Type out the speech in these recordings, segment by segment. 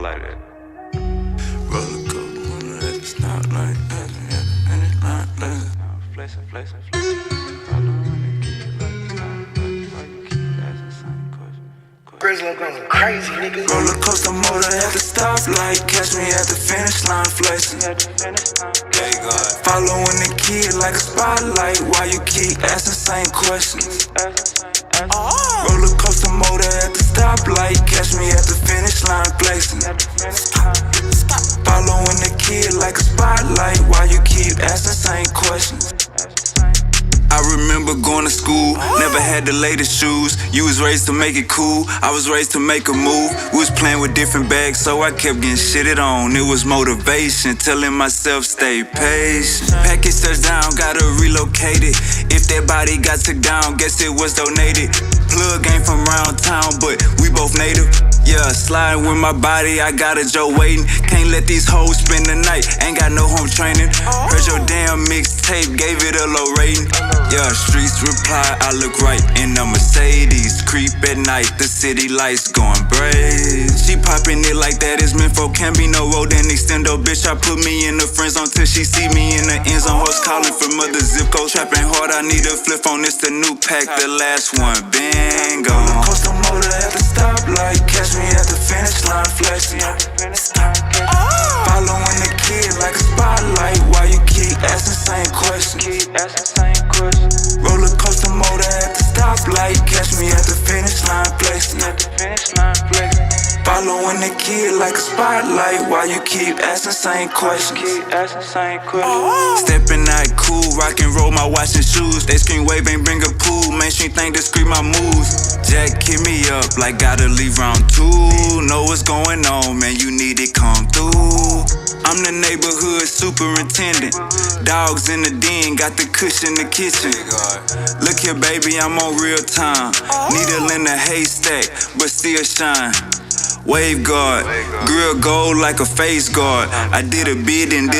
like that. Roller coaster, wanna let it stop like that. And it's not like that. Flexing, flexing, flexing. Grizzly going crazy, nigga. Roller coaster motor at the stoplight. Catch me at the finish line flexing. Following the kid like a spotlight. Why you keep asking same questions? Roller coaster motor at the stoplight. Catch me at the finish line flexing. Following the kid like a spotlight. Why you keep asking same questions? I remember going to school, never had the latest shoes. You was raised to make it cool, I was raised to make a move. We was playing with different bags, so I kept getting shitted on. It was motivation, telling myself stay patient. Package touchdown, gotta relocate it. If that body got took down, guess it was donated. Plug ain't from round town, but we both native. Yeah, sliding with my body, I got a Joe waiting. Can't let these hoes spend the night, ain't got no home training. Heard your damn mixtape, gave it a low rating. Yeah, streets reply, I look right in a Mercedes. Creep at night, the city lights going brave. She popping it like that is meant for, can't be no road and extendo. Bitch, I put me in the friend zone till she see me in the end zone. Hoes calling from other zip code, trapping hard, I need a flip phone. It's the new pack, the last one, bingo. Coastal motor at the stoplight, catch me at the finish line flexing. Following the kid like a spotlight. Why you keep asking same questions? Roller coaster motor at the stoplight. Catch me at the finish line flexing. Following the kid like a spotlight. Why you keep asking same questions? Stepping out cool, rock and roll my watch and shoes. They scream wave ain't bring a pool. Mainstream think they scream my moves. Jack hit me up like gotta leave round 2. Know what's going on, man, you need it come through. I'm the neighborhood superintendent. Dogs in the den, got the cushion in the kitchen. Look here, baby, I'm on real time. Needle in the haystack, but still shine. Wave guard, grill gold like a face guard. I did a bid and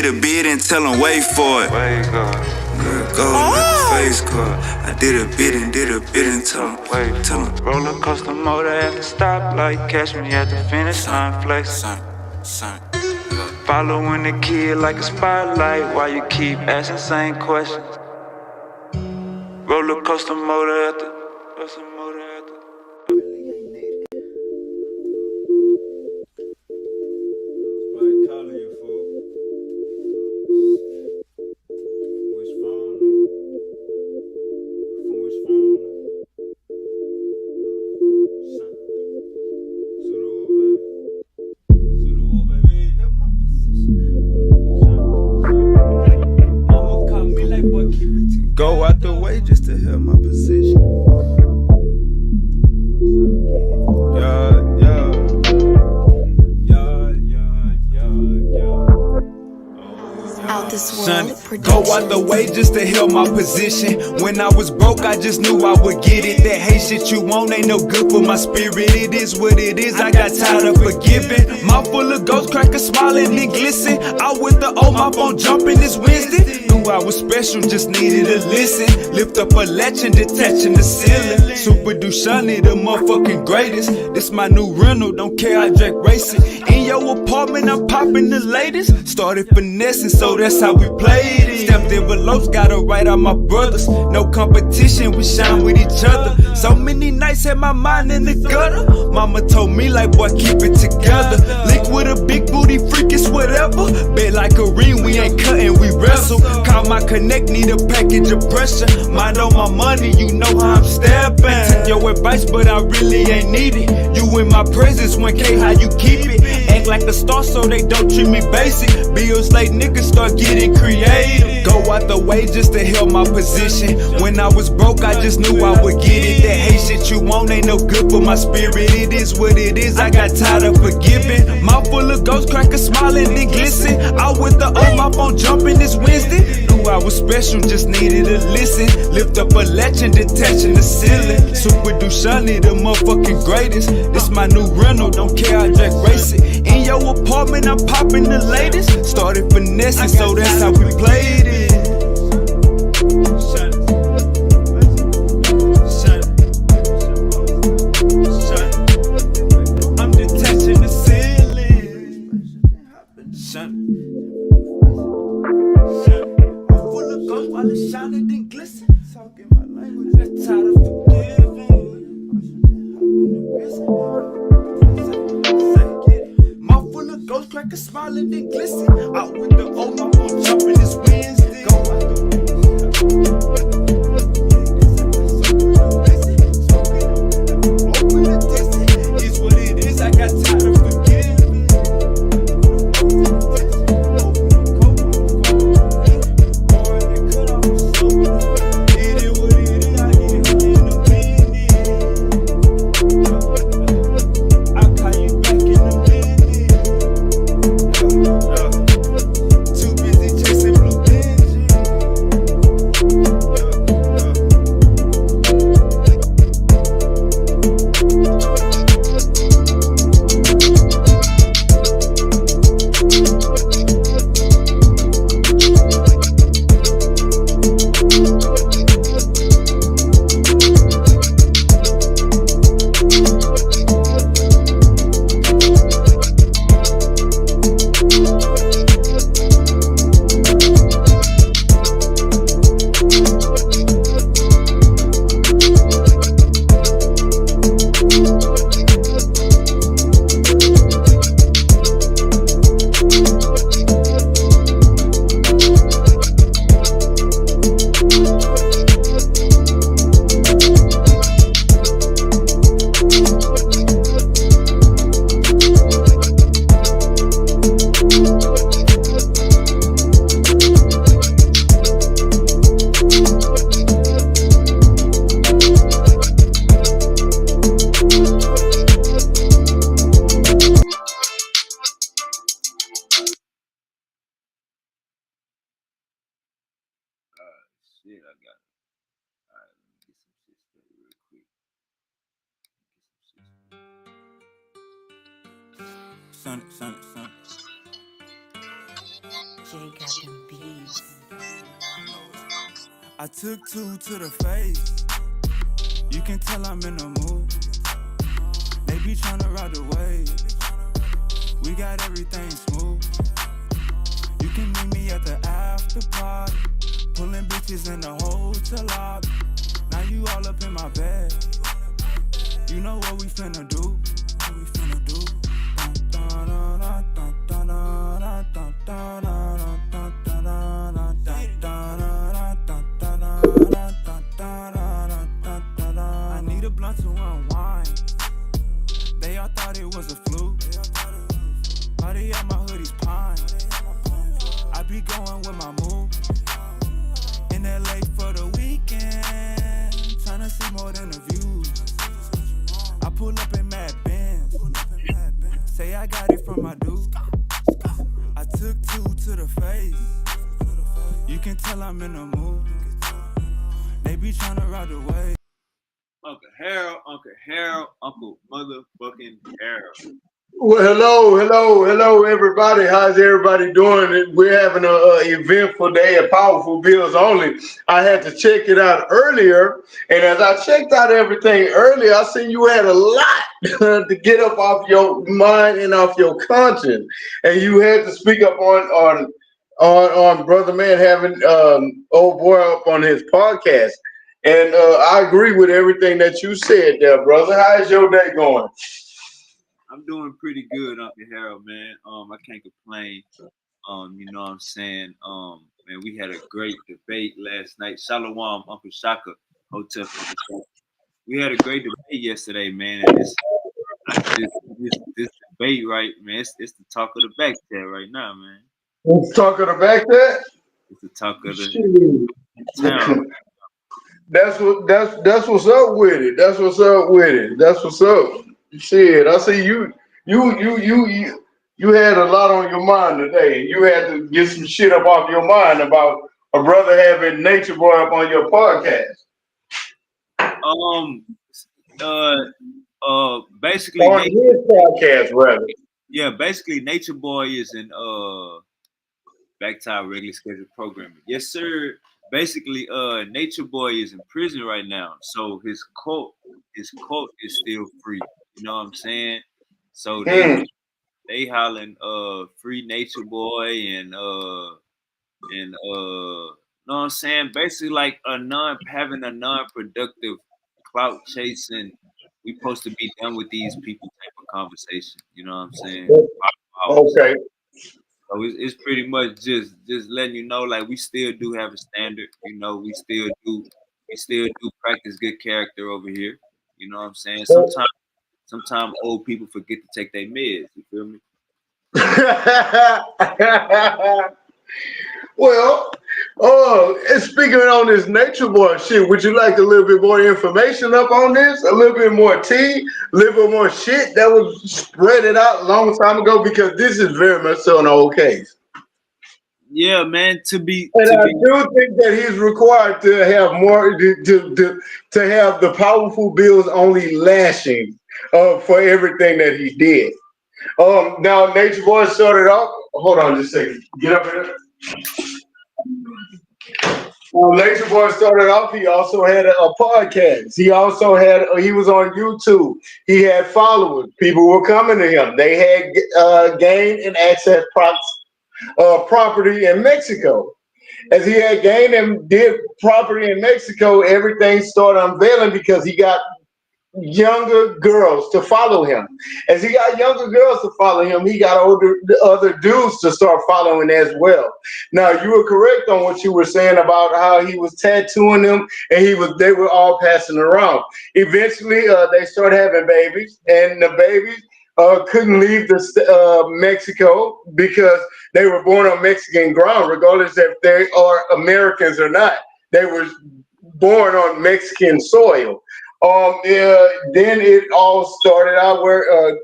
tell them wait for it. Grill gold like a face guard. I did a bid and tell them wait. Tell them. Roller coaster motor at the stoplight. Catch me at the finish line flex. Following the kid like a spotlight. Why you keep asking same questions? Roller coaster motor at the go out the way just to help my position. Out this world go out the way just to help my position. When I was broke, I just knew I would get it. That hate shit you want ain't no good for my spirit. It is what it is, I got tired of forgiving. Mouth full of ghost crackers smiling and glisten. Out with the old, my phone jumping this Wednesday. Knew I was special, just needed to listen. Lift up a latch and detaching the ceiling. Super Dushani, the motherfucking greatest. This my new rental, don't care, I drag racing. In your apartment, I'm popping the latest. Started finessing, so that's how we played it. Stepped envelopes, got it right on my brothers. No competition, we shine with each other. So many nights had my mind in the gutter. Mama told me like, boy, keep it together. Link with a big booty freak, it's whatever. Bet like a ring, we ain't cutting, we wrestle. Call my connect, need a package of pressure. Mind on my money, you know how I'm stepping. Take your advice, but I really ain't need it. You in my presence, 1K, how you keep it? Act like a star so they don't treat me basic. Bills late, niggas start getting creative. Go out the way just to help my position. When I was broke, I just knew I would get it. That hate shit you want ain't no good for my spirit. It is what it is, I got tired of forgiving. Mouth full of ghost crackers smiling and glisten. Out with the old, my phone jumping this Wednesday. Knew I was special, just needed to listen. Lift up a latch and detaching the ceiling. Super Dushani, the motherfucking greatest. This my new rental, don't care, I drag racing. In your apartment, I'm popping the latest. Started finessing, so that's how we played it. I'm detaching the ceiling. full of ghosts while it's shining then glisten. Talking my language, I'm tired of forgiving. Mouth full of ghosts, crack a smiling then glisten. Out with the old, my phone jumping this Wednesday. Go out the way. It's what it is, I got tired of forgiving. It is what it is, I get it in a minute. I'll call you back in a minute. Too busy chasing blue engine. Shit, I got it. Alright, let me get some shit straight real quick. Son. Jay got them beats. I took two to the face. You can tell I'm in the mood. They be tryna ride the wave. We got everything smooth. You can meet me at the after party. Pulling bitches in the hotel lobby. Now you all up in my bed. You know what we finna do. What we finna do. I need a blunt to unwind. They all thought it was a fluke. Party at my hoodie's pine. I be going with my move. In LA for the weekend. Tryna see more than the views. I pull up in Mad Benz. Say I got it from my dude. I took two to the face. You can tell I'm in the mood. They be tryna ride the wave. Uncle Harold, Uncle motherfucking Harold. Well, hello, everybody. How's everybody doing? We're having an eventful day at Powerful Bills Only. I had to check it out earlier, and as I checked out everything earlier, I seen you had a lot to get up off your mind and off your conscience, and you had to speak up on Brother Man having old boy up on his podcast. And I agree with everything that you said there, brother. How's your day going? I'm doing pretty good, Uncle Harold, man. I can't complain. You know what I'm saying? Man, we had a great debate last night. Shalom, Uncle Shaka, Hotel. We had a great debate yesterday, man. And this debate, right, man, it's the talk of the back there right now, man. Talk of the back there? It's the talk of the town. That's what's up with it. That's what's up. Shit, I see you had a lot on your mind today. You had to get some shit up off your mind about a brother having Nature Boy up on your podcast. Basically on his podcast, rather. Yeah, basically Nature Boy is in back to our regularly scheduled programming. Yes, sir. Basically, Nature Boy is in prison right now, so his quote is still free. You know what I'm saying? So they they hollering free Nature Boy and know what I'm saying? Basically like having a non-productive clout chasing. We supposed to be done with these people type of conversation. You know what I'm saying? Okay. So it's pretty much just letting you know like we still do have a standard. You know, we still do practice good character over here. You know what I'm saying? Sometimes old people forget to take their meds. You feel me? Well, and speaking on this Nature Boy shit, would you like a little bit more information up on this? A little bit more tea, a little bit more shit that was spread it out a long time ago? Because this is very much so an old case. Yeah, man. To be And to I be do think that he's required to have more to have the powerful bills only lashing for everything that he did. Now Nature Boy started off. Hold on just a second. Get up here. Well, Nature Boy started off. He also had a podcast. He was on YouTube. He had followers. People were coming to him. They had gained and access property in Mexico. As he had gained and did property in Mexico, everything started unveiling because he got younger girls to follow him. As he got younger girls to follow him, he got other dudes to start following as well. Now you were correct on what you were saying about how he was tattooing them, and they were all passing around. Eventually, they started having babies, and the babies couldn't leave Mexico because they were born on Mexican ground, regardless if they are Americans or not. They were born on Mexican soil. Then it all started out where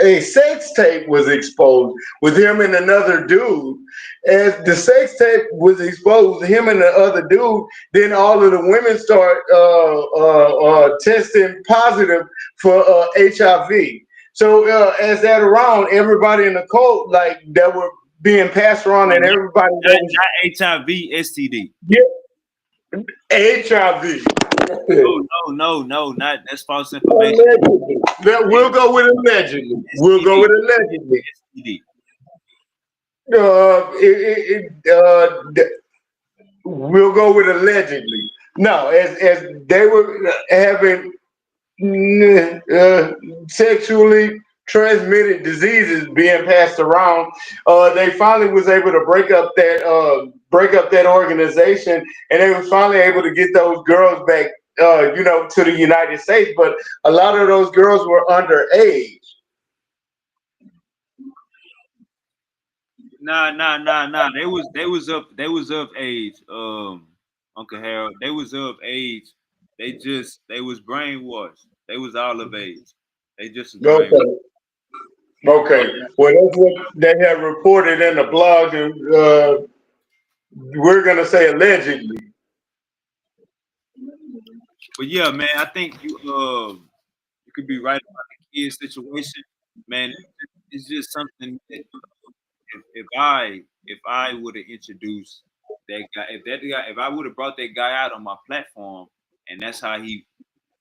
a sex tape was exposed with him and another dude. As the sex tape was exposed, him and the other dude, then all of the women start testing positive for HIV. So as that around, everybody in the cult like that were being passed around, and everybody not HIV, STD. yeah, HIV. No, not that's false information. Allegedly. We'll go with allegedly. We'll go with allegedly. STD. We'll go with allegedly. No, as they were having sexually transmitted diseases being passed around, they finally was able to break up that organization, and they was finally able to get those girls back, to the United States. But a lot of those girls were underage. Nah. They was of age. Uncle Harold. They was of age. They was brainwashed. They was all of age. They just was brainwashed. Okay. Okay. Well, that's what they have reported in the blog, and we're gonna say allegedly. But yeah, man, I think you could be right about the kid situation, man. It's just something that if I would have introduced if I would have brought that guy out on my platform, and that's how he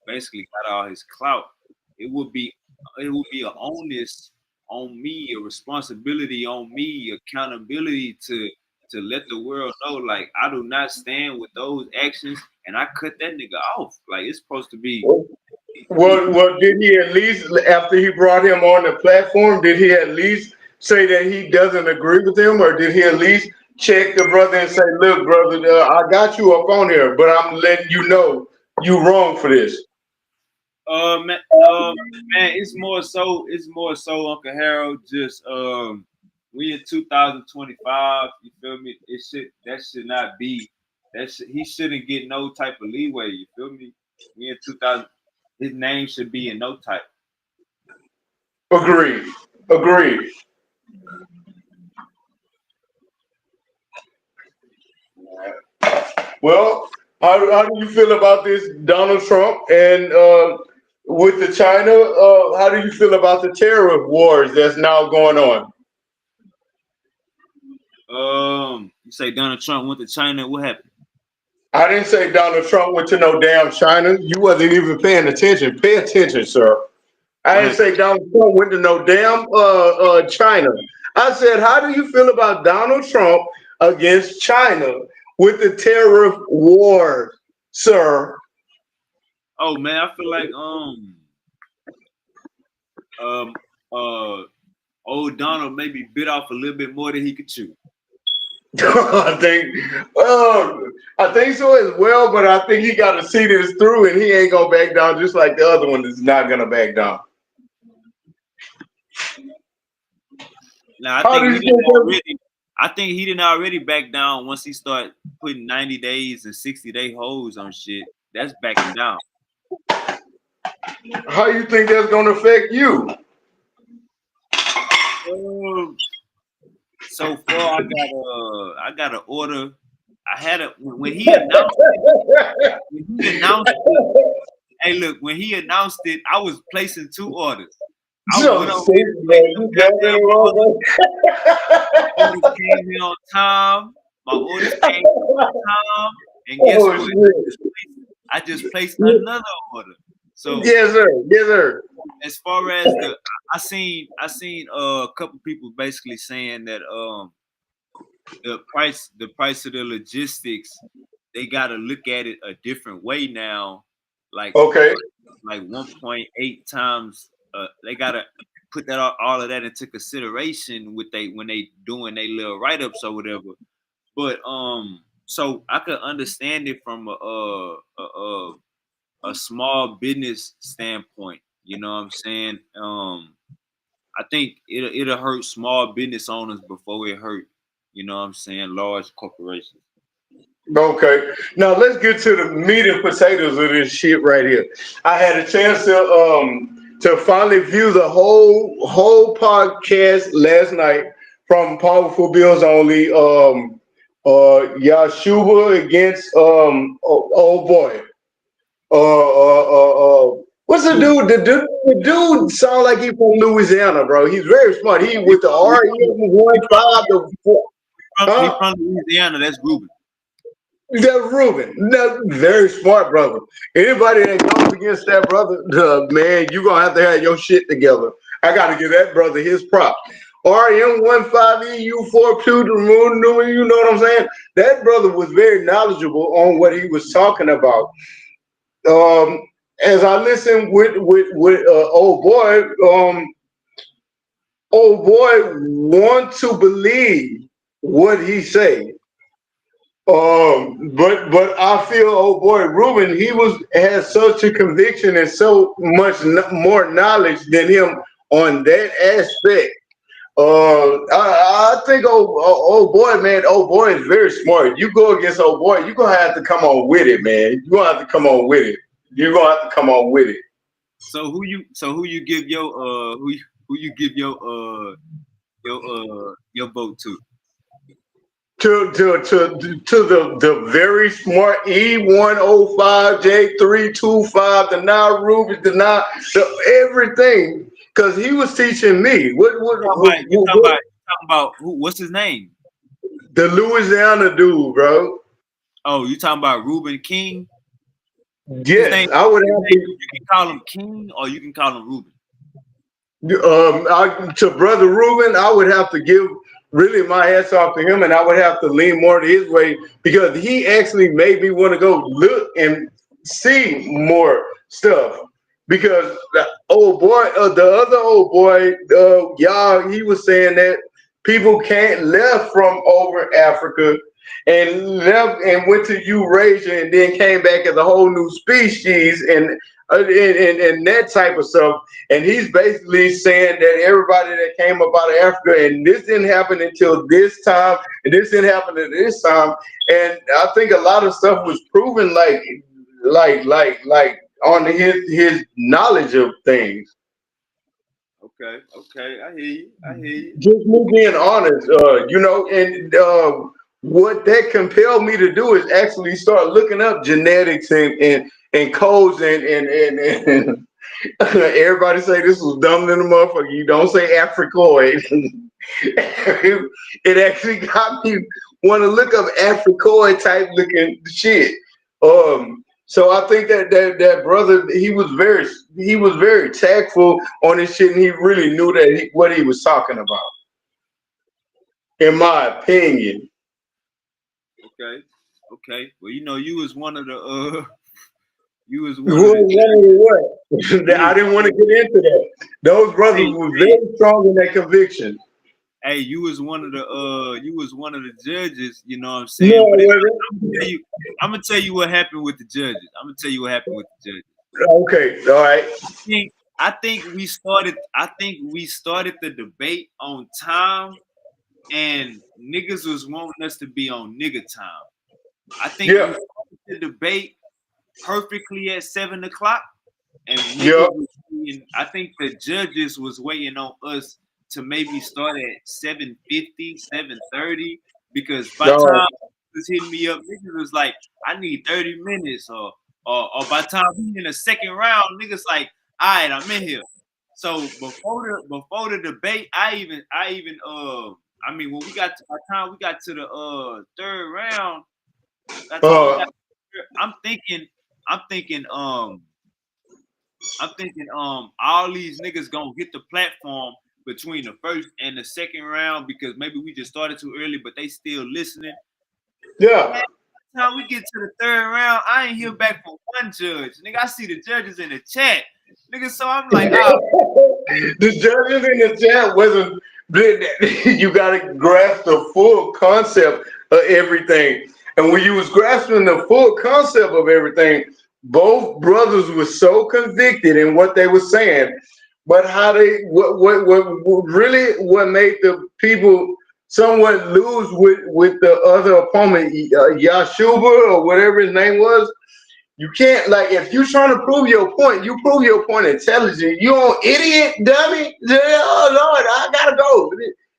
basically got all his clout, it would be an onus on me, a responsibility on me, accountability to let the world know, like, I do not stand with those actions, and I cut that nigga off. Like, it's supposed to be. Well, did he at least, after he brought him on the platform, did he at least say that he doesn't agree with him, or did he at least check the brother and say, "Look, brother, I got you up on here, but I'm letting you know you wrong for this." Man, it's more so, Uncle Harold. Just we in 2025. You feel me? That should not be. He shouldn't get no type of leeway. You feel me? We in 2000. His name should be in no type. Agreed. Agreed. Well, how do you feel about this Donald Trump and with the China? How do you feel about the tariff wars that's now going on? You say Donald Trump went to China. What happened? I didn't say Donald Trump went to no damn China. You wasn't even paying attention. Pay attention, sir. I didn't say Donald Trump went to no damn China. I said, how do you feel about Donald Trump against China with the tariff war, sir? Oh man, I feel like old Donald maybe bit off a little bit more than he could chew. I think so as well, but I think he got to see this through, and he ain't gonna back down, just like the other one is not gonna back down. Now I think he didn't already back down once he started putting 90 days and 60-day holds on shit. That's backing down. How you think that's gonna affect you? So far, I got an order. I had a when he announced it. Hey, look, when he announced it, I was placing 2 orders. I went over orders came in on time. My orders came in on time, and guess what? I just placed another order. So yes, sir. As far as I seen a couple people basically saying that the price of the logistics, they got to look at it a different way now. Like 1.8 times. They got to put that all of that into consideration when they doing their little write ups or whatever. But so I could understand it from a small business standpoint. You know what I'm saying? I think it'll hurt small business owners before it hurt, you know what I'm saying, large corporations. Okay, now let's get to the meat and potatoes of this shit right here. I had a chance to finally view the whole podcast last night from Powerful Bills Only. Yashuba against old boy. What's the dude? The dude sound like he from Louisiana, bro. He's very smart. He with the RE15. He's from Louisiana. That's Ruben. That's Ruben. That's very smart, brother. Anybody that goes against that brother, man, you gonna have to have your shit together. I gotta give that brother his prop. RM15EU42 the moon, you know what I'm saying? That brother was very knowledgeable on what he was talking about. As I listened with old boy want to believe what he say. But I feel old boy Ruben, has such a conviction and so much more knowledge than him on that aspect. I think old boy is very smart. You go against old boy, you're gonna have to come on with it, man. You're gonna have to come on with it. So who you give your your vote to? To the very smart E105J325, the everything, because he was teaching me. You talking about who? What's his name? The Louisiana dude, bro. Oh, you talking about Ruben King? Yes, I would have to. You can call him King or you can call him Ruben. To brother Ruben, I would have to give really my hats off to him, and I would have to lean more to his way because he actually made me want to go look and see more stuff. Because the old boy, the other old boy, he was saying that people can't left from over Africa and left and went to Eurasia and then came back as a whole new species and that type of stuff. And he's basically saying that everybody that came up out of Africa and this didn't happen until this time and this didn't happen at this time. And I think a lot of stuff was proven like on his knowledge of things. Okay, I hear you. Just me being honest, and what that compelled me to do is actually start looking up genetics and codes and everybody say this was dumb than a motherfucker. You don't say Africoid. It actually got me want to look up Africoid type looking shit. So I think that brother, he was very tactful on his shit, and he really knew what he was talking about, in my opinion. Okay. Okay. Well, you was one of the you was one of the What? you I was didn't want to get into that. Those brothers hey, were hey, very strong in their conviction. hey, you was one of the judges, you know what I'm No, saying? But wait, tell you, I'm gonna tell you what happened with the judges. I'm gonna tell you what happened with the judges. okay, all right. I think we started the debate on time, and niggas was wanting us to be on nigga time. I think we Yeah, started the debate perfectly at 7 o'clock, and yeah. niggas was waiting, I think the judges was waiting on us to maybe start at 7:50, 7:30, because by the No. time was hitting me up, niggas was like, I need 30 minutes, or by the time we in the second round, niggas like, all right, I'm in here. So before the debate, I mean, when we got to by the time we got to the third round, by the time we got Uh, I'm thinking, I'm thinking, all these niggas gonna hit the platform between the first and the second round because maybe we just started too early, but they still listening. yeah. Man, by the time we get to the third round, I ain't hear back from one judge. Nigga, I see the judges in the chat. Nigga, so I'm like, The judges in the chat wasn't. You got to grasp the full concept of everything. And when you was grasping the full concept of everything, both brothers were so convicted in what they were saying. But how they what really what made the people somewhat lose with the other opponent, Yashuba or whatever his name was. You can't, like, if you trying to prove your point, you prove your point intelligent. You don't idiot dummy. Yeah, oh Lord, I gotta go.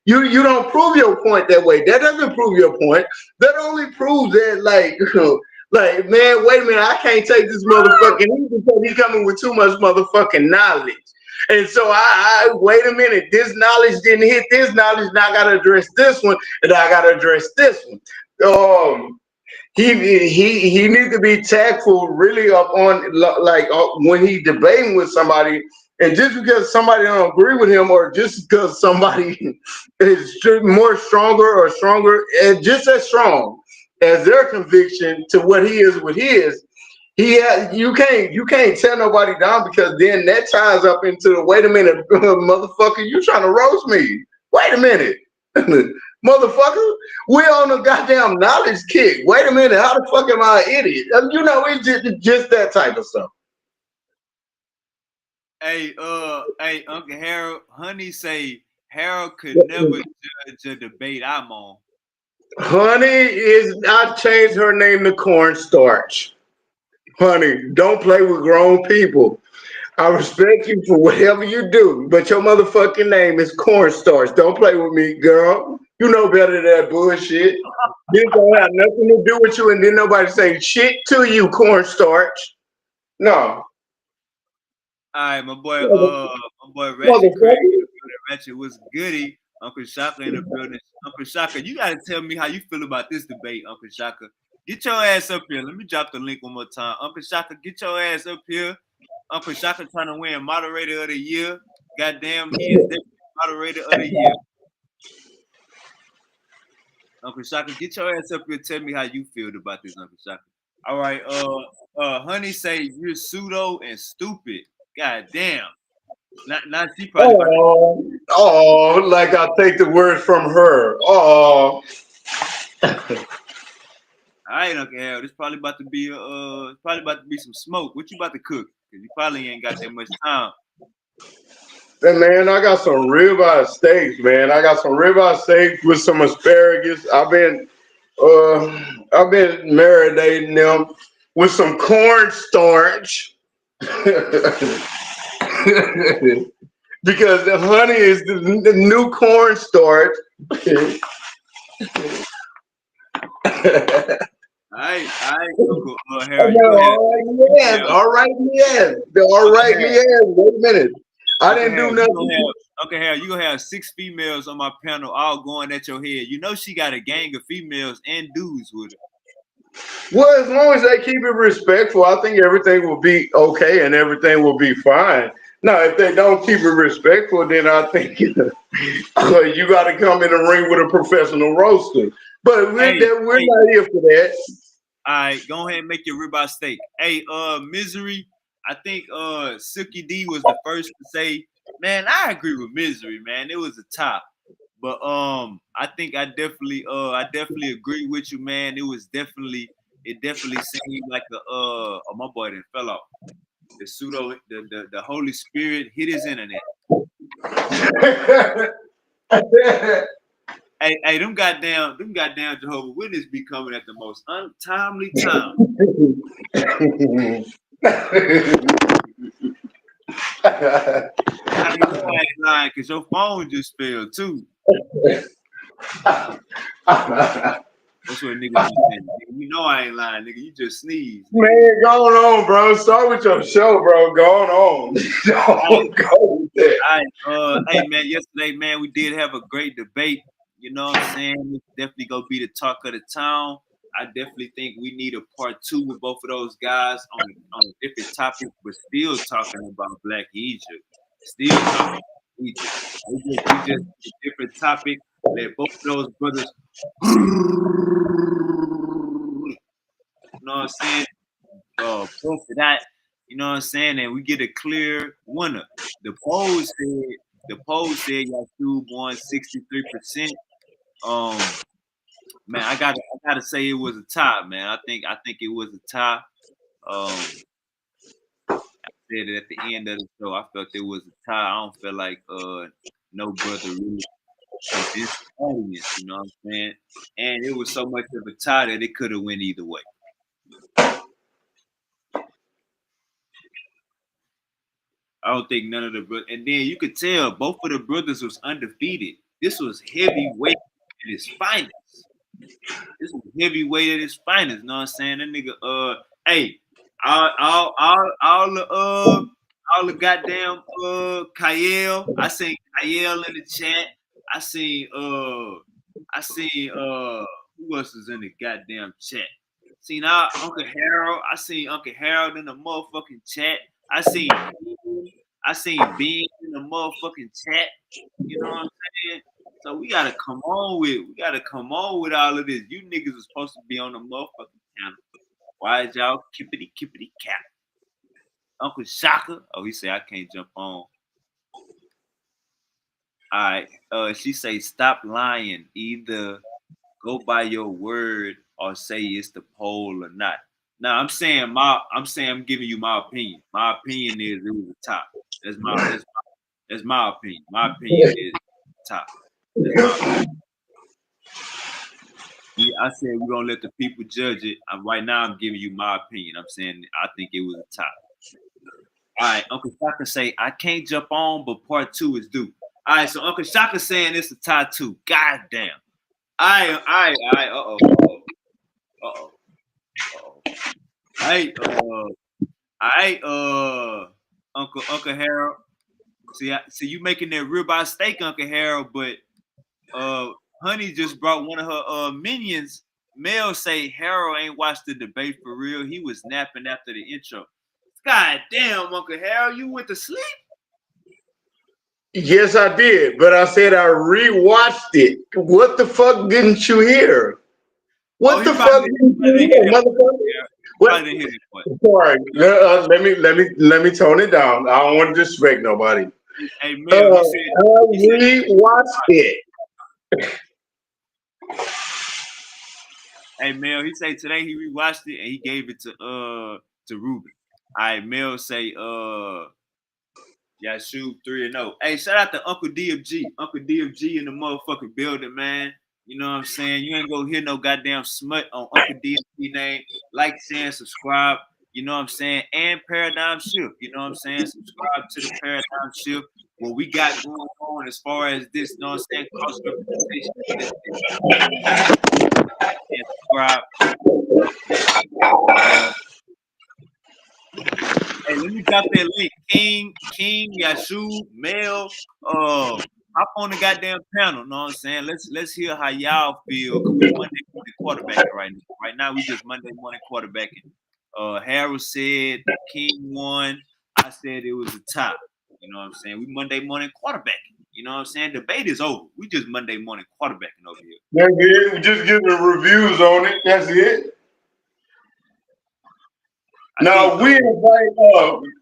You don't prove your point that way. That doesn't prove your point. That only proves that, like, like, man, wait a minute, I can't take this motherfucking heat because he's coming with too much motherfucking knowledge. And so I wait a minute, this knowledge didn't hit this knowledge, now I gotta address this one, and I gotta address this one. He needs to be tactful really up on, like, when he debating with somebody, and just because somebody don't agree with him, or just because somebody is more stronger or stronger and just as strong as their conviction to what he is with his, you can't tear nobody down, because then that ties up into the, wait a minute, motherfucker, you trying to roast me? Wait a minute. Motherfucker, we on a goddamn knowledge kick. Wait a minute, how the fuck am I an idiot? It's just that type of stuff. hey, Uncle Harold, Honey say Harold could never judge a debate I'm on. Honey is I changed her name to cornstarch. Honey, don't play with grown people. I respect you for whatever you do, but your motherfucking name is cornstarch. Don't play with me, girl. You know better than that bullshit. This don't have nothing to do with you, and then nobody say shit to you, cornstarch. No. All right, my boy Ratchet Craig in Motherfucker. the building. Ratchet was goody. Uncle Shaka in the building. Uncle Shaka, you gotta tell me how you feel about this debate, Uncle Shaka. Get your ass up here. Let me drop the link one more time. Uncle Shaka, get your ass up here. Uncle Shaka trying to win moderator of the year. Goddamn, he is definitely moderator of the year. Uncle Shaka, get your ass up here. Tell me how you feel about this, Uncle Shaka. All right, Honey say you're pseudo and stupid. God damn. Not she probably about to. Like I take the words from her. Oh, All right, Uncle Harold. It's probably about to be it's probably about to be some smoke. What you about to cook? Cause you probably ain't got that much time. man, I got some ribeye steaks, man. I got some ribeye steaks with some asparagus. I've been marinating them with some cornstarch. Because the honey is the new cornstarch. All right, Uncle Harold. You gonna have Yes, all right, yes. All Uncle right, Harold. yes. Wait a minute. I Uncle didn't do Harold, nothing. you gonna have 6 females on my panel all going at your head. You know she got a gang of females and dudes with her. Well, as long as they keep it respectful, I think everything will be okay and everything will be fine. Now, if they don't keep it respectful, then I think you got to come in the ring with a professional roaster. But Hey, we're hey, not here for that. all right, go ahead and make your ribeye steak. Hey, Misery, I think Silky D was the first to say, man, I agree with Misery, man. It was a top. But I think I definitely agree with you, man. It definitely seemed like oh, my boy didn't fell off. The Holy Spirit hit his internet. Hey, them goddamn Jehovah Witness be coming at the most untimely time. I know I ain't lying because your phone just fell too. That's what niggas be saying. Nigga, you know I ain't lying, nigga. You just sneezed. Man, going on, bro. Start with your show, bro. Going on. Don't go with that. Hey man, yesterday, man, we did have a great debate. You know what I'm saying? It's definitely gonna be the talk of the town. I definitely think we need a part 2 with both of those guys on a different topic, but still talking about Black Egypt. Still talking about Egypt. We just a different topic. Let both of those brothers you know what I'm saying? Both of that, you know what I'm saying? And we get a clear winner. The poll said Yaqub won 63%. Man, I gotta say it was a tie, man. I think it was a tie. I said it at the end of the show. I felt it was a tie. I don't feel like no brother really convinced the audience, you know what I'm saying? And it was so much of a tie that it could have went either way. I don't think none of the brothers, and then you could tell both of the brothers was undefeated. This was heavyweight at its finest. This was heavyweight at its finest. You know what I'm saying? That nigga, hey, all the goddamn Kyle. I seen Kyle in the chat. I seen who else is in the goddamn chat? Seen our Uncle Harold. I seen Uncle Harold in the motherfucking chat. I seen Bean in the motherfucking chat. You know what I'm saying? So we gotta come on with all of this. You niggas are supposed to be on the motherfucking channel. Why is y'all kippity cap? Uncle Shaka. Oh, he said I can't jump on. All right. She say stop lying. Either go by your word or say it's the poll or not. Now I'm I'm giving you my opinion. My opinion is it was a top. That's my opinion. My opinion is top. Yeah, I said we're gonna let the people judge it. Right now I'm giving you my opinion. I'm saying I think it was a top. All right, Uncle Shaka say I can't jump on, but part 2 is due. All right, so Uncle Shaka saying it's a tie 2. God damn. All right. Uh-oh. Uncle Harold. See, you making that ribeye steak, Uncle Harold, but Honey just brought one of her minions. Mel say Harold ain't watched the debate for real. He was napping after the intro. God damn, Uncle Harold, you went to sleep? Yes, I did, but I said I rewatched it. What the fuck didn't you hear? What the fuck didn't you hear, motherfucker? What? Sorry, let me tone it down. I don't want to disrespect nobody. Hey, Mel, I rewatched it. Hey, Mel, he say today he rewatched it and he gave it to Ruben. All right, Mel say yeah, shoot 3-0. Hey, shout out to Uncle DFG. Uncle DFG in the motherfucking building, man. You know what I'm saying? You ain't gonna hear no goddamn smut on Uncle DFG name. Like, share, and subscribe. You know what I'm saying? And Paradigm Shift. You know what I'm saying? Subscribe to the Paradigm Shift. What we got going on as far as this, you know what I'm saying? Cross representation. And subscribe. Hey, let me drop that link. King, Yashu, Mel, hop on the goddamn panel, know what I'm saying? Let's hear how y'all feel. Cause we Monday quarterbacking right now. Right now, we just Monday morning quarterbacking. Harold said King won. I said it was a tie. You know what I'm saying? We Monday morning quarterbacking. You know what I'm saying? Debate is over. We just Monday morning quarterbacking over here. That's it. We just give the reviews on it. That's it. Now we invite.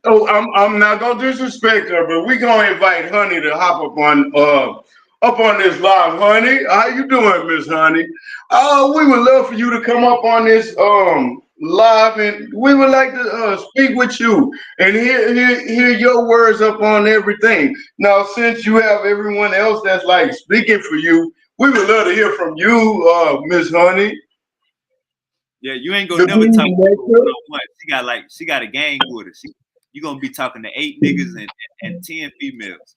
I'm not gonna disrespect her, but we gonna invite Honey to hop up on this live. Honey, how you doing, Miss Honey? We would love for you to come up on this live, and we would like to speak with you and hear your words up on everything. Now, since you have everyone else that's like speaking for you, we would love to hear from you, Miss Honey. Yeah, you ain't gonna never talk to her one-on-one. She got a gang with her. You gonna be talking to 8 niggas and 10 females.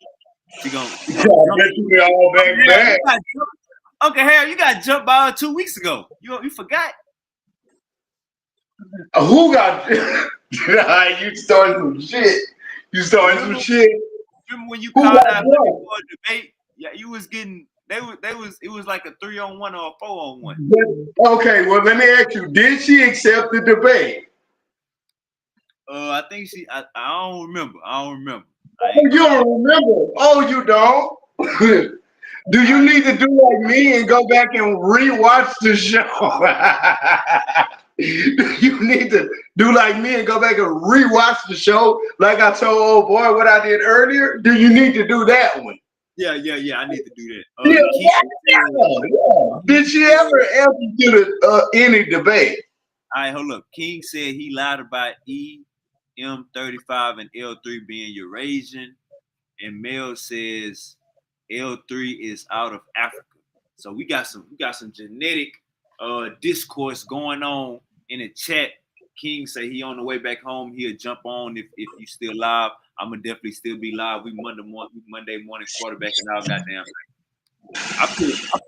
She gonna bet you be all back. Uncle Harry, you got jumped by her 2 weeks ago. You forgot? Who got you starting some shit? You starting some shit? Remember when you called out for a debate? Yeah, you was getting it was like a 3-on-1 or a 4-on-1. Okay, well let me ask you, did she accept the debate? I think I don't remember. You don't remember? Oh, you don't? Do you need to do like me and go back and rewatch the show? You need to do like me and go back and rewatch the show like I told old boy what I did earlier? Do you need to do that one? Yeah, I need to do that. Yeah. Did she ever answer to any debate? All right, hold up. King said he lied about EM35 and L3 being Eurasian, and Mel says L3 is out of Africa. So we got some genetic discourse going on in the chat. King say he on the way back home. He'll jump on if you still live. I'ma definitely still be live. We Monday morning quarterbacking all goddamn night. I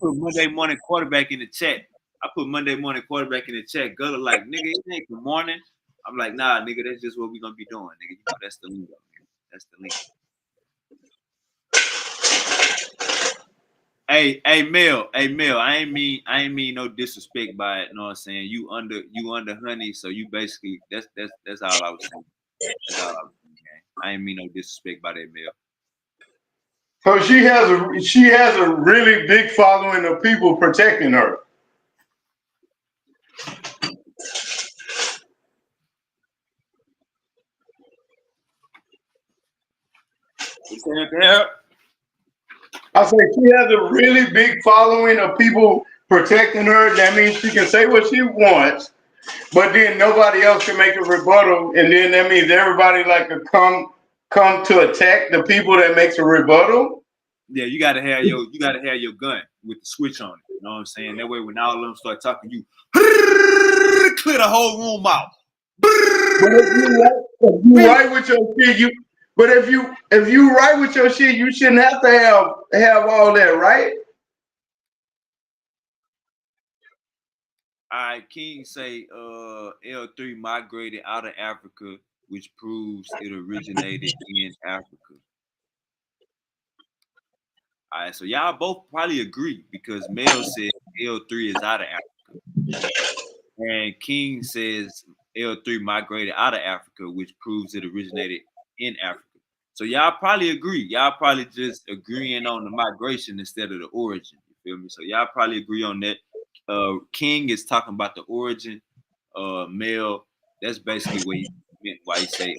put Monday morning quarterback in the chat. Gutter like, nigga, it ain't good morning. I'm like, nah, nigga, that's just what we gonna be doing, nigga. You know, that's the lingo, nigga. That's the lingo. Hey, Mel. I ain't mean no disrespect by it. You know what I'm saying? You under Honey, so you basically that's all I was saying. That's all I was saying. I ain't mean no disrespect by that, Mel. So she has a really big following of people protecting her. I say she has a really big following of people protecting her. That means she can say what she wants, but then nobody else can make a rebuttal, and then that means everybody like to come to attack the people that makes a rebuttal. Yeah, you gotta have your gun with the switch on it. You know what I'm saying? That way, when all of them start talking, you clear the whole room out. But if you right with your shit, But if you right with your shit, you shouldn't have to have all that, right? All right, King say L3 migrated out of Africa, which proves it originated in Africa. All right, so y'all both probably agree because Mel said L3 is out of Africa. And King says L3 migrated out of Africa, which proves it originated in Africa. So y'all probably agree. Y'all probably just agreeing on the migration instead of the origin. You feel me? So y'all probably agree on that. King is talking about the origin. Mel, that's basically what he meant why he say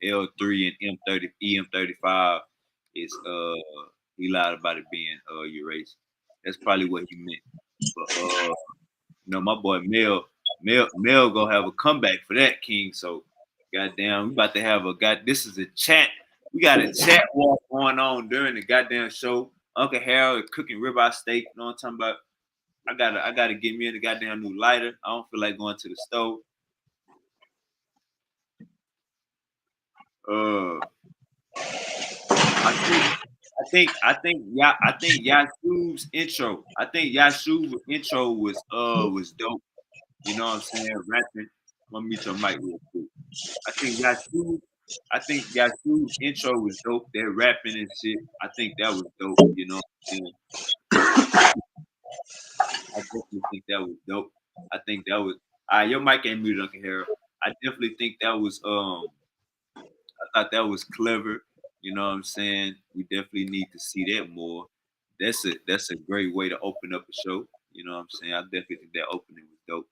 L3 and EM35 is he lied about it being Eurasian. That's probably what he meant. But my boy Mel gonna have a comeback for that, King. So goddamn, we about to have this is a chat. We got a chat war going on during the goddamn show. Uncle Harold cooking ribeye steak. You know what I'm talking about? I gotta get me a goddamn new lighter. I don't feel like going to the stove. I think Yashu's intro. I think Yashu's intro was dope. You know what I'm saying? Rapping. Let me mute your mic real quick. I think Yashu's intro was dope. That rapping and shit. I think that was dope. You know what I'm saying? I definitely think that was dope. I think that was your mic ain't muted, Uncle Harold. I definitely think that was I thought that was clever. You know what I'm saying? We definitely need to see that more. That's a great way to open up a show. You know what I'm saying? I definitely think that opening was dope.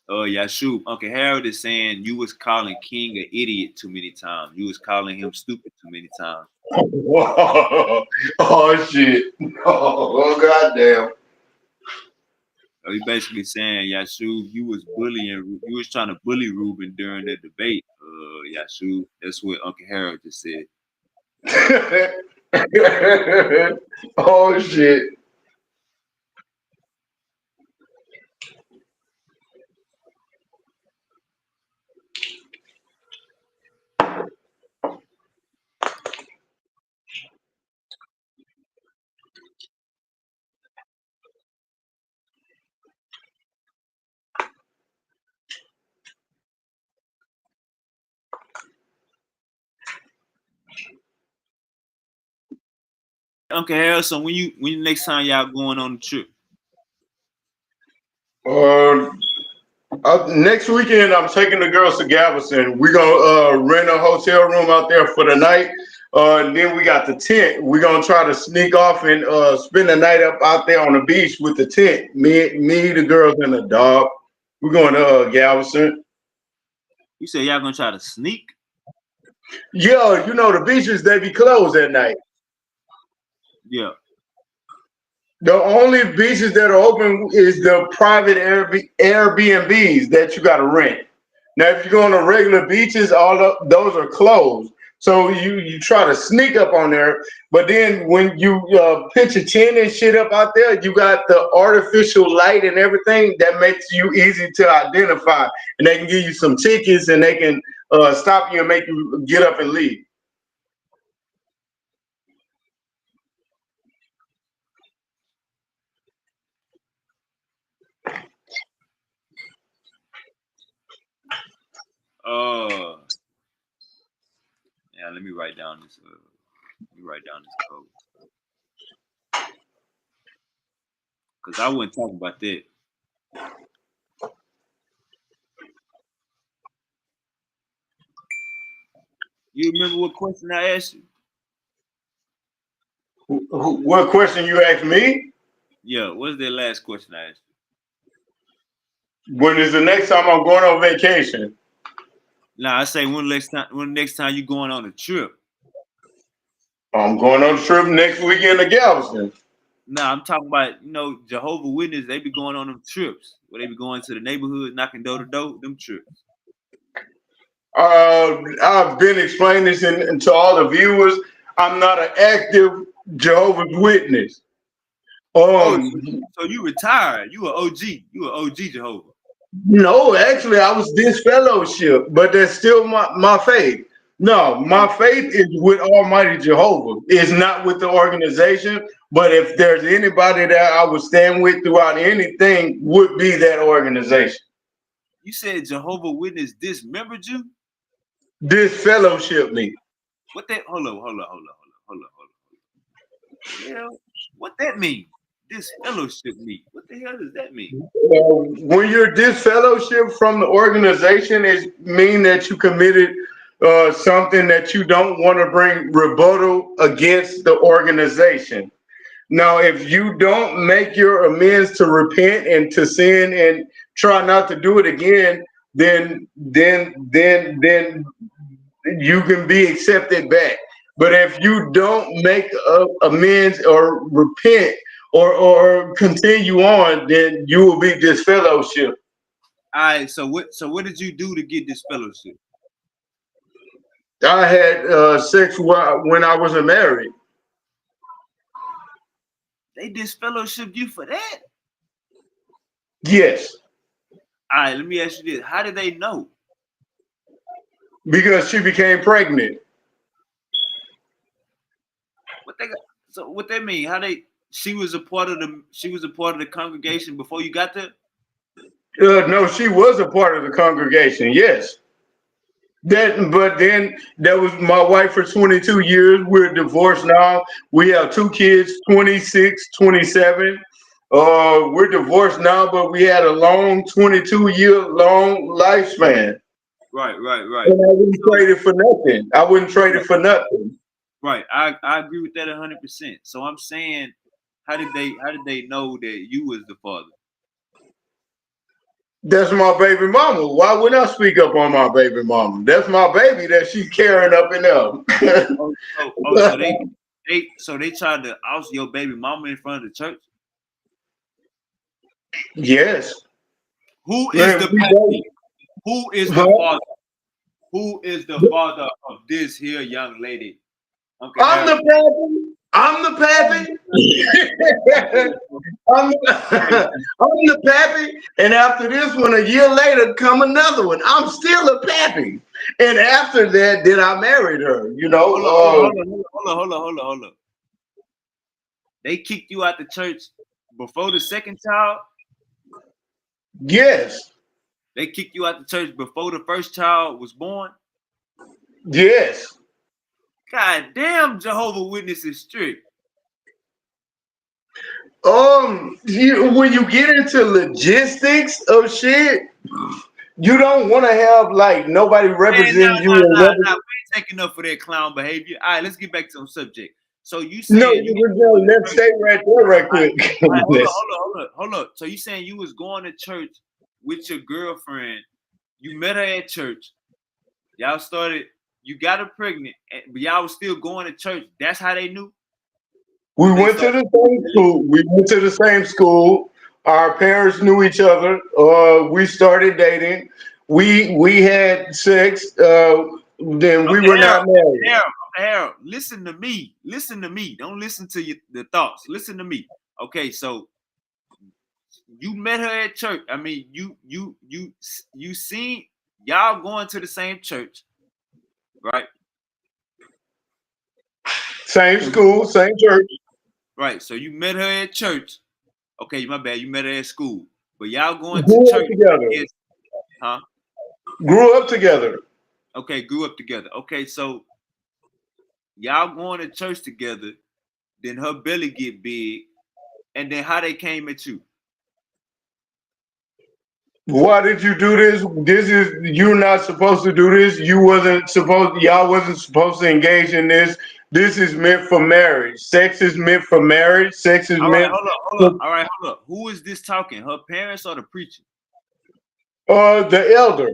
Oh yeah, shoot. Uncle Harold is saying you was calling King an idiot too many times. You was calling him stupid too many times. Oh shit! Oh goddamn! So he basically saying, Yashu, you was trying to bully Ruben during the debate. Yashu, that's what Uncle Harold just said. Oh shit! Uncle Harold, so when next time y'all going on the trip? Next weekend, I'm taking the girls to Galveston. We're gonna rent a hotel room out there for the night. And then we got the tent. We're gonna try to sneak off and spend the night up out there on the beach with the tent. Me, the girls, and the dog. We're going to Galveston. You said y'all gonna try to sneak? Yeah, you know the beaches, they be closed at night. Yeah. The only beaches that are open is the private Airbnbs that you got to rent. Now, if you go on the regular beaches, all of those are closed. So you try to sneak up on there, but then when you pitch a tent and shit up out there, you got the artificial light and everything that makes you easy to identify, and they can give you some tickets and they can stop you and make you get up and leave. Yeah. Let me write down this. Code because I wouldn't talk about that. You remember what question I asked you? What question you asked me? Yeah, what's the last question I asked you? When is the next time I'm going on vacation? Nah, I say when the next time you going on a trip? I'm going on a trip next weekend to Galveston. Nah, I'm talking about, Jehovah Witness, they be going on them trips where they be going to the neighborhood, knocking door to door, them trips. I've been explaining this to all the viewers. I'm not an active Jehovah's Witness. So you retired. You an OG. You an OG Jehovah. No, actually, I was disfellowship, but that's still my faith. No, my faith is with Almighty Jehovah. It's not with the organization, but if there's anybody that I would stand with throughout anything, would be that organization. You said Jehovah Witness dismembered you? Disfellowship me. What that? Hold on. Yeah, what that mean? Disfellowship me. What the hell does that mean? When you're disfellowship from the organization, it mean that you committed something that you don't want to bring rebuttal against the organization. Now, if you don't make your amends to repent and to sin and try not to do it again, then you can be accepted back. But if you don't make amends or repent or continue on, then you will be disfellowship. All right. So what did you do to get this fellowship? I had sex when I wasn't married. They disfellowshipped you for that? Yes. All right. Let me ask you this: how did they know? Because she became pregnant. What that mean? She was a part of the congregation before you got there? No, she was a part of the congregation. Yes. But then that was my wife for 22 years. We're divorced now. We have two kids, 26, 27. We're divorced now, but we had a long 22-year long lifespan. Right. And I wouldn't trade it for nothing. I wouldn't trade it for nothing. Right. I agree with that 100%. So I'm saying, how did they know that you was the father? That's my baby mama. Why would I speak up on my baby mama? That's my baby that she's carrying up in there. So they tried to oust your baby mama in front of the church. Yes. Who is Man, the we pappy? both- Who is the Huh? father? Who is the father of this here young lady? Uncle I'm the Harold. pappy. I'm the pappy. I'm the pappy. And after this one, a year later, come another one. I'm still a pappy. And after that, then I married her. You know. Hold on. They kicked you out the church before the second child. Yes. They kicked you out the church before the first child was born. Yes. God damn, Jehovah Witness is strict. When you get into logistics of shit, you don't want to have like nobody Man, representing you. We ain't taking up for that clown behavior. All right, let's get back to the subject. So you No, saying you let's stay right there, right quick. all right, hold up. So you saying you was going to church with your girlfriend? You met her at church. Y'all started. You got her pregnant, but y'all was still going to church. That's how they knew. We went to the same school. We went to the same school. Our parents knew each other. We started dating. We had sex. Then we were not married. Harold, listen to me. Listen to me. Don't listen to the thoughts. Listen to me. Okay, so you met her at church. I mean, you seen y'all going to the same church, right? Same school, same church. Right. So you met her at church. Okay, my bad. You met her at school, but y'all going to Grew up church, together. huh? Grew up together. Okay, grew up together. Okay, so y'all going to church together. Then her belly get big, and then how they came at you? Why did you do this? You're not supposed to do this. Y'all wasn't supposed to engage in this. This is meant for marriage. Sex is meant for marriage. Sex is All right, meant hold up. All right, hold up. Who is this talking? Her parents or the preacher? the elder.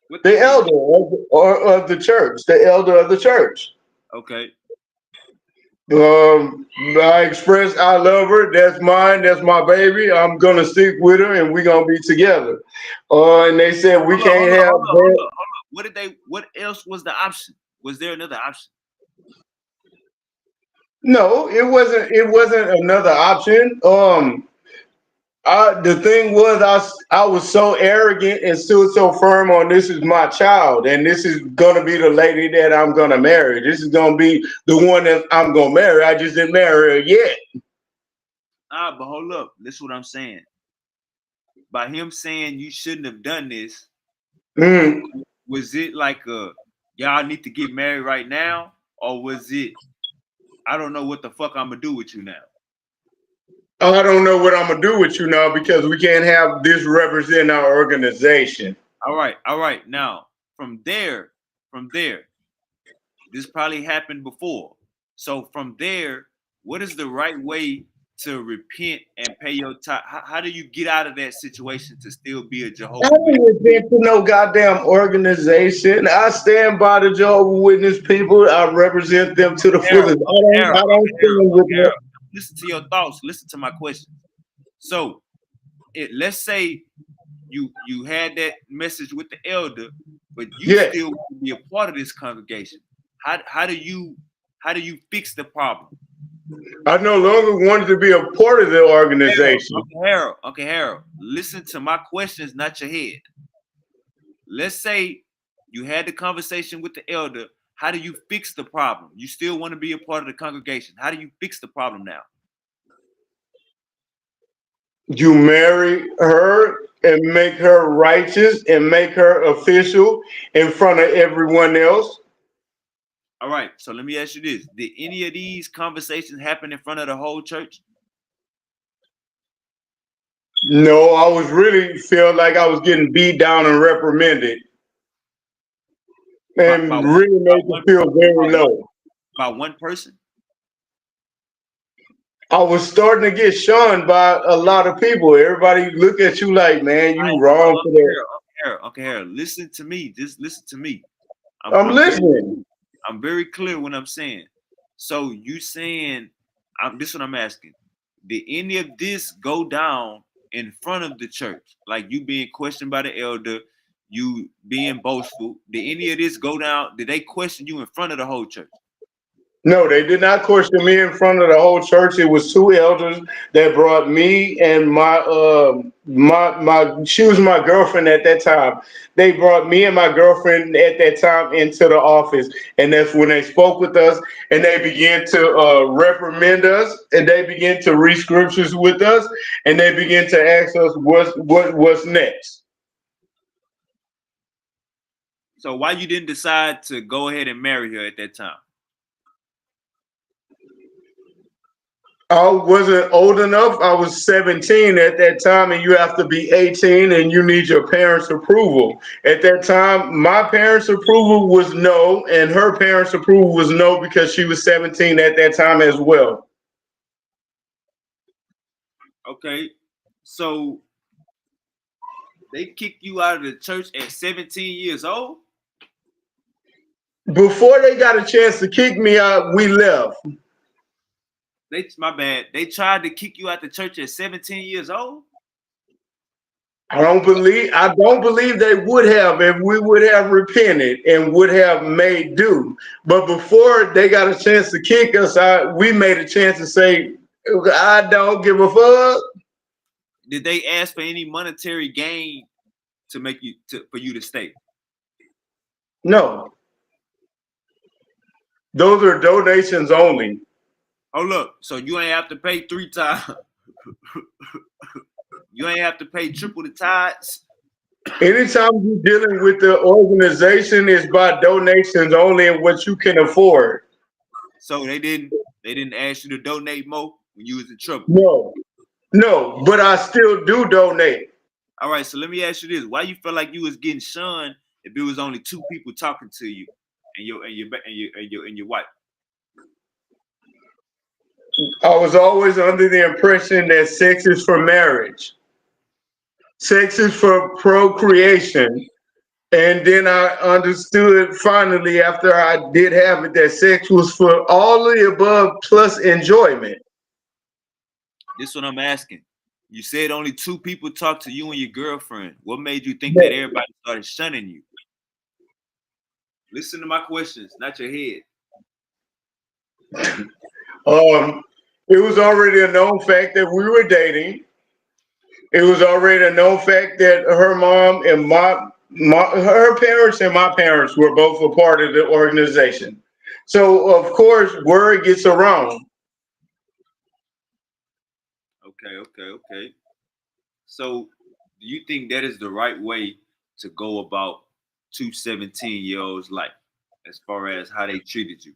What The they mean? elder of the church. The elder of the church. Okay. I expressed I love her. That's mine. That's my baby. I'm gonna stick with her, and we're gonna be together. And they said we can't have that. Hold up. What else was the option? Was there another option? No, it wasn't. It wasn't another option. The thing was, I was so arrogant and stood so firm on this is my child, and this is gonna be the lady that I'm gonna marry. This is gonna be the one that I'm gonna marry. I just didn't marry her yet. But hold up. This is what I'm saying. By him saying you shouldn't have done this, Mm. was it like y'all need to get married right now, or was it I don't know what the fuck I'm gonna do with you now? I don't know what I'm gonna do with you now because we can't have this represent our organization. All right. Now from there, this probably happened before. So from there, what is the right way to repent and pay your time? How do you get out of that situation to still be a I Jehovah don't Witness? repent to no goddamn organization. I stand by the Jehovah Witness people. I represent them to the fullest. I don't stand with them. Listen to your thoughts. Listen to my question. So, let's say you had that message with the elder, but you Yeah. still want to be a part of this congregation. How do you fix the problem? I no longer wanted to be a part of the organization. Okay, Harold. Listen to my questions, not your head. Let's say you had the conversation with the elder. How do you fix the problem? You still want to be a part of the congregation. How do you fix the problem now? You marry her and make her righteous and make her official in front of everyone else. All right, so let me ask you this. Did any of these conversations happen in front of the whole church? No, I was really felt like I was getting beat down and reprimanded, By, and by, really by made me one feel very by one low. by one person? I was starting to get shunned by a lot of people. Everybody look at you like, man, you wrong for that. Okay, here. Listen to me. Just listen to me. I'm I'm I'm very listening. I'm very clear when I'm saying. So you saying this is what I'm asking. Did any of this go down in front of the church? Like you being questioned by the elder, you being boastful. Did any of this go down? Did they question you in front of the whole church? No, they did not question me in front of the whole church. It was two elders that brought me and my she was my girlfriend at that time. They brought me and my girlfriend at that time into the office, and that's when they spoke with us and they began to reprimand us and they began to read scriptures with us and they began to ask us what's next. So why you didn't decide to go ahead and marry her at that time? I wasn't old enough. I was 17 at that time, and you have to be 18 and you need your parents' approval. At that time, my parents' approval was no, and her parents' approval was no because she was 17 at that time as well. Okay. So they kicked you out of the church at 17 years old? Before they got a chance to kick me out, we left. My bad. They tried to kick you out the church at 17 years old? I don't believe they would have if we would have repented and would have made do. But before they got a chance to kick us out, we made a chance to say, I don't give a fuck. Did they ask for any monetary gain to make you for you to stay? No, those are donations only. Oh look, so you ain't have to pay 3 times. You ain't have to pay triple the tithes. Anytime you're dealing with the organization, it's by donations only and what you can afford. So they didn't ask you to donate more when you was in trouble. No, no, but I still do donate. All right, so let me ask you this: why you feel like you was getting shunned if it was only 2 people talking to you and your wife? I was always under the impression that sex is for marriage, sex is for procreation. And then I understood finally after I did have it that sex was for all of the above plus enjoyment. This is what I'm asking. You said only 2 people talked to you and your girlfriend. What made you think that But, everybody started shunning you? Listen to my questions, not your head. um, it was already a known fact that we were dating. It was already a known fact that her mom and her parents and my parents were both a part of the organization. So of course, word gets around. Okay. So, do you think that is the right way to go about 2 17-year-olds' life as far as how they treated you?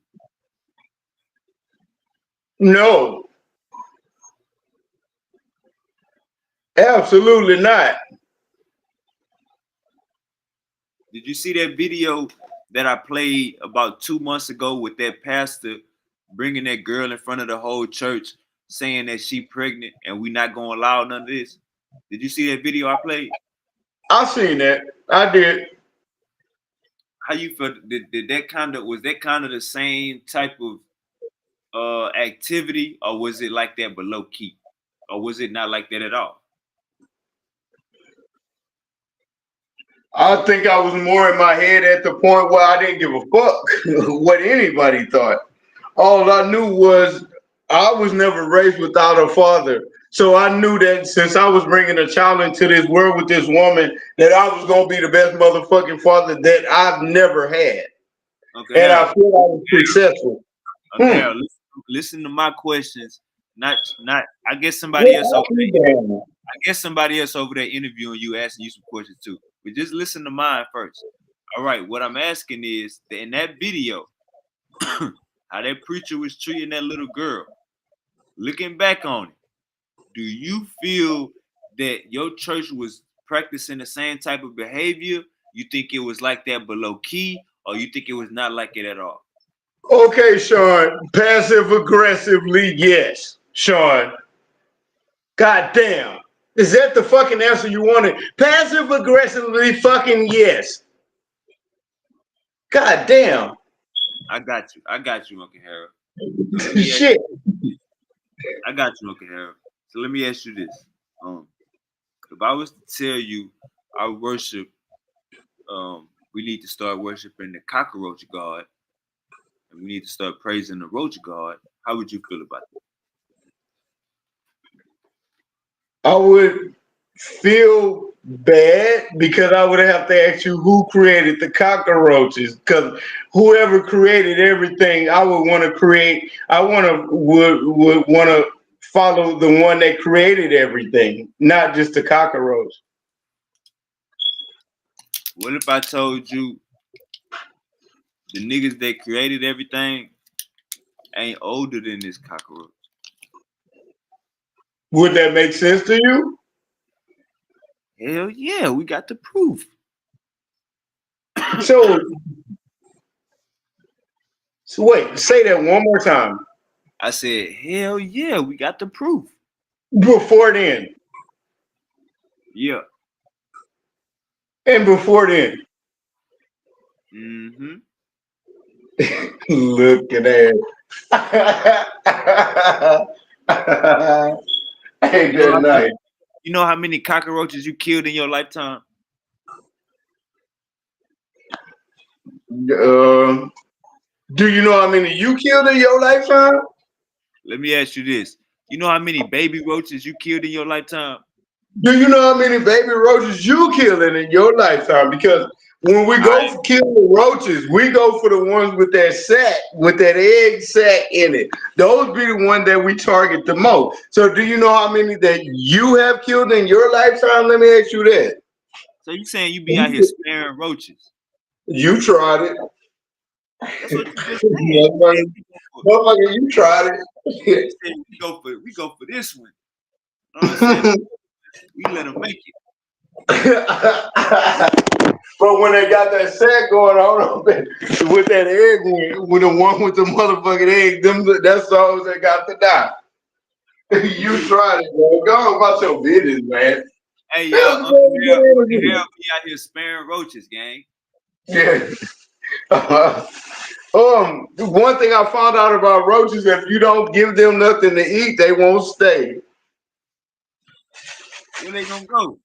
No, absolutely not. Did you see that video that I played about 2 months ago with that pastor bringing that girl in front of the whole church saying that she pregnant and we not gonna allow none of this? Did you see that video I played? I seen that. I did. How you felt? Did that kind of was that kind of the same type of activity, or was it like that but low key, or was it not like that at all? I think I was more in my head at the point where I didn't give a fuck what anybody thought. All I knew was I was never raised without a father. So I knew that since I was bringing a child into this world with this woman, that I was going to be the best motherfucking father that I've never had. Okay, And I Harold. feel I was successful. Okay, Hmm. Harold. Listen to my questions. Not. I guess somebody What else over happened there. then? I guess somebody else over there interviewing you, asking you some questions too. But just listen to mine first. All right. What I'm asking is that in that video, how that preacher was treating that little girl. Looking back on it, do you feel that your church was practicing the same type of behavior, you think it was like that but low key, or you think it was not like it at all? Okay, Sean. Passive aggressively, yes. Sean. God damn. Is that the fucking answer you wanted? Passive aggressively fucking yes. God damn. I got you, Uncle Harold. So let me ask Shit. I got you, Uncle Harold. So let me ask you this. If I was to tell you our worship, we need to start worshiping the cockroach god, and we need to start praising the roach god, how would you feel about that? I would feel bad because I would have to ask you who created the cockroaches. Because whoever created everything, I would want to create. I would want to follow the one that created everything, not just the cockroach. What if I told you the niggas that created everything ain't older than this cockroach? Would that make sense to you? Hell yeah, we got the proof. So wait, say that one more time. I said, hell yeah, we got the proof. Before then. Yeah. And before then. Mm-hmm. Look at that. Ain't that nice? You know how many cockroaches you killed in your lifetime? Do you know how many you killed in your lifetime? Let me ask you this. You know how many baby roaches you killed in your lifetime? Do you know how many baby roaches you killed in your lifetime? Because when we go kill the roaches, we go for the ones with that sac, with that egg sac in it. Those be the ones that we target the most. So do you know how many that you have killed in your lifetime? Let me ask you that. So you saying you be out here sparing roaches? You tried it. That's what you just said. Motherfucker, you tried it. You said we go for this one. You know what I'm saying? We let them make it. But when they got that set going on with that egg, with the one with the motherfucking egg, that's those that got to die. You tried it, bro. Go on about your business, man. Hey, y'all, Uncle Harold be out here sparing roaches, gang. Yeah. One thing I found out about roaches, if you don't give them nothing to eat, they won't stay. Where they gonna go?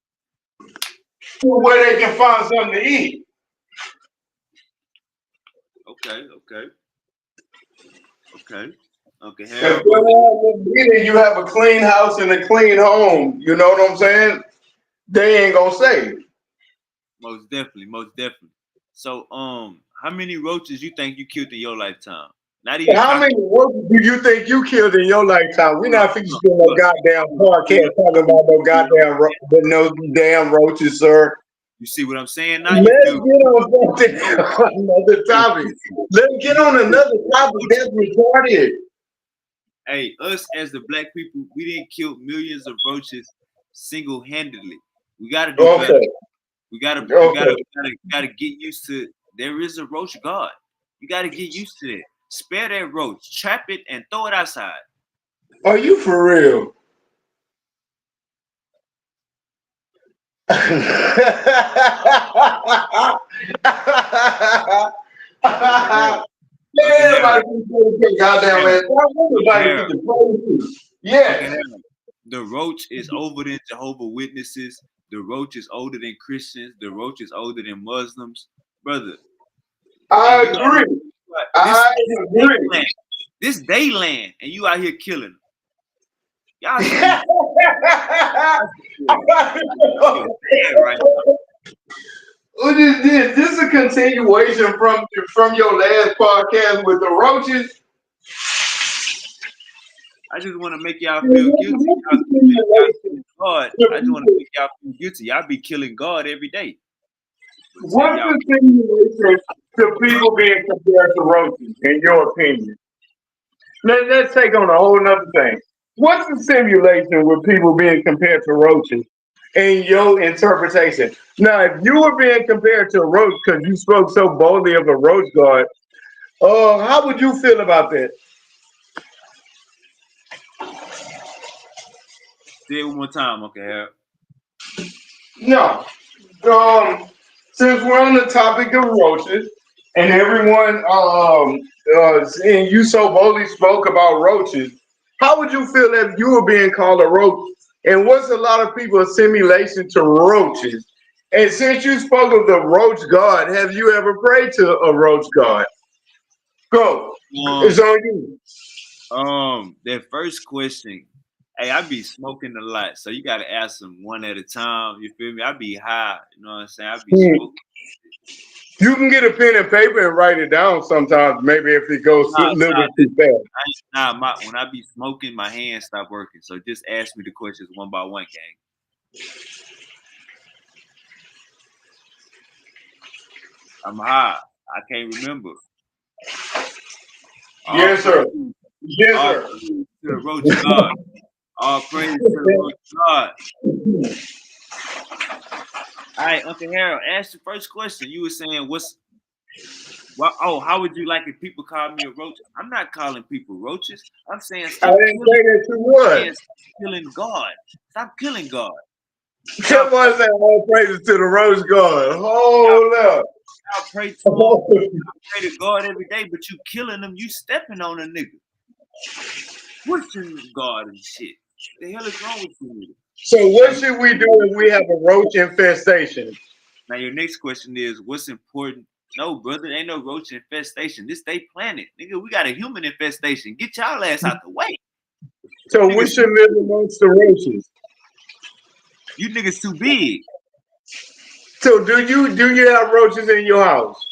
Where they can find something to eat. Okay. Okay, If Harold. you have a clean house and a clean home, you know what I'm saying? They ain't gonna stay. Most definitely. So, how many roaches you think you killed in your lifetime? Not even. How many roaches do you think you killed in your lifetime? We're not fixing to no goddamn podcast talking about no damn roaches, sir. You see what I'm saying? Now Let's get on another topic. Let's get on another topic. That's retarded. Hey, us as the black people, we didn't kill millions of roaches single-handedly. We gotta do better. We gotta get used to. There is a roach god. You gotta get used to that. Spare that roach, trap it, and throw it outside. Are you for real? Yeah. The roach is older than Jehovah's Witnesses. The roach is older than Christians. The roach is older than Muslims. Brother. I agree. This day land, and you out here killing them. Y'all right. What is this? This is a continuation from your last podcast with the roaches. I just want to make y'all feel guilty. God. I just want to make y'all feel guilty. Y'all be killing God every day. What's the simulation to people being compared to roaches, in your opinion? Let's take on a whole nother thing. What's the simulation with people being compared to roaches? in your interpretation. Now, if you were being compared to a roach because you spoke so boldly of a roach guard, how would you feel about that? Say it one more time, okay, Harold. No. Since we're on the topic of roaches, and everyone, and you so boldly spoke about roaches, how would you feel if you were being called a roach? And what's a lot of people assimilation to roaches? And since you spoke of the roach god, have you ever prayed to a roach god? Go. It's on you. That first question, hey, I be smoking a lot, so you gotta ask them one at a time. You feel me? I be high, you know what I'm saying? I be smoking. You can get a pen and paper and write it down sometimes, maybe if it goes a little bit too fast. When I be smoking, my hands stop working. So just ask me the questions one by one, gang. I'm high. I can't remember. Yes, sir. Yes, All sir. praise to the roach god. All praise to the roach god. All right, Uncle Harold, ask the first question. You were saying, how would you like if people call me a roach? I'm not calling people roaches. I'm saying I stop didn't say that you would. killing God. Stop killing God. That was that all praises to the roach god. Hold up. I pray to him. I pray to God every day, but you killing them. You stepping on a nigga. Pushing God and shit. What the hell is wrong with you, nigga? So what should we do if we have a roach infestation? Now your next question is, what's important? No, brother, ain't no roach infestation. This they planet, nigga. We got a human infestation. Get y'all ass out the way. So we should live amongst the roaches. You niggas too big. So do you have roaches in your house?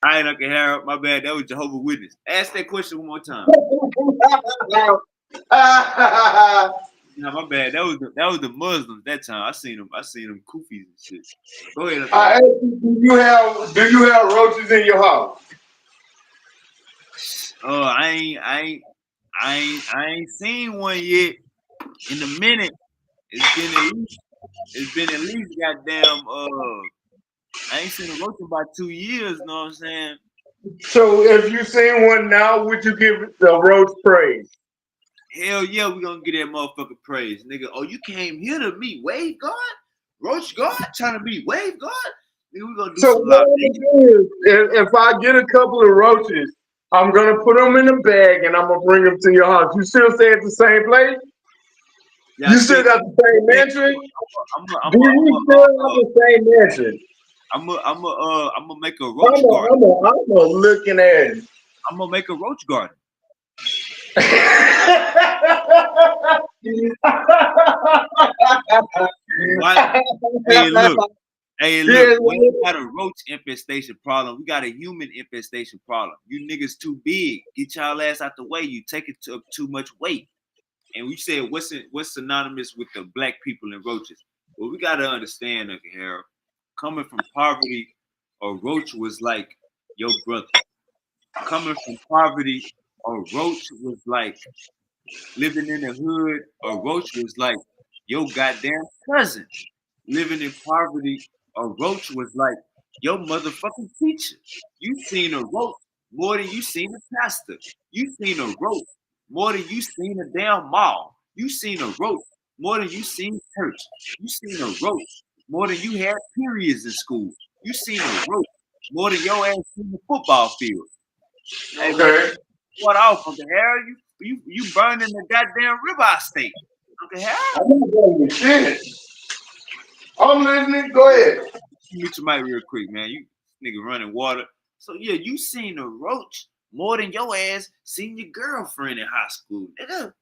All right, Uncle Harold, my bad. That was Jehovah Witness. Ask that question one more time. Nah, my bad. That was the Muslims that time. I seen them kufis and shit. Go ahead. I asked you, do you have roaches in your house? I ain't seen one yet. In a minute. It's been at least goddamn I ain't seen a roach in about 2 years, know what I'm saying? So if you seen one now, would you give the roach praise? Hell yeah, we gonna get that motherfucker praise, nigga. Oh, you came here to meet Wave God? Roach God trying to meet Wave God? Nigga, we gonna do So some what live. I'm gonna do is, if I get a couple of roaches, I'm gonna put them in a bag and I'm gonna bring them to your house. You still stay at the same place? Yeah, You still got the same mansion? Do you still have the same mansion? I'm gonna make a roach garden. I'm a looking at it. I'm gonna make a roach garden. What? Hey, look, we ain't got a roach infestation problem. We got a human infestation problem. You niggas too big. Get y'all ass out the way. You take it to too much weight. And we said, what's synonymous with the black people and roaches? Well, we gotta understand, Uncle Harold. Coming from poverty, a roach was like your brother. Coming from poverty, a roach was like living in the hood. A roach was like your goddamn cousin. Living in poverty, a roach was like your motherfucking teacher. You seen a roach more than you seen a pastor. You seen a roach more than you seen a damn mall. You seen a roach more than you seen church. You seen a roach more than you had periods in school. You seen a roach more than your ass seen the football field. Hey man, what off, Uncle Harold? You burning the goddamn ribeye steak, Uncle Harold. I'm listening. Go ahead. Mute your mic real quick, man. You nigga running water. So yeah, you seen a roach more than your ass seen your girlfriend in high school, nigga.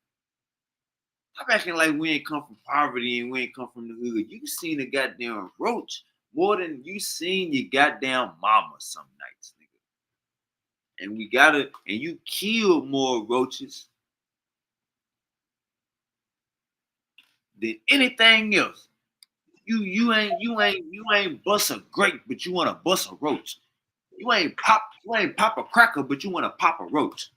I'm acting like we ain't come from poverty and we ain't come from the hood. You seen a goddamn roach more than you seen your goddamn mama some nights, nigga. And you killed more roaches than anything else. You ain't bust a grape, but you want to bust a roach. You ain't pop a cracker, but you want to pop a roach.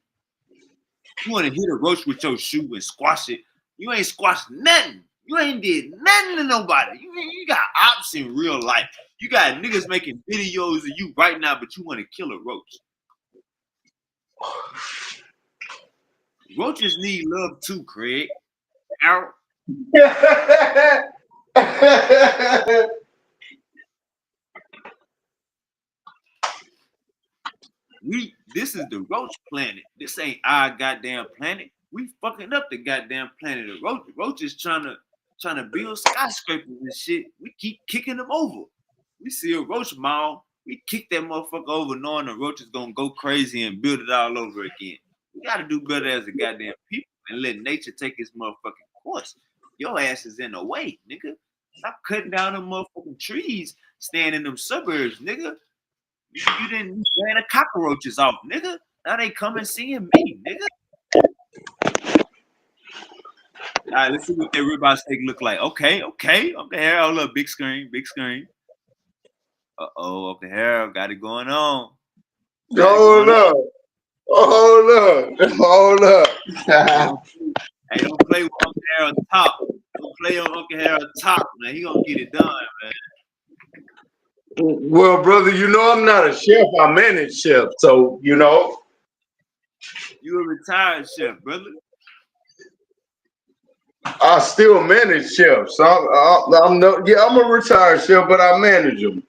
You want to hit a roach with your shoe and squash it. You ain't squashed nothing. You ain't did nothing to nobody. You got ops in real life. You got niggas making videos of you right now, but you want to kill a roach. Roaches need love too, Craig. Ow. This is the roach planet. This ain't our goddamn planet. We fucking up the goddamn planet. The roaches trying to build skyscrapers and shit. We keep kicking them over. We see a roach mound, we kick that motherfucker over, knowing the roach is gonna go crazy and build it all over again. We gotta do better as a goddamn people and let nature take its motherfucking course. Your ass is in the way, nigga. Stop cutting down them motherfucking trees, staying in them suburbs, nigga. You didn't ban the cockroaches off, nigga. Now they come and seeing me, nigga. All right, let's see what that ribeye steak look like. Okay. Harold, look, big screen. Uncle Harold got it going on. Hold up. Hey, don't play with Uncle Harold top. Don't play on Uncle Harold top, man. He gonna get it done, man. Well, brother, you know I'm not a chef. I manage chef, so you know. You a retired chef, brother. I still manage chefs. So I'm a retired chef, but I manage them.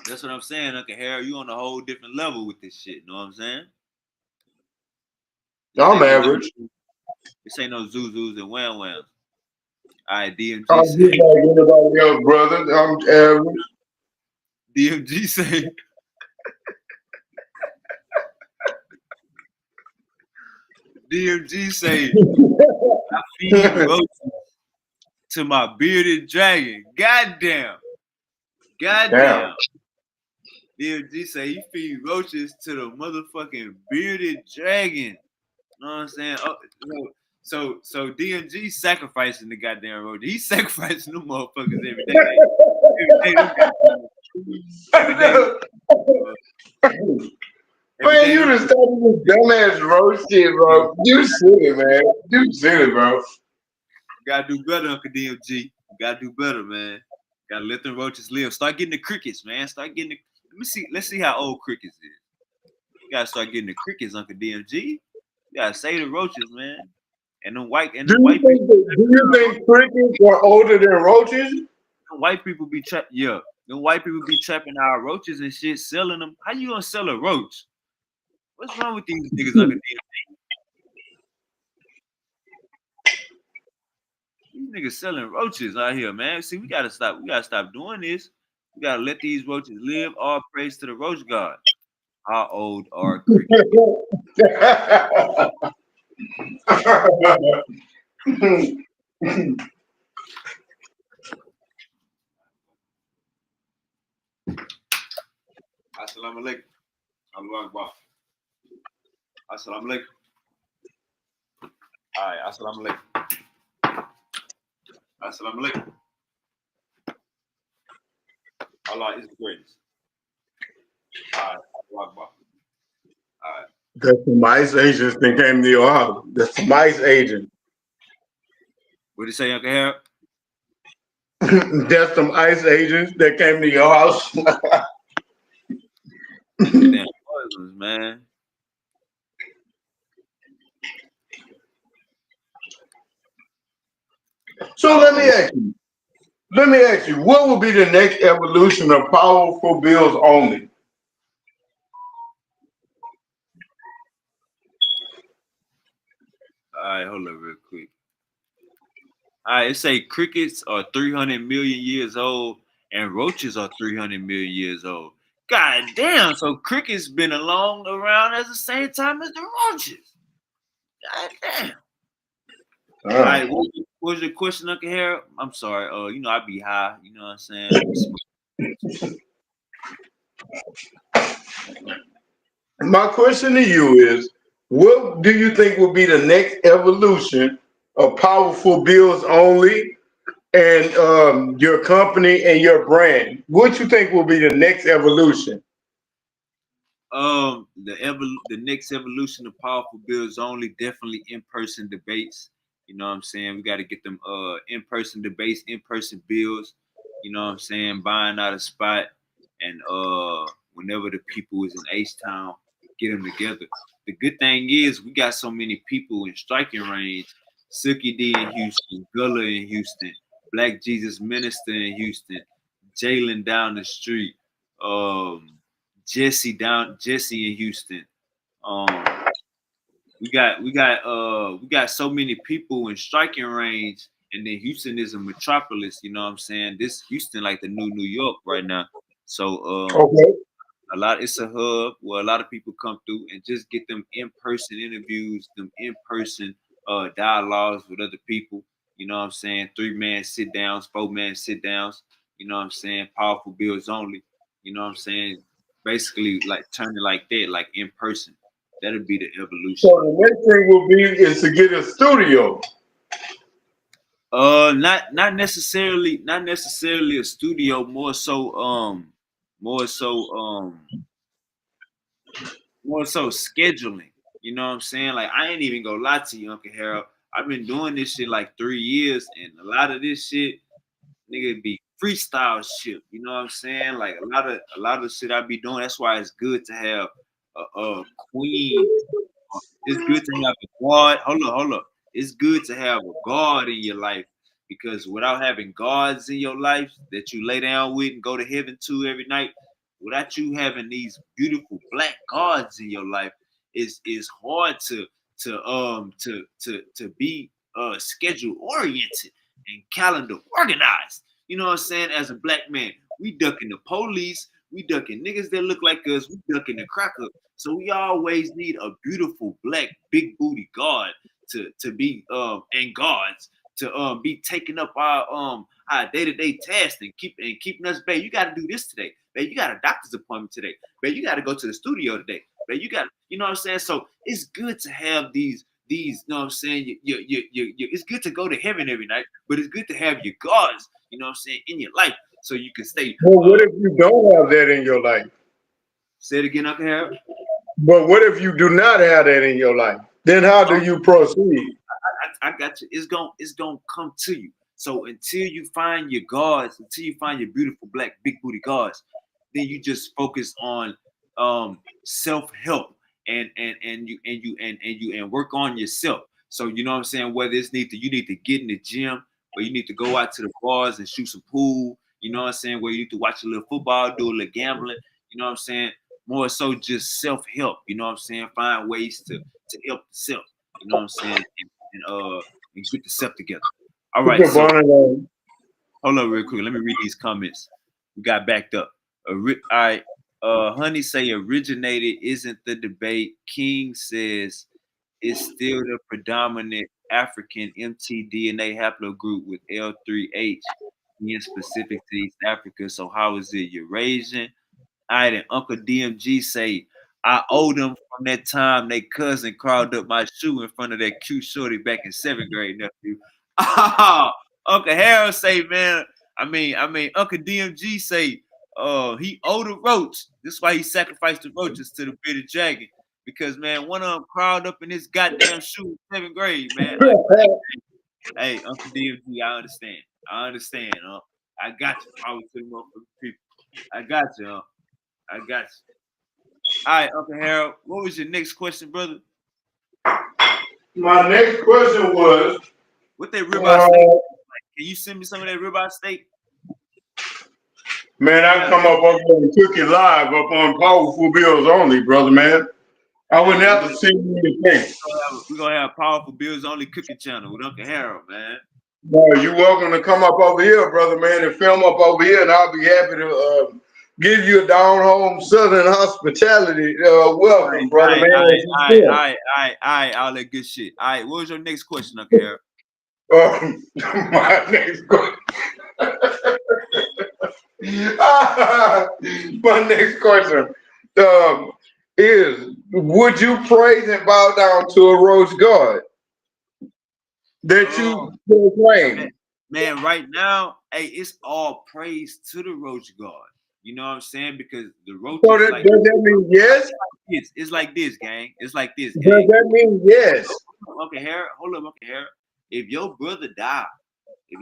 That's what I'm saying, Uncle Harold. You on a whole different level with this shit. Know what I'm saying? I'm average. This ain't no Zuzus and Wham Whams. All right, DMG I'm say. just like anybody else, brother. I'm average. DMG say. DMG say, I feed roaches to my bearded dragon. Goddamn. DMG say he feed roaches to the motherfucking bearded dragon. Know what I'm saying? Oh, so DMG sacrificing the goddamn roach. He's sacrificing them motherfuckers every day. Man, you just started this dumbass roast shit, bro. You silly, man. You silly, bro. Gotta do better, Uncle DMG. Gotta do better, man. Gotta let them roaches live. Start getting the crickets, man. Let's see how old crickets is. You gotta start getting the crickets, Uncle DMG. You gotta save the roaches, man. And them white people. Do you think crickets are older than roaches? White people be them white people be trapping our roaches and shit, selling them. How you gonna sell a roach? What's wrong with these niggas, Uncle DMG? These niggas selling roaches out here, man. See, we gotta stop. We gotta stop doing this. We gotta let these roaches live. All praise to the roach god. How old are crickets? Assalamu alaikum. Allahu Akbar. Assalamu alaikum. All right, assalamu alaikum. Assalamu alaikum. Allah is the greatest. All right, Allahu Akbar. All right. That's some ICE agents that came to your house. That's some ICE agents. What did you say, Uncle Harold? That's some ICE agents that came to your house. Damn Muslims, man. So let me ask you, what will be the next evolution of powerful bills only? All right, hold up real quick. All right, it say crickets are 300 million years old and roaches are 300 million years old. God damn, so crickets been around at the same time as the roaches. God damn. All right, what was your question, Uncle Harold? I'm sorry. I be high. You know what I'm saying? My question to you is, What do you think will be the next evolution of powerful bills only and your company and your brand? What you think will be the next evolution? The next evolution of powerful bills only, definitely in-person debates. You know what I'm saying? We got to get them in-person debates, in-person bills. You know what I'm saying? Buying out a spot, and whenever the people is in H-Town, get them together. The good thing is we got so many people in striking range. Silky D in Houston, Gulla in Houston, Black Jesus Minister in Houston, Jalen down the street. Jesse in Houston. Um, we got so many people in striking range, and then Houston is a metropolis. You know what I'm saying? This Houston like the New York right now. So Okay. it's a hub where a lot of people come through and just get them in-person interviews, them in-person dialogues with other people. You know what I'm saying? 3-man sit downs, 4-man sit downs. You know what I'm saying? Powerful bills only. You know what I'm saying? Basically, like turn it like that, like in person. That'll be the So evolution. the next thing will be is to get a studio. Not necessarily a studio. More so more so scheduling. You know what I'm saying? Like I ain't even gonna lie to you, Uncle Harold. I've been doing this shit like 3 years, and a lot of this shit, nigga, be freestyle shit. You know what I'm saying? Like a lot of shit I be doing. That's why it's good to have a queen. It's good to have a God. Hold up. It's good to have a God in your life, because without having gods in your life that you lay down with and go to heaven to every night, without you having these beautiful black gods in your life, is hard to be schedule oriented and calendar organized. You know what I'm saying? As a black man, we ducking the police, we ducking niggas that look like us, we ducking the cracker. So we always need a beautiful black big booty god to be and gods to be taking up our day-to-day tasks and keeping us, babe. You got to do this today, babe. You got a doctor's appointment today, babe. You got to go to the studio today, babe. You know what I'm saying? So it's good to have these, you know what I'm saying? It's good to go to heaven every night, but it's good to have your gods, you know what I'm saying, in your life, so you can stay. Well, what if you don't have that in your life? Say it again, Uncle Harold. But what if you do not have that in your life? Then how do you proceed? I got you. It's gonna come to you. So until you find your gods, until you find your beautiful black big booty gods, then you just focus on self help and work on yourself. So you know what I'm saying. Whether you need to get in the gym, or you need to go out to the bars and shoot some pool. You know what I'm saying. Where you need to watch a little football, do a little gambling. You know what I'm saying. More so just self help. You know what I'm saying. Find ways to help yourself. You know what I'm saying. And get yourself together. All Put right. your So bonnet hold on real quick. Let me read these comments. We got backed up. All right. Honey say originated isn't the debate. King says it's still the predominant African mtDNA haplogroup with L3H being specific to East Africa. So how is it Eurasian? All right, and Uncle DMG say, I owed them from that time they cousin crawled up my shoe in front of that cute shorty back in 7th grade, nephew. Oh, Uncle Harold say, man, Uncle DMG say, he owed a roach. This is why he sacrificed the roaches to the bearded dragon. Because, man, one of them crawled up in his goddamn shoe in 7th grade, man. Like, on. hey, Uncle DMG, I understand. I understand, I got you. Probably to the motherfucking people. I got you, I got you. All right, Uncle Harold, what was your next question, brother? My next question was, What that ribeye steak? Can you send me some of that ribeye steak? man, I come up over here and cook it live up on Powerful Bills Only, brother, man. I wouldn't have to see you anything. We're gonna have Powerful Bills Only cooking channel with Uncle Harold, man. No, you're welcome to come up over here, brother, man, and film up over here, and I'll be happy to give you a down home Southern hospitality. Welcome, brother, man. All that good shit. All right, what was your next question, Uncle Harold? My next question. My next question. is, would you praise and bow down to a roach god that you Man, proclaim? man, right now, hey, it's all praise to the roach god. You know what I'm saying? Because the So roaches, like, does that mean yes? it's like this, gang. It's like this, Does gang. that mean yes? Uncle Harold, hold up, Uncle Harold. If your brother die, you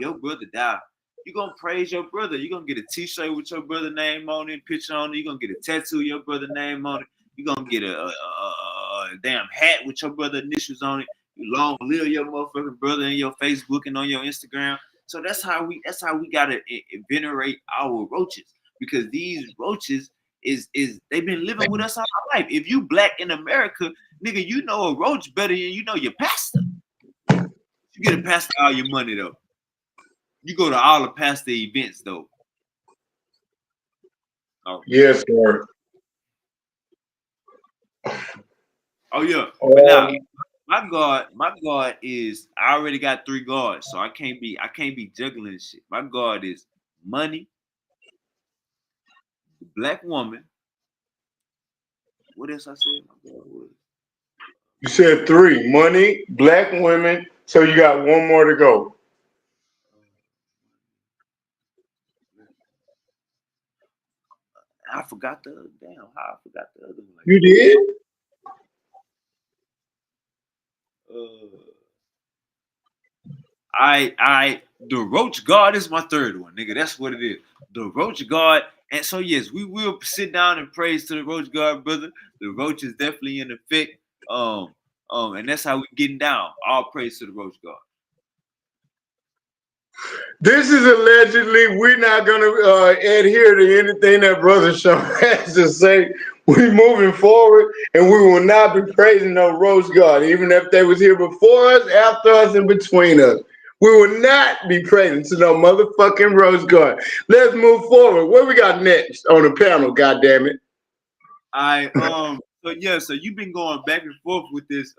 gonna praise your brother. You gonna get a T-shirt with your brother name on it, picture on it. You gonna get a tattoo with your brother name on it. You gonna get a damn hat with your brother initials on it. You long live your motherfucking brother in your Facebook and on your Instagram. So that's how we gotta venerate our roaches, because these roaches is they've been living with us all our life. If you black in America, nigga, you know a roach better than you know your pastor. You get a pastor all your money though. You go to all the pastor events though. Oh, Yes, sir. oh yeah. But now Um, my God is, I already got 3 gods, so I can't be juggling shit. My God is money, the black woman. What else I said? My God was. you said 3: money, black women. So you got one more to go. I forgot the damn. How I forgot the other one. You did? Uh, the roach guard is my 3rd one, nigga. That's what it is. The roach guard. And so yes, we will sit down and praise to the roach guard, brother. The roach is definitely in effect. And that's how we getting down. All praise to the roach guard. This is allegedly. We're not gonna adhere to anything that Brother Sean has to say. We moving forward, and we will not be praising no roach god, even if they was here before us, after us, and between us. We will not be praising to no motherfucking roach god. Let's move forward. What we got next on the panel? God damn it! So yeah, so you've been going back and forth with this.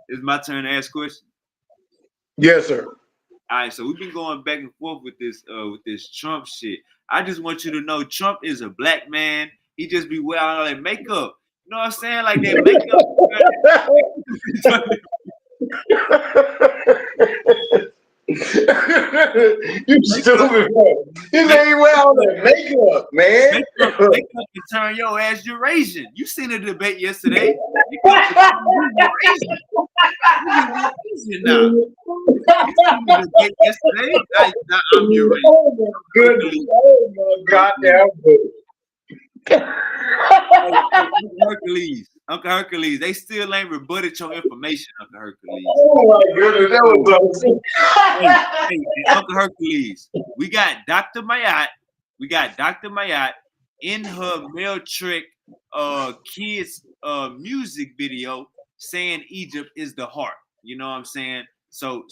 It's my turn to ask questions. Yes, sir. All right, so we've been going back and forth with this Trump shit. I just want you to know Trump is a black man. He just be wearing all that makeup. You know what I'm saying? Like that makeup. You stupid man. You say you wear all that makeup, man. Makeup can turn your ass Eurasian. You seen a debate yesterday. Makeup can turn you Eurasian. You now. You seen the debate yesterday. I'm Eurasian. Oh my goodness. Oh my goddamn goodness. Uncle Hercules, they still ain't rebutted your information, Uncle Hercules. Oh my goodness, that was Hey, Uncle Hercules, we got Dr. Mayat in her Mel Trick kids music video saying Egypt is the heart. You know what I'm saying? So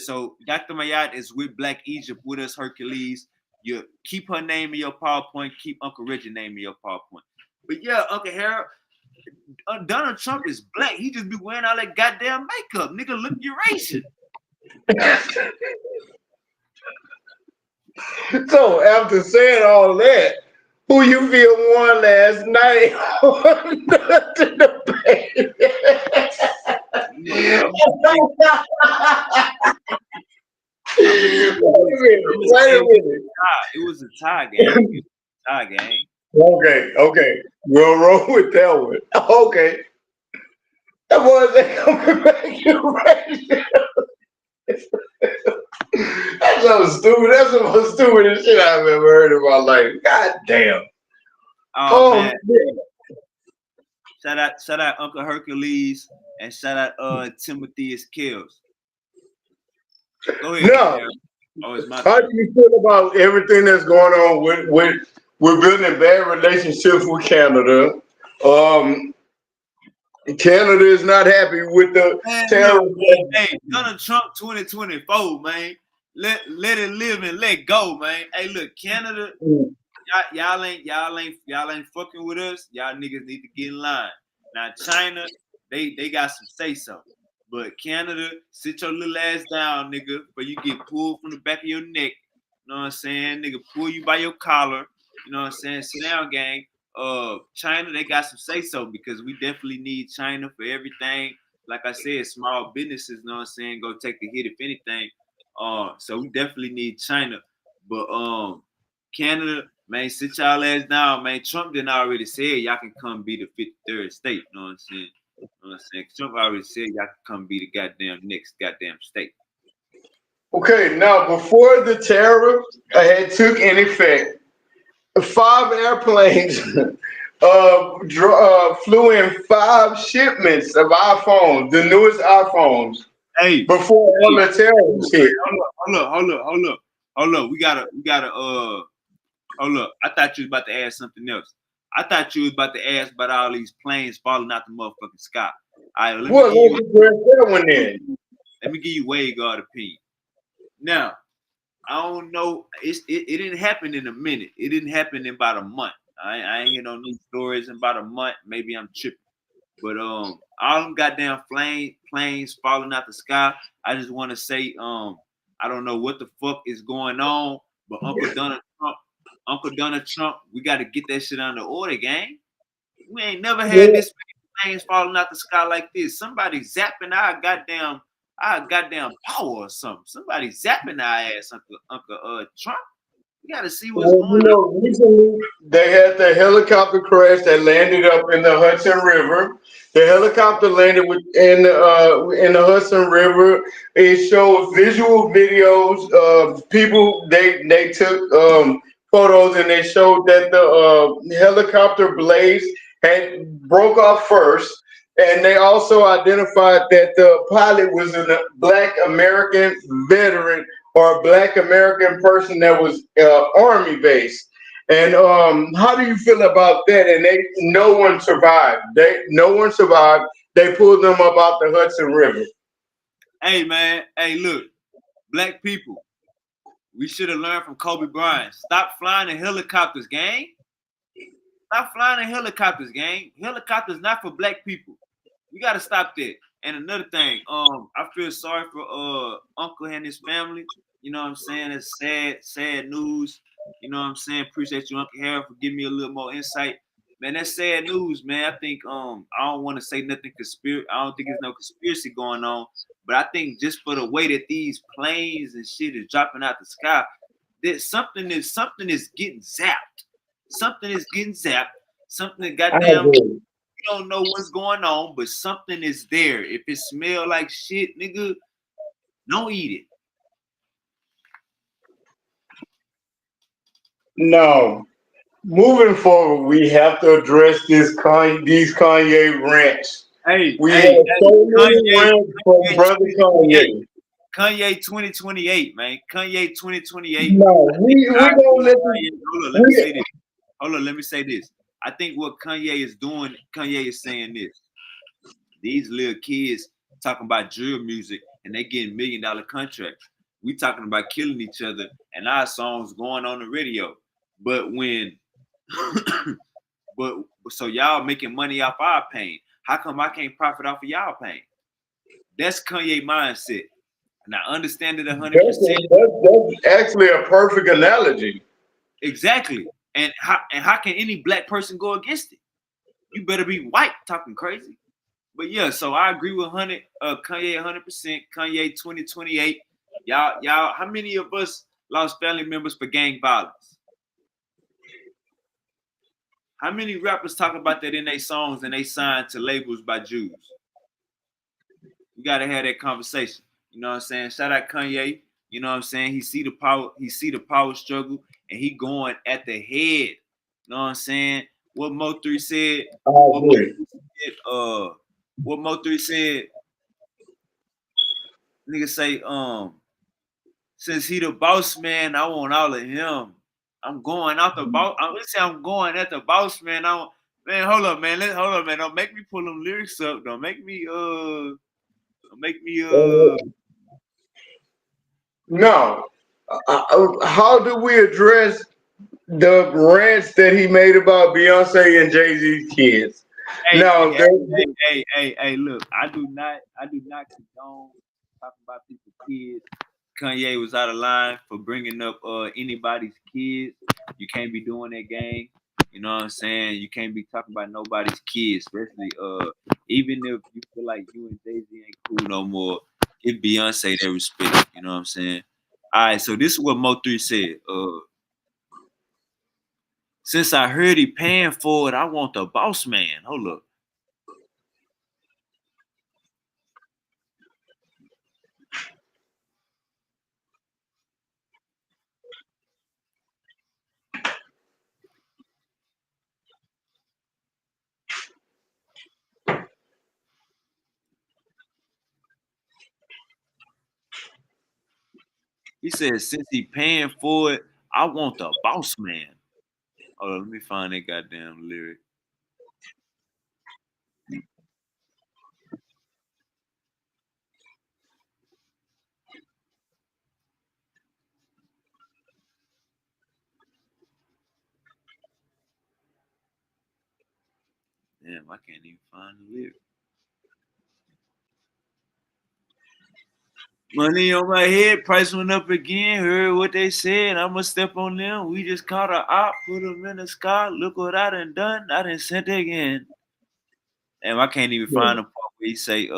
Dr. Mayat is with Black Egypt with us, Hercules. You keep her name in your PowerPoint, keep Uncle Richard's name in your PowerPoint. But yeah, Uncle Harold, Donald Trump is black. He just be wearing all that goddamn makeup. Nigga, look Eurasian. So after saying all that, who you feel won last night on the debate? Wait a minute. It was a tie game. Okay. We'll roll with that one. Okay. That was coming back Eurasian. That's so stupid. That's the most stupidest shit I've ever heard in my life. God damn. Oh man. Shout out Uncle Hercules and shout out Timothy Kills. Go ahead. No. Oh, it's my How turn. do you feel about everything that's going on with we're building bad relationships with Canada? Canada is not happy with the tariffs. Hey, Donald Trump 2024, man. Let it live and let go, man. Hey, look, Canada, y'all ain't fucking with us. Y'all niggas need to get in line. Now China, they got some say so. But Canada, sit your little ass down, nigga, but you get pulled from the back of your neck. You know what I'm saying? Nigga, pull you by your collar. You know what I'm saying? Sit down, gang. China, they got some say so because we definitely need China for everything. Like I said, small businesses, know what I'm saying, go take the hit if anything. So we definitely need China. But Canada, man, sit y'all ass down, man. Trump didn't already said y'all can come be the 53rd state, know what I'm saying? Know what I'm saying? Trump already said y'all can come be the goddamn next goddamn state. Okay, now before the tariff had took in effect, 5 airplanes flew in 5 shipments of iPhones, the newest iPhones, Hey, before all the tariffs hit. Hold up. We gotta hold up. I thought you was about to ask something else. I thought you was about to ask about all these planes falling out the motherfucking sky. All right, What? Let's address that one then. let me give you Wadeguard opinion. Now, I don't know. It didn't happen in a minute. It didn't happen in about a month. I ain't hear no new stories in about a month. Maybe I'm tripping. But all them goddamn planes falling out the sky. I just want to say, I don't know what the fuck is going on, but Uncle Donald Trump, we got to get that shit under order, gang. We ain't never had this many planes falling out the sky like this. Somebody zapping our goddamn power or something. Somebody zapping our ass, Uncle Trump. We got to see what's going on. Recently they had the helicopter crash that landed up in the Hudson River. The helicopter landed in the Hudson River. It shows visual videos of people. They took photos and they showed that the helicopter blades had broke off first. And they also identified that the pilot was a Black American veteran or a Black American person that was Army based. And how do you feel about that? And no one survived. No one survived. They pulled them up out the Hudson River. Hey man, hey look, black people, we should have learned from Kobe Bryant. Stop flying in helicopters, gang. Stop flying in helicopters, gang. Helicopters not for black people. We gotta stop that. And another thing, I feel sorry for Uncle and his family. You know what I'm saying? It's sad news. You know what I'm saying? Appreciate you, Uncle Harold, for giving me a little more insight. Man, that's sad news, man. I think I don't want to say nothing conspiracy. I don't think there's no conspiracy going on. But I think just for the way that these planes and shit is dropping out the sky, that something is getting zapped. Something is getting zapped. Something that goddamn you don't know what's going on, but something is there. If it smell like shit, nigga, don't eat it. No. Moving forward, we have to address these Kanye rants. We have so many rants from Brother Kanye. Kanye 2028, man. Kanye 2028. No, we don't let them. Hold on, let me say this. I think what Kanye is doing, Kanye is saying this. These little kids talking about drill music and they getting $1 million contracts. We talking about killing each other and our songs going on the radio. But when so y'all making money off our pain. How come I can't profit off of y'all pain? That's Kanye mindset. And I understand it 100%. That's actually a perfect analogy. Exactly. And how can any black person go against it? You better be white talking crazy. But yeah, so I agree with Kanye 100%. Kanye 2028. Y'all, how many of us lost family members for gang violence? How many rappers talk about that in their songs and they signed to labels by Jews? We gotta have that conversation. You know what I'm saying? Shout out Kanye. You know what I'm saying? He see the power struggle and he going at the head. You know what I'm saying? What Mo3 said. What Mo3 said. Nigga say, since he the boss man, I want all of him. I'm going out the boss. I'm going at the boss man. Man, hold up, man. Don't make me pull them lyrics up. Don't make me No. How do we address the rants that he made about Beyonce and Jay-Z's kids? Hey, look, I do not condone talking about people's kids. Kanye was out of line for bringing up anybody's kids. You can't be doing that, gang. You know what I'm saying? You can't be talking about nobody's kids, especially even if you feel like you and Jay-Z ain't cool no more, give Beyonce that respect. You know what I'm saying? All right, so this is what Mo3 said. Since I heard he paying for it, I want the boss man. Hold up. He said, since he paying for it, I want the boss man. Hold on, let me find that goddamn lyric. Damn, I can't even find the lyric. Money on my head, price went up again. Heard what they said, I'ma step on them. We just caught a op, put them in the sky. Look what I done done. I done sent again. Damn, I can't even find the part where he say,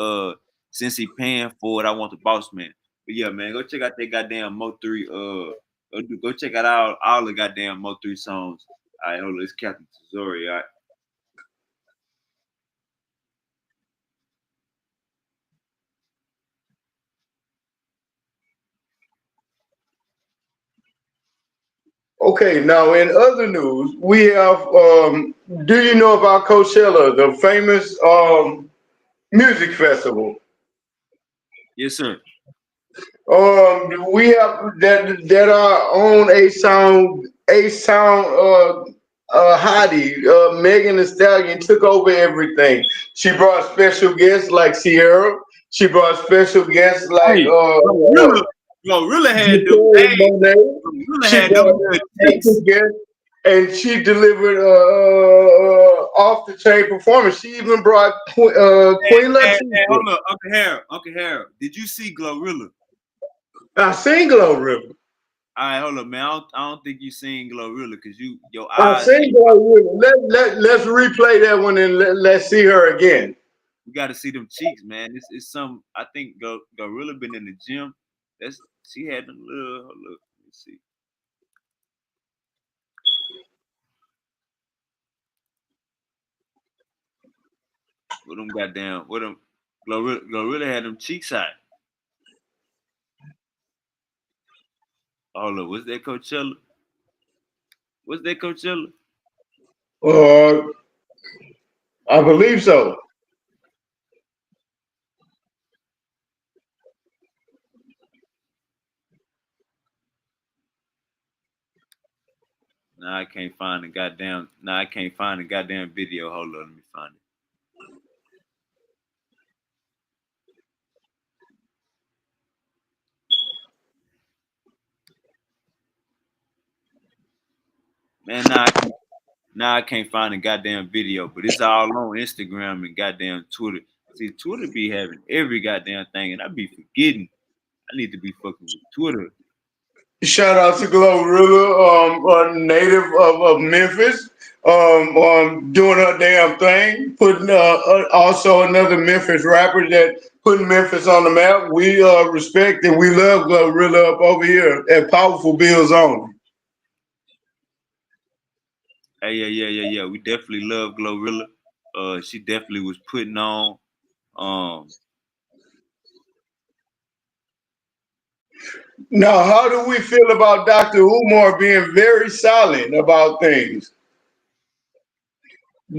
since he paying for it, I want the boss man. But yeah, man, go check out that goddamn Mo3. Go check out all the goddamn Mo3 songs. All right, hold on, it's Captain Tazori. All right. Okay, now in other news, we have. Do you know about Coachella, the famous music festival? Yes, sir. We have that are on a sound Hottie. Megan Thee Stallion took over everything. She brought special guests like Sierra. She brought special guests like Hey, Glorilla had them. Giselle Hey, Monet. Glorilla She had them brought little special chicks. guests, and she delivered off the chain performance. She even brought Queen Hey, Latifah. hold up, Uncle Harold. Did you see Glorilla? I sing Glow River. All right, hold up, man. I don't think you seen Glorilla because your I eyes. sing Glow River. Let's replay that one and let's see her again. You got to see them cheeks, man. It's some. I think Gorilla been in the gym. That's she had them little. Hold up, let me see. What them goddamn? What them? Glorilla had them cheeks out. Hold up, what's that Coachella? What's that Coachella? Uh, I believe so. Nah, I can't find the goddamn. Nah, I can't find the goddamn video. Hold on, let me find it. Man, nah, I can't find the goddamn video, but it's all on Instagram and goddamn Twitter. See, Twitter be having every goddamn thing, and I be forgetting. I need to be fucking with Twitter. Shout out to Glorilla, a native of Memphis, doing her damn thing. Putting also another Memphis rapper that putting Memphis on the map. We respect and we love Glorilla up over here at Powerful Bills Only. Hey, yeah. We definitely love Glorilla. She definitely was putting on. Um, Now, how do we feel about Dr. Umar being very silent about things?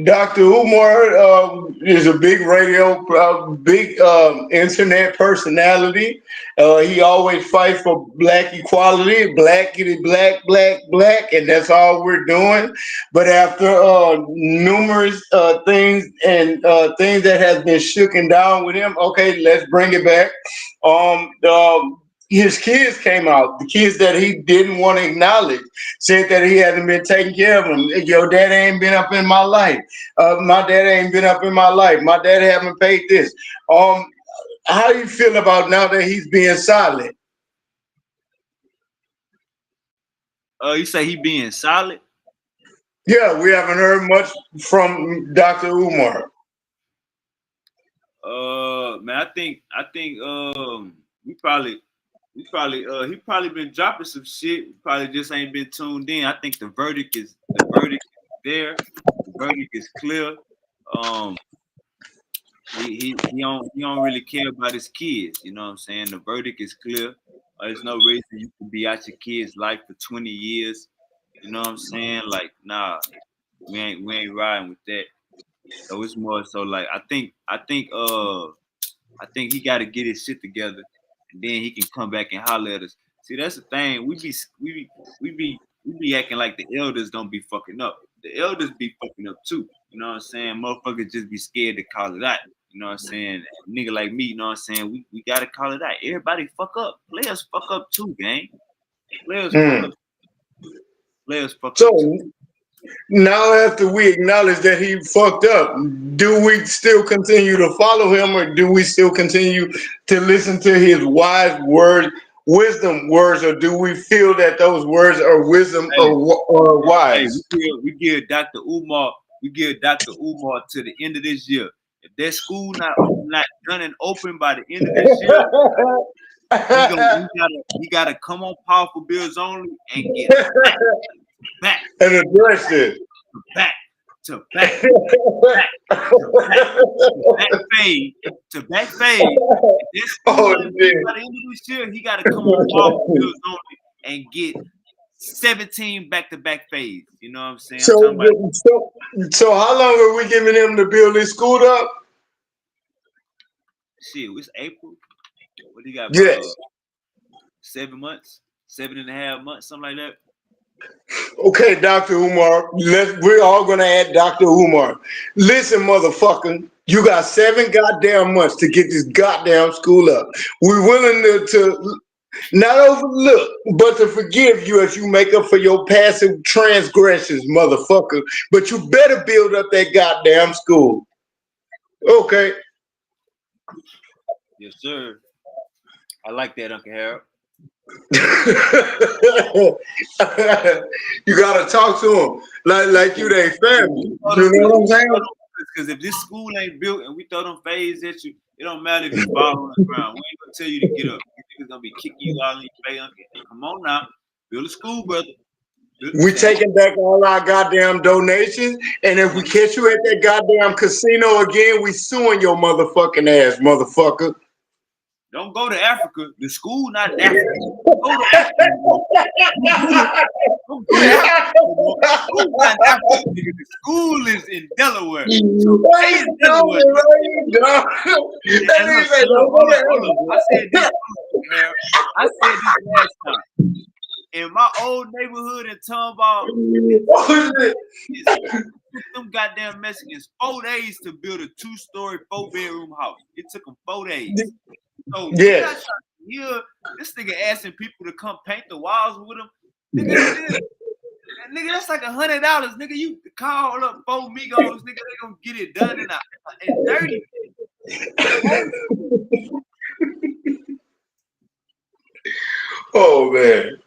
Dr. Umar is a big radio, big internet personality. He always fights for black equality, black, and that's all we're doing. But after numerous things and things that has been shooken down with him, okay, let's bring it back. His kids came out, the kids that he didn't want to acknowledge, said that he hasn't been taking care of them. Your dad ain't been up in my life. My dad ain't been up in my life. My dad haven't paid this. How do you feel about now that he's being silent? you say he being solid? Yeah, we haven't heard much from Dr. Umar. Man, I think he probably been dropping some shit. We probably just ain't been tuned in. I think the verdict is there. The verdict is clear. Um, he don't really care about his kids. You know what I'm saying? The verdict is clear. There's no reason you can be out your kid's life for 20 years. You know what I'm saying? Like, nah, we ain't riding with that. So it's more so like I think he got to get his shit together, and then he can come back and holler at us. See, that's the thing. We be acting like the elders don't be fucking up. The elders be fucking up too. You know what I'm saying? Motherfuckers just be scared to call it out. You know what I'm saying? A nigga like me, you know what I'm saying? We gotta call it out. Everybody fuck up. Players fuck up too, gang. Players fuck Hmm. up. Players fuck up too. So now, after we acknowledge that he fucked up, do we still continue to follow him, or do we still continue to listen to his wise words, wisdom words, or do we feel that those words are wisdom Hey, or hey, wise? we give Dr. Umar to the end of this year. If that school not done and open by the end of this year, he gotta come on Powerful Bills Only and get back And address it. to back to back back to back to back fade to back fade. If that school Oh ain't shit. open by the end of this year, he gotta come on Powerful Bills Only and get 17 back-to-back fades. You know what I'm saying? I'm talking about So how long are we giving him to build his school up? shit. It's April. What do you got? About Yes. 7 months, 7.5 months, something like that. Okay, Dr. Umar. We're all gonna add Dr. Umar. Listen, motherfucker, you got 7 goddamn months to get this goddamn school up. We're willing to not overlook, but to forgive you if you make up for your passive transgressions, motherfucker. But you better build up that goddamn school. Okay. Yes, sir. I like that, Uncle Harold. You gotta talk to them like you they family. You know what I'm saying? Because if this school ain't built and we throw them fades at you, it don't matter if you fall on the ground. We ain't gonna tell you to get up. You niggas gonna be kicking you all in your face, Uncle. Come on now, build a school, brother. We taking back all our goddamn donations, and if we catch you at that goddamn casino again, we suing your motherfucking ass, motherfucker. Don't go to Africa. The school not in Africa. Don't go to Africa. Don't go to Africa. The school not in Africa, nigga. The school is in Delaware. So stay in Delaware. Hold on. I said this last time. In my old neighborhood in Tomball, it took them goddamn Mexicans 4 days to build a 2-story, 4-bedroom house. It took them 4 days. So you're not trying to hear this nigga asking people to come paint the walls with him. Nigga, that's like $100. Nigga, you call up 4 Migos, nigga, they gonna get it done in 30 minutes. Oh man.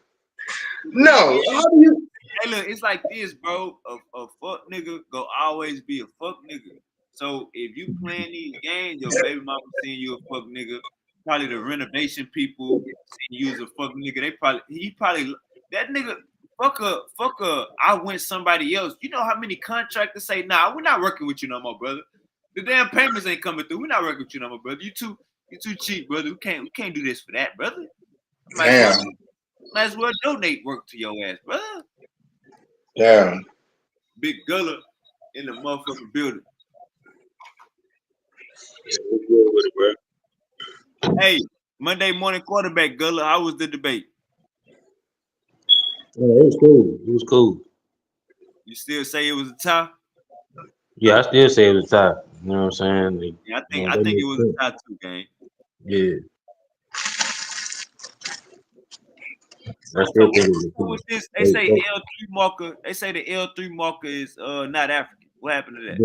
No, how do you? Hey, look, it's like this, bro. A fuck nigga go always be a fuck nigga. So if you playing these games, your baby mama seeing you a fuck nigga. Probably the renovation people seeing you as a fuck nigga. That nigga fuck I went somebody else. You know how many contractors say, nah, we're not working with you no more, brother. The damn payments ain't coming through. We're not working with you no more, brother. You too cheap, brother. We can't do this for that, brother. Might as well donate work to your ass, brother. Damn. Big Gulla in the motherfucking building. Hey, Monday morning quarterback, Gulla. How was the debate? Yeah, it was cool. It was cool. You still say it was a tie? Yeah, I still say it was a tie. You know what I'm saying? Yeah, I think it was a tie too, gang. Yeah. I So still think it was what was cool. this? They say L3 marker. They say the L3 marker is not African. What happened to that?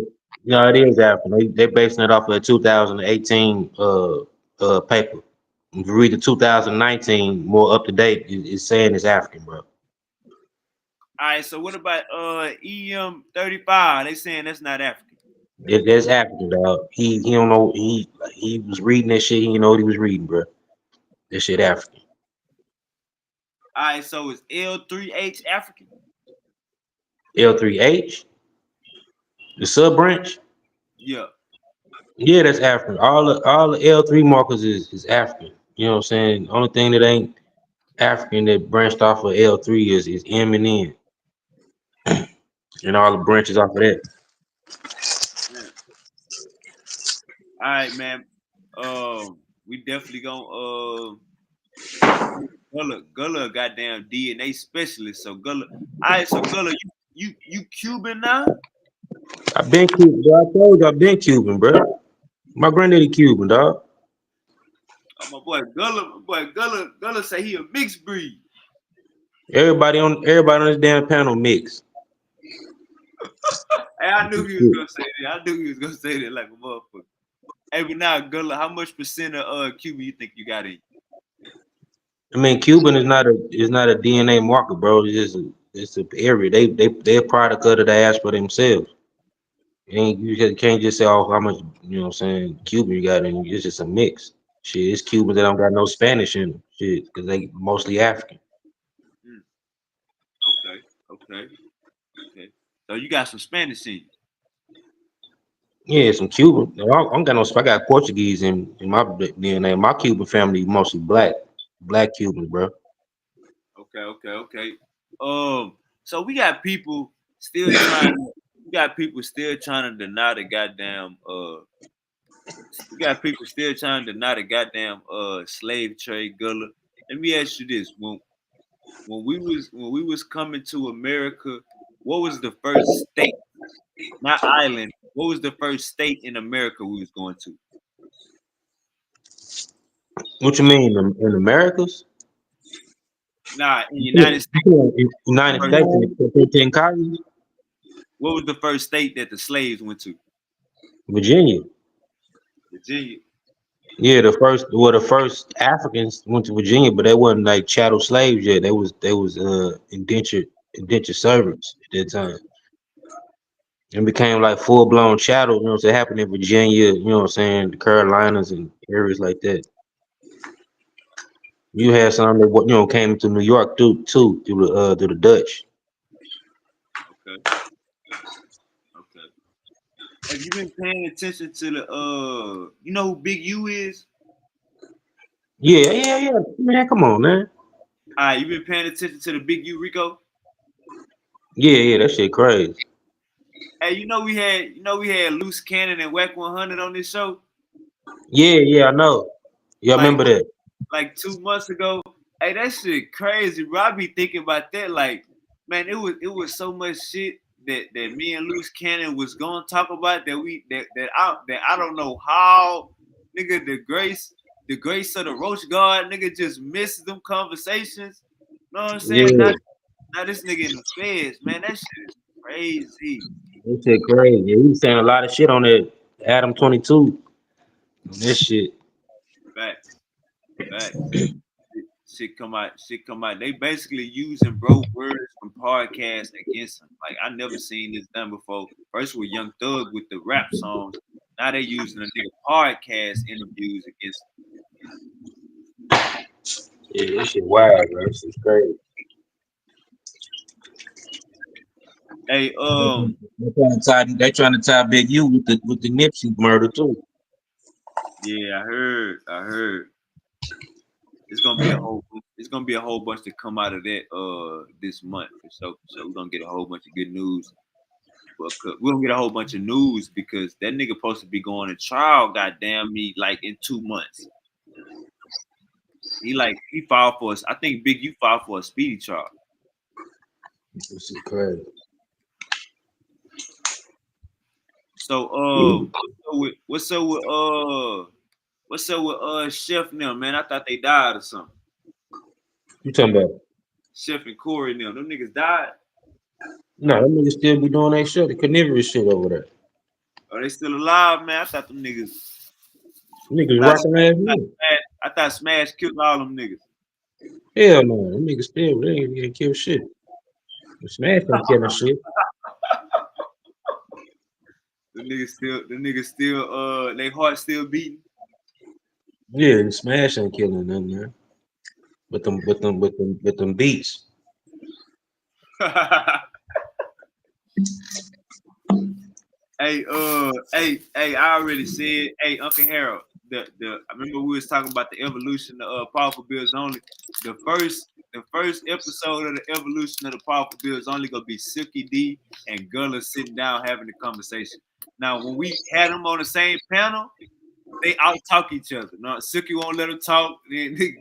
No, it is African. They basing it off of a 2018 paper. If you read the 2019 more up to date, it's saying it's African, bro. right, so what about EM35? They saying that's not African. That's African, dog. He don't know. He was reading that shit. He didn't know what he was reading, bro. That shit African. All right, so is L3H African? L3H, the sub branch. Yeah. Yeah, that's African. All the L3 markers is African. You know what I'm saying? Only thing that ain't African that branched off of L3 is M and N, and all the branches off of that. Yeah. All right, man. We definitely gonna Gullah goddamn DNA specialist. So Gullah, all right, so Gullah, you Cuban now? I've been Cuban, bro. I told you I've been Cuban, bro. My granddaddy Cuban, dog. Oh, my boy Gullah say he a mixed breed. Everybody on this damn panel mix. Hey, I knew he was gonna say that. I knew he was gonna say that like a motherfucker. Hey, but now Gullah, how much percent of Cuban you think you got in? I mean, Cuban is not a DNA marker, bro. It's a area. They're a product of the diaspora themselves. You can't just say, oh, how much, you know what I'm saying, Cuban you got in you. It's just a mix. Shit, it's Cubans that don't got no Spanish in them. Shit, because they mostly African. Hmm. Okay. So you got some Spanish in you. Yeah, some Cuban. No, I don't got no. I got Portuguese in my DNA. My Cuban family mostly black Cubans, bro. Okay. So we got people still trying. We got people still trying to deny the goddamn. We got people still trying to deny the goddamn slave trade, Gullah. Let me ask you this: when we was coming to America, what was the first state, not island? What was the first state in America we was going to? What you mean in Americas? Nah, in the United States. In United States in the 13 colonies? What was the first state that the slaves went to? Virginia. Virginia. Yeah, the first Africans went to Virginia, but they wasn't like chattel slaves yet. They was indentured servants at that time. And became like full blown chattel, you know what I'm saying, happened in Virginia, you know what I'm saying, the Carolinas and areas like that. You had some that came to New York through the Dutch. Okay. Have you been paying attention to the you know who Big U is? Yeah. Man, come on, man. You been paying attention to the Big U Rico? Yeah, that shit crazy. Hey, we had Loose Cannon and Whack 100 on this show. Yeah, I know. Yeah, I remember that. Like 2 months ago. Hey, that shit crazy, bro. I be thinking about that. Like, man, it was so much shit that me and Loose Cannon was gonna talk about that I don't know how, nigga, the grace of the Roach Guard, nigga, just missed them conversations. You know what I'm saying? Yeah, Now this nigga in the feds, man, that shit is crazy. that shit crazy. Yeah, he was saying a lot of shit on that Adam 22. This shit. Facts. Shit come out. They basically using bro words from podcasts against him. Like I never seen this done before. First with Young Thug with the rap songs. Now they using a nigga podcast interviews against him. Yeah, this shit wild, bro. This is crazy. Hey, They trying to tie Big U with the Nipsey murder too. yeah, I heard. It's gonna be a whole bunch to come out of that this month. So we're gonna get a whole bunch of good news. We're gonna get a whole bunch of news because that nigga supposed to be going to trial, goddamn me, like in 2 months. He filed for us. I think Big U filed for a speedy trial. This is crazy. So what's up with Chef and them, man? I thought they died or something. You talking about? Chef and Corey and them niggas died. No, them niggas still be doing that shit, the carnivorous shit over there. Are they still alive, man? I thought them niggas. Niggas rocking ass niggas. I thought Smash killed all them niggas. Hell no, them niggas still they ain't kill shit. Smash ain't killing shit. The niggas still, their heart still beating. Yeah, Smash ain't killing nothing, man. With them beats. Hey, I already said, hey, Uncle Harold, I remember we was talking about the evolution of Powerful Bills Only. The first episode of the evolution of the Powerful Bills Only gonna be Silky D and Gullah sitting down having a conversation. Now, when we had them on the same panel, they out talk each other. No, Silky won't let them talk.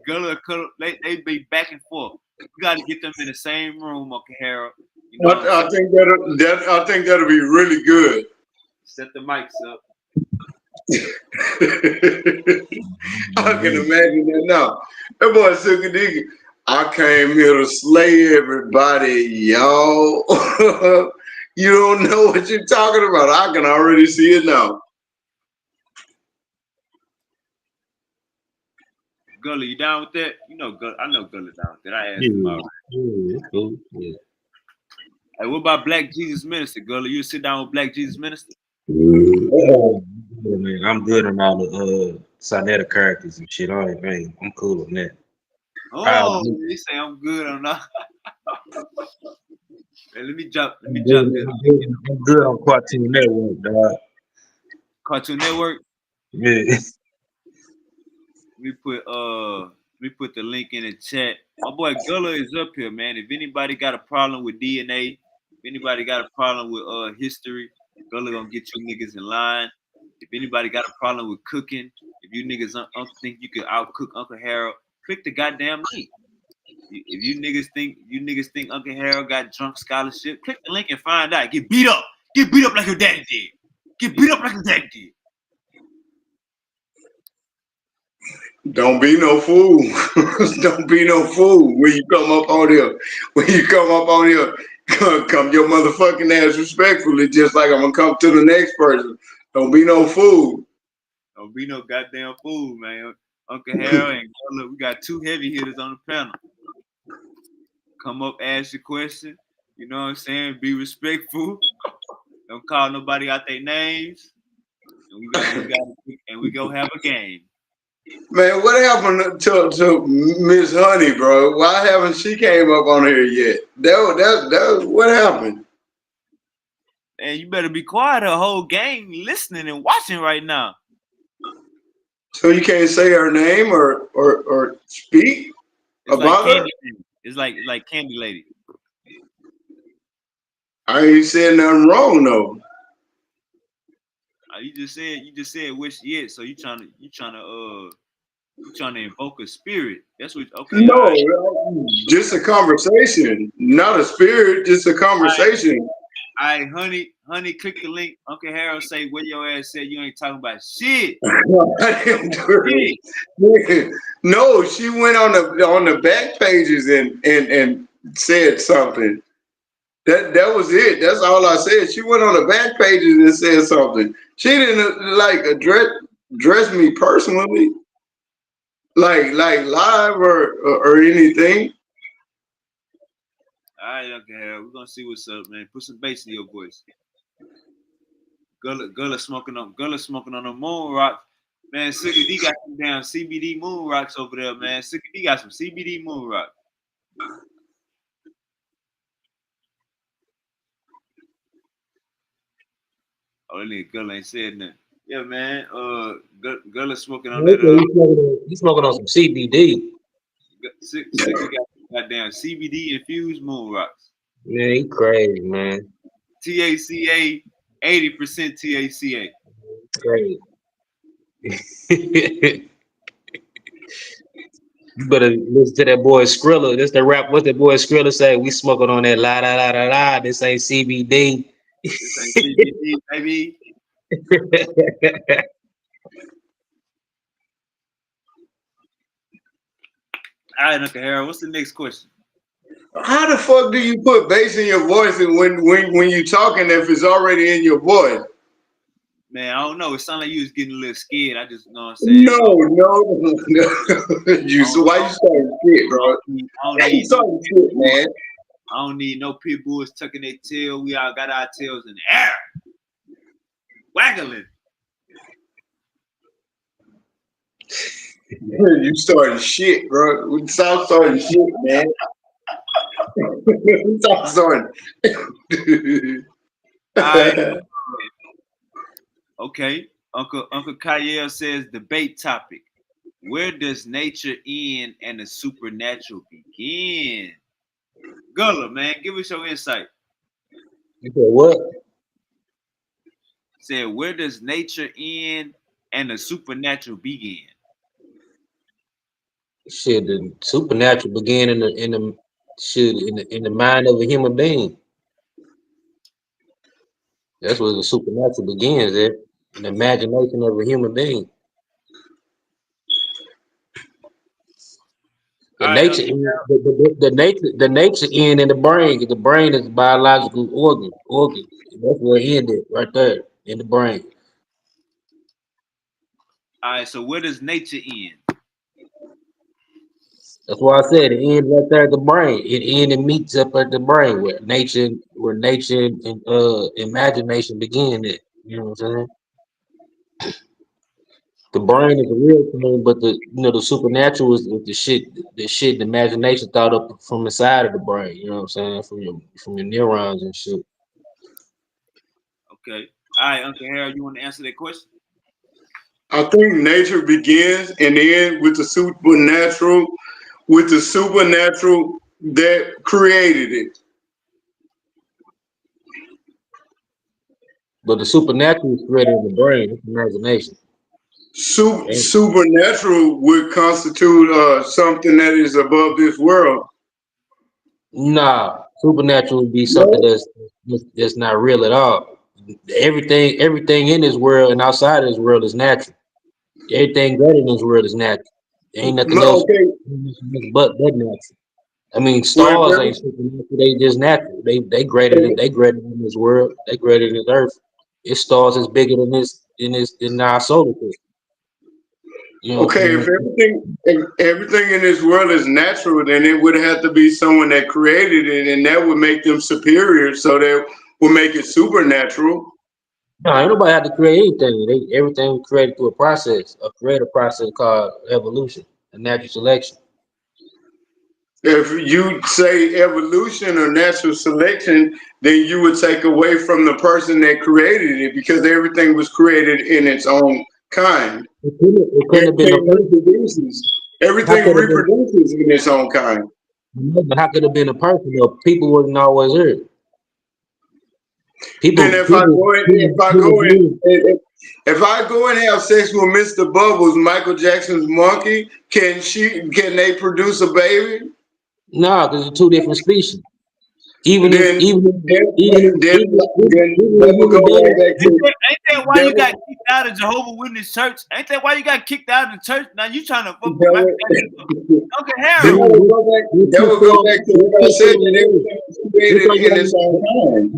Gullah, they be back and forth. You got to get them in the same room, Uncle Harold. You know, I think that'll be really good. Set the mics up. I can imagine that now. That boy Silky Diggy. I came here to slay everybody, y'all. You don't know what you're talking about. I can already see it now. Gullah, you down with that? You know, I know Gullah down with that. I asked Yeah, him already. yeah, it's cool. Yeah. Hey, what about Black Jesus Minister, Gullah? You sit down with Black Jesus Minister? Yeah, man, I'm good on all the Sonetta characters and shit. I'm cool on that. Oh, you say I'm good on that. Hey, let me jump this. I'm good on Cartoon Network, dog. Cartoon Network. Yeah. We put the link in the chat. My boy Gullah is up here, man. If anybody got a problem with DNA, if anybody got a problem with history, Gullah gonna get you niggas in line. If anybody got a problem with cooking, if you niggas think you can outcook Uncle Harold, click the goddamn link. If you niggas think Uncle Harold got drunk scholarship, click the link and find out. Get beat up like your daddy did. Get beat up like your daddy did. Don't be no fool. Don't be no fool when you come up on here. When you come up on here, come your motherfucking ass respectfully, just like I'm gonna come to the next person. Don't be no fool. Don't be no goddamn fool, man. Uncle Harold and Gullah, we got two heavy hitters on the panel. Come up, ask your question. You know what I'm saying? Be respectful. Don't call nobody out their names. And we go have a game. Man, what happened to Miss Honey, bro? Why haven't she came up on here yet? That what happened? And you better be quiet the whole game, listening and watching right now. So you can't say her name or speak about her? It's like Candy Lady. I ain't said nothing wrong though. You just said where she is, so you trying to invoke a spirit. That's what. Okay. No, right. Just a conversation, not a spirit. Just a conversation. All right, honey, click the link. Uncle Harold say where your ass said you ain't talking about shit. I didn't do it. No, she went on the back pages and said something. That was it. That's all I said. She went on the back pages and said something. She didn't like address me personally, like live or anything. All right, Uncle Harold, we're gonna see what's up, man. Put some bass in your voice. Gullah smoking on the moon rock. Man, Silky D got some damn CBD moon rocks over there, man. Silky D got some CBD moon rock. Oh, that nigga Gullah ain't said nothing. Yeah, man. Gullah smoking on that. He's smoking on some CBD. Silky got goddamn CBD infused moon rocks. Man, he crazy, man. THCA, 80% THCA. Crazy. You better listen to that boy Skrilla. This the rap. What that boy Skrilla say? We smoking on that la la la la la. This ain't CBD. This ain't CBD, baby. All right, Uncle Harold. What's the next question? How the fuck do you put bass in your voice and when you talking if it's already in your voice? Man, I don't know. It sounded like you was getting a little scared. I just know what I'm saying. No. So why you starting shit, bro? Why you starting shit, man? I don't need no pit bulls tucking their tail. We all got our tails in the air, waggling. You started shit, bro. We stop starting shit, man. We stop starting. All right. Okay. Uncle Kyle says debate topic. Where does nature end and the supernatural begin? Gullah, man, give us your insight. You said what? Said, where does nature end and the supernatural begin? Shit, the supernatural began in the mind of a human being. That's where the supernatural begins at, in the imagination of a human being. The All right, nature, the nature end in the brain. 'Cause the brain is a biological organ. That's where it ended, right there in the brain. all right. So where does nature end? That's why I said it ends right there at the brain. It ends and meets up at the brain where nature and imagination begin. At you know what I'm saying? The Okay, brain is a real thing, but the supernatural is the imagination thought up from inside of the brain. You know what I'm saying? From your neurons and shit. okay. All right, Uncle Harold, you want to answer that question? I think nature begins and ends with the supernatural that created it. But the supernatural is created in the brain, it's imagination. And Supernatural would constitute something that is above this world. nah, supernatural would be something No, that's not real at all. Everything in this world and outside of this world is natural. Everything greater in this world is natural. There ain't nothing no, else okay. but natural. I mean, Well, if stars ain't supernatural; they just natural. They greater than this world. They greater than this earth. Its stars is bigger than our solar system. You know what Okay, I'm if saying? everything in this world is natural, then it would have to be someone that created it, and that would make them superior. So that would make it supernatural. No, ain't nobody had to create anything. Everything was created through a creative process called evolution, a natural selection. If you say evolution or natural selection, then you would take away from the person that created it because everything was created in its own kind. It couldn't have been a Everything person. reproduces. How Everything could have been? reproduces in its own kind. But how could have been a person? Though people wasn't always here. Then People, people, people, people grew. if I go and have sex with Mr. Bubbles, Michael Jackson's monkey, can they produce a baby? Nah, because it's two different species. Even if Then even then if- even if- then, even if- then even that a will go human right being. back to Ain't that why that you got will, kicked out of Jehovah Witness Church? Ain't that why you got kicked out of the church? Now you trying to fuck with that Michael Jackson? will, Uncle then Harold. that will go back to what I said that everything was That's created why you in its own time.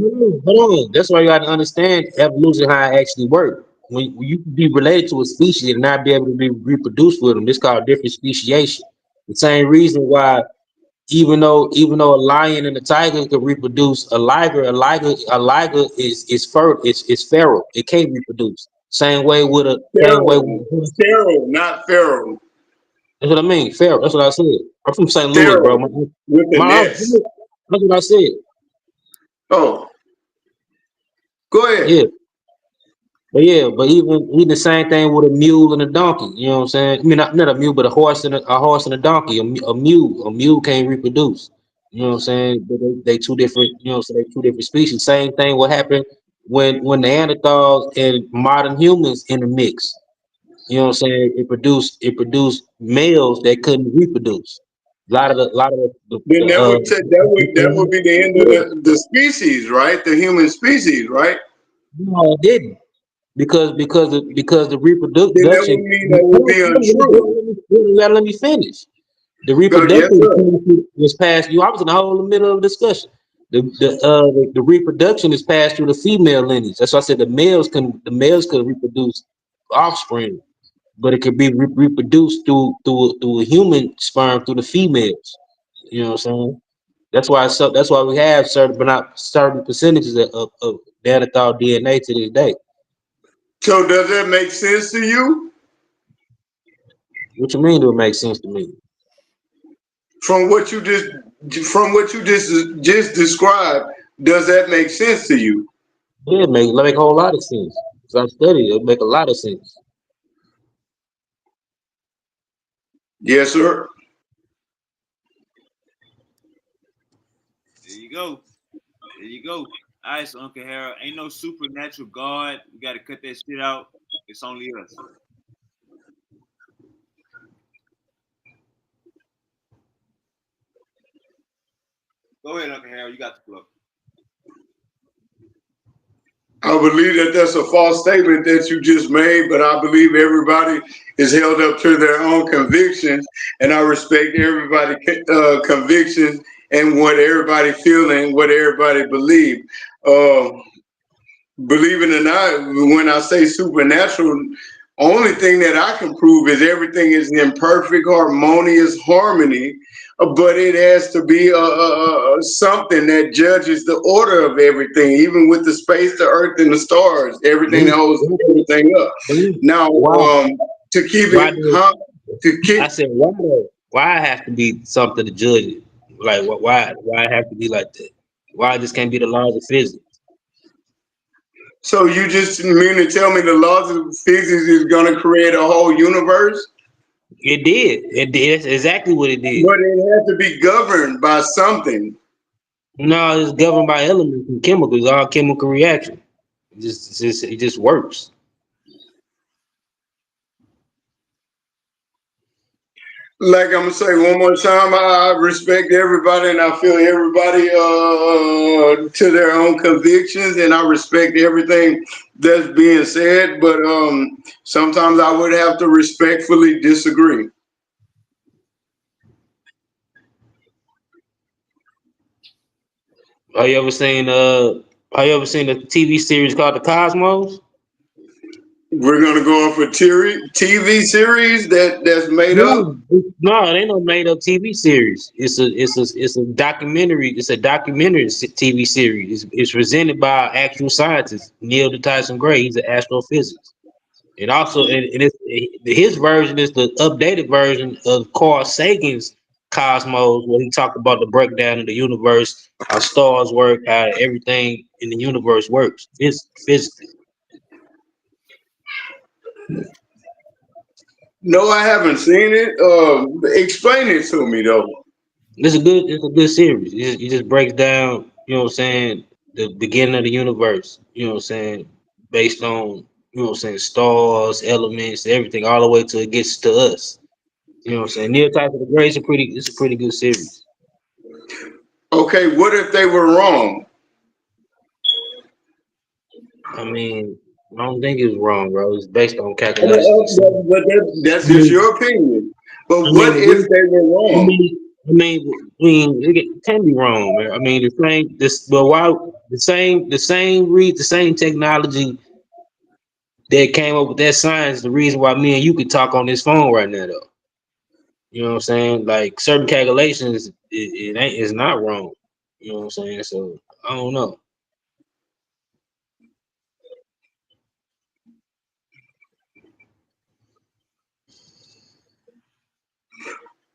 hold on. That's why you got to understand evolution, how it actually works. When you can be related to a species and not be able to be reproduced with them, this called different speciation. The same reason why, even though a lion and a tiger could reproduce, a liger is feral. It can't reproduce. Same way with Sterile, a horse. sterile, not feral. That's what I mean. Feral. That's what I said. I'm from St. Louis, bro. Sterile with the That's nest. what I said. Oh, go ahead. Yeah. But even the same thing with a mule and a donkey. You know what I'm saying? I mean, not a mule, but a horse and a donkey. A mule can't reproduce. You know what I'm saying? But they two different. You know, so they two different species. Same thing. What happened when Neanderthals and modern humans in the mix? You know what I'm saying? It produced males that couldn't reproduce. Then that would be the end of Yeah. the species, right? The human species, right? No, it didn't. Because the Then that reproduction. would mean that would be untrue. You gotta let me finish. The Go, yes, reproduction sir. was passed. I was in the whole middle of the discussion. The reproduction is passed through the female lineage. That's why I said the males could reproduce offspring, but it could be reproduced through a human sperm through the females. You know what I'm saying? That's why we have certain, but not certain percentages of Neanderthal DNA to this day. So does that make sense to you? What you mean? Do it make sense to me? From what you just described, does that make sense to you? Yeah, it make a whole lot of sense. So I studied it, make a lot of sense. Yes, sir. There you go. There you go. All right, so Uncle Harold, ain't no supernatural God. We got to cut that shit out. It's only us. Go ahead, Uncle Harold. You got the floor. I believe that that's a false statement that you just made, but I believe everybody is held up to their own convictions, and I respect everybody's convictions and what everybody feel and what everybody believe. Uh, Believe it or not, when I say supernatural, only thing that I can prove is everything is in perfect harmonious harmony, but it has to be something that judges the order of everything, even with the space, the earth, and the stars, everything that holds everything up. Now, Why? to keep Why it, do to keep I said why? Why it have to be something to judge it? Like why? Why it have to be like that? Why it just can't be the laws of physics? so you just mean to tell me the laws of physics is going to create a whole universe? It did. It did. That's exactly what it did. But it has to be governed by something. No, it's governed by elements and chemicals, all chemical reaction. It just works. Like I'm gonna say one more time, I respect everybody, and I feel everybody to their own convictions, and I respect everything that's being said. But sometimes I would have to respectfully disagree. Have you ever seen the TV series called The Cosmos? We're gonna go off a TV series that's made up. No, it ain't no made up TV series. It's a documentary. It's a documentary TV series. It's presented by actual scientists. Neil deGrasse Gray. He's an astrophysicist, and also and his version is the updated version of Carl Sagan's Cosmos, where he talked about the breakdown of the universe, how stars work, how everything in the universe works physically. No, I haven't seen it. Explain it to me though. It's a good series. It just breaks down, you know what I'm saying, the beginning of the universe, you know what I'm saying, based on, you know what I'm saying, stars, elements, everything, all the way till it gets to us. You know what I'm saying? Neil Type of the Grey is it's a pretty good series. Okay, what if they were wrong? I mean, I don't think it's wrong, bro. It's based on calculations and stuff. But that's I just mean, your opinion. But I what mean, if they were wrong? it can be wrong, man. I mean, but why the same technology that came up with that science, the reason why me and you could talk on this phone right now, though. You know what I'm saying? Like certain calculations, it ain't it's not wrong. You know what I'm saying? So I don't know.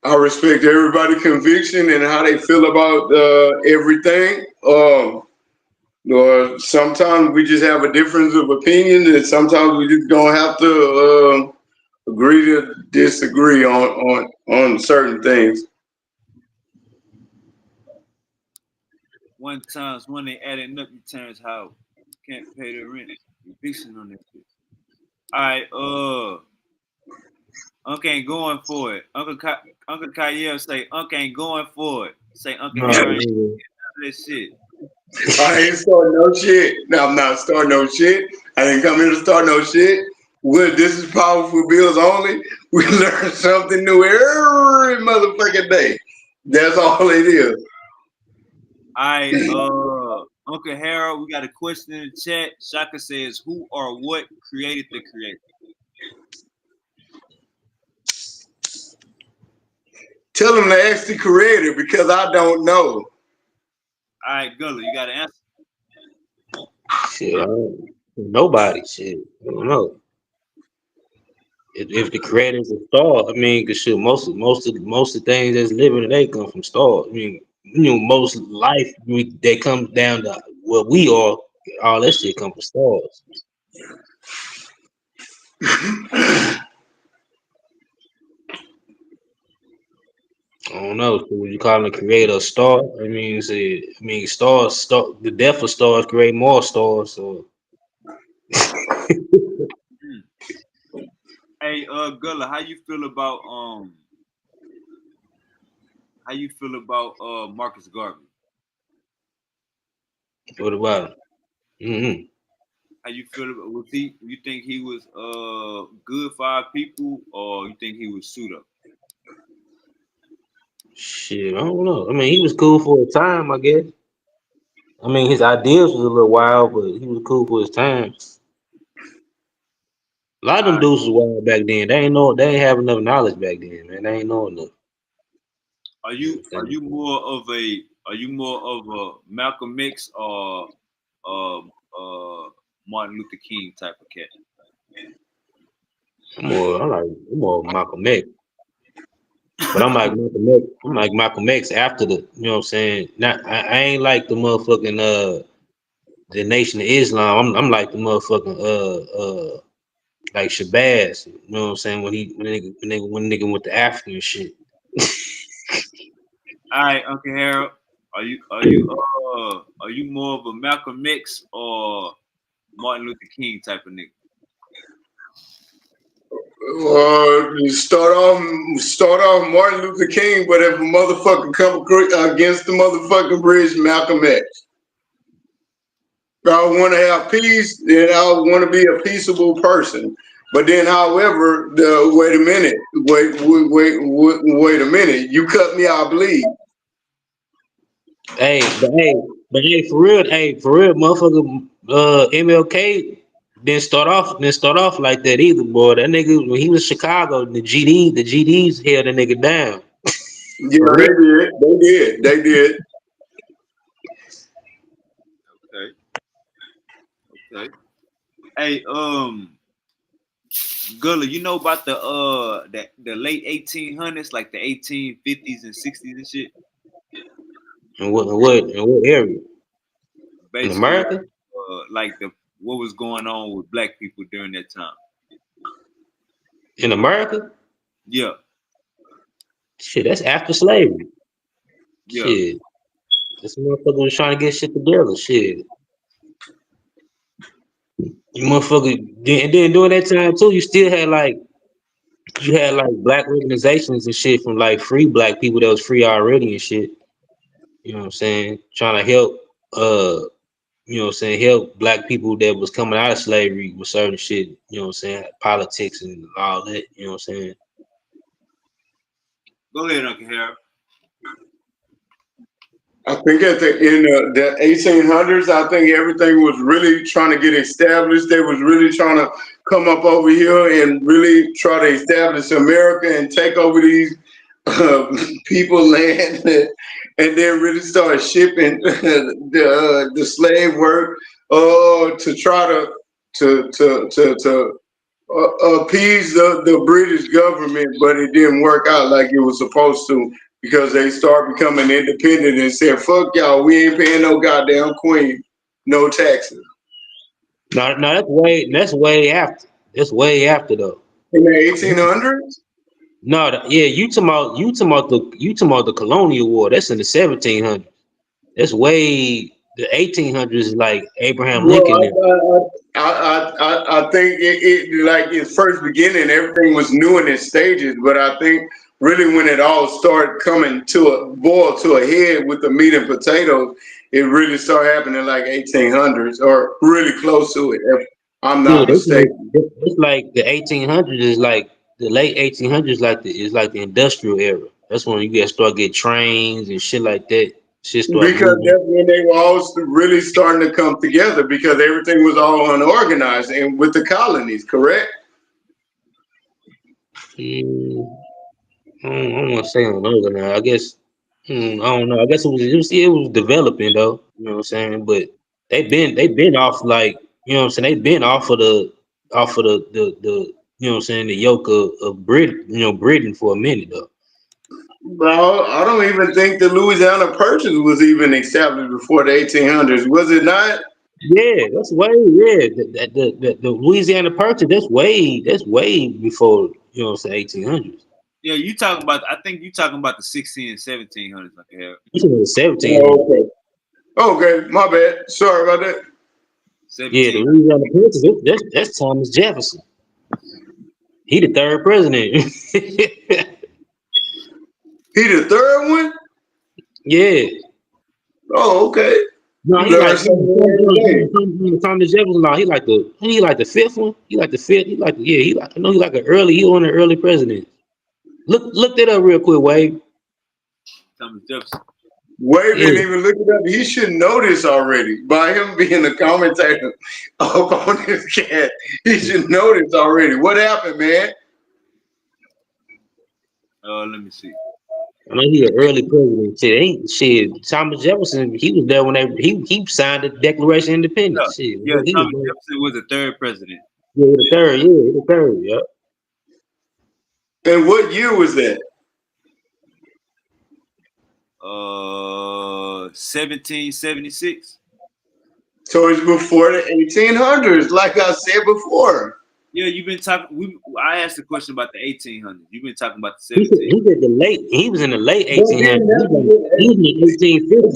I respect everybody's conviction and how they feel about everything. Or sometimes we just have a difference of opinion, and sometimes we just gonna have to agree to disagree on certain things. One times when they adding up, you turns how can't pay the rent. Eviction on that shit. All right, Uncle ain't going for it. Uncle Kyle say Uncle ain't going for it. Say Uncle No, Harry ain't none of that shit. I ain't starting no shit. No, I'm not starting no shit. I didn't come here to start no shit. This is powerful bills only. We learn something new every motherfucking day. That's all it is. All right, Uncle Harold, we got a question in the chat. Shaka says, "Who or what created the creator?" Tell them to ask the creator because I don't know. All right, Gullah, you got to answer. Shit, nobody. Shit, I don't know. If the creator's a star, I mean, cause shit, most of the things that's living today come from stars. I mean, most life they come down to what we are. All that shit come from stars. I don't know. So would you call the creator a star? The death of stars create more stars. So Hmm. Hey, Gullah, how you feel about Marcus Garvey? what about? How you feel about was he? You think he was good for our people, or you think he was pseudo? Shit, I don't know. I mean, he was cool for a time, I guess. I mean, his ideas was a little wild, but he was cool for his time. A lot of them Uh, dudes was wild back then. They ain't have enough knowledge back then, man. They ain't know enough. are You know you what I'm saying? are you more of a Malcolm X or uh, Martin Luther King type of cat? I'm more Malcolm X. But I'm like Malcolm X. I'm like Malcolm X after the, you know what I'm saying? Not I ain't like the motherfucking the Nation of Islam. I'm like the motherfucking like Shabazz. You know what I'm saying? When nigga went to African shit. All right, Uncle Harold, are you more of a Malcolm X or Martin Luther King type of nigga? Start off Martin Luther King, but if a motherfucker come against the motherfucking bridge, Malcolm X. If I want to have peace, then I want to be a peaceable person. But then, however, wait a minute, wait a minute. You cut me, I bleed. Hey, for real, motherfucker, MLK didn't start off like that either, boy. That nigga when he was Chicago, the GDs held the nigga down. Yeah, For real. they did. They did. Okay, okay. Hey, Gullah, you know about the late 1800s, like the 1850s and 60s and shit. In what area? In Basically, America? like the what was going on with black people during that time. In America? Yeah, Shit, that's after slavery. yeah. Shit. This motherfucker was trying to get shit together. Shit. You motherfucker and then during that time too, you had like black organizations and shit from like free black people that was free already and shit. You know what I'm saying? Trying to help you know what I'm saying, help black people that was coming out of slavery with certain shit, you know what I'm saying, politics and all that, you know what I'm saying? Go ahead, Uncle Harold. I think in the 1800s, I think everything was really trying to get established. They was really trying to come up over here and really try to establish America and take over these people land, and then really start shipping the slave work to try to appease the British government, but it didn't work out like it was supposed to because they started becoming independent and said, "Fuck y'all, we ain't paying no goddamn queen, no taxes." No, that's way after. That's way after though. In the 1800s, No, yeah, you talking about the colonial war. That's in the 1700s. That's way the 1800s is like Abraham Lincoln. well, I think it like its first beginning, everything was new in its stages, but I think really when it all started coming to a boil to a head with the meat and potatoes, it really started happening like 1800s or really close to it, if I'm Yeah, not mistaken. it's like the 1800s is like the late 1800s like the industrial era. That's when you get trains and shit like that. Shit start Because moving. that's when they were all really starting to come together because everything was all unorganized and with the colonies, correct? Mm, I don't want to say on over now. I guess I don't know. I guess it was developing though. You know what I'm saying? But they've been off like you know what I'm saying. They've been off of the you know what I'm saying the yoke of Britain Britain for a minute though. Bro, I don't even think the Louisiana Purchase was even established before the 1800s. Was it not? Yeah, that's way the Louisiana Purchase that's way before you know what I'm saying 1800s. Yeah, you talking about? I think you talking about the 16 and 1700s. Like hell, You talking about 1700s. Oh, okay. Okay, my bad. Sorry about that. Yeah, the 17. Louisiana Purchase that's Thomas Jefferson. He the third president. He the third one? Yeah. Oh, okay. No, You he learn like something every day. Thomas Jefferson. No, he like the fifth one. He like the fifth. He like yeah. He like I know he like an early. He one of the early presidents. Look that up real quick, Wade. Thomas Jefferson. Wade Yeah, didn't even look it up. He should know this already. By him being a commentator up on this cat, he should know this already. What happened, man? Let me see. I know he an early president. Shit. Thomas Jefferson. He was there when he signed the Declaration of Yeah, Independence. Shit, yeah. he was Thomas Jefferson was the third president. yeah the third. Yeah, the third. Yeah. And what year was that? 1776. So it's before the 1800s, like I said before. Yeah, you've been talking. I asked a question about the 1800s. You've been talking about the He 17. said the late. He was in the late But then 1800s. that's He was in the 1850s.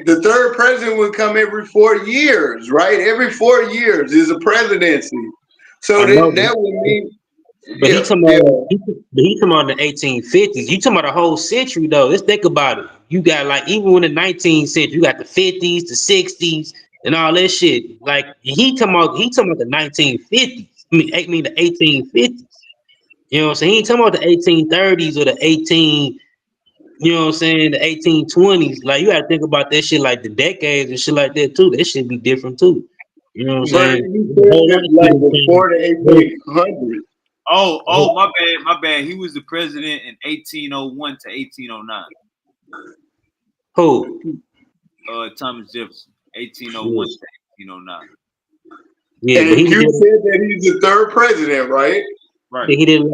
the third president would come every 4 years, right? Every 4 years is a presidency. So I know, that would mean, but yeah, yeah. he talking about the 1850s. You talking about the whole century though. Let's think about it. You got like even in the 19th century, you got the 50s, the 60s, and all that shit. Like he talking about the 1950s. I mean the 1850s. You know what I'm saying? He ain't talking about the 1830s or the 18. You know what I'm saying? The 1820s. Like you gotta think about that shit like the decades and shit like that too. That shit be different too. You know what I'm But saying? he A said whole lot it's of like shit before the changed. 1800s. Oh, my bad. He was the president in 1801 to 1809. Who? Thomas Jefferson, 1801 Yeah. to 1809. Yeah, but And you said that he's the third president, right? Right. he did a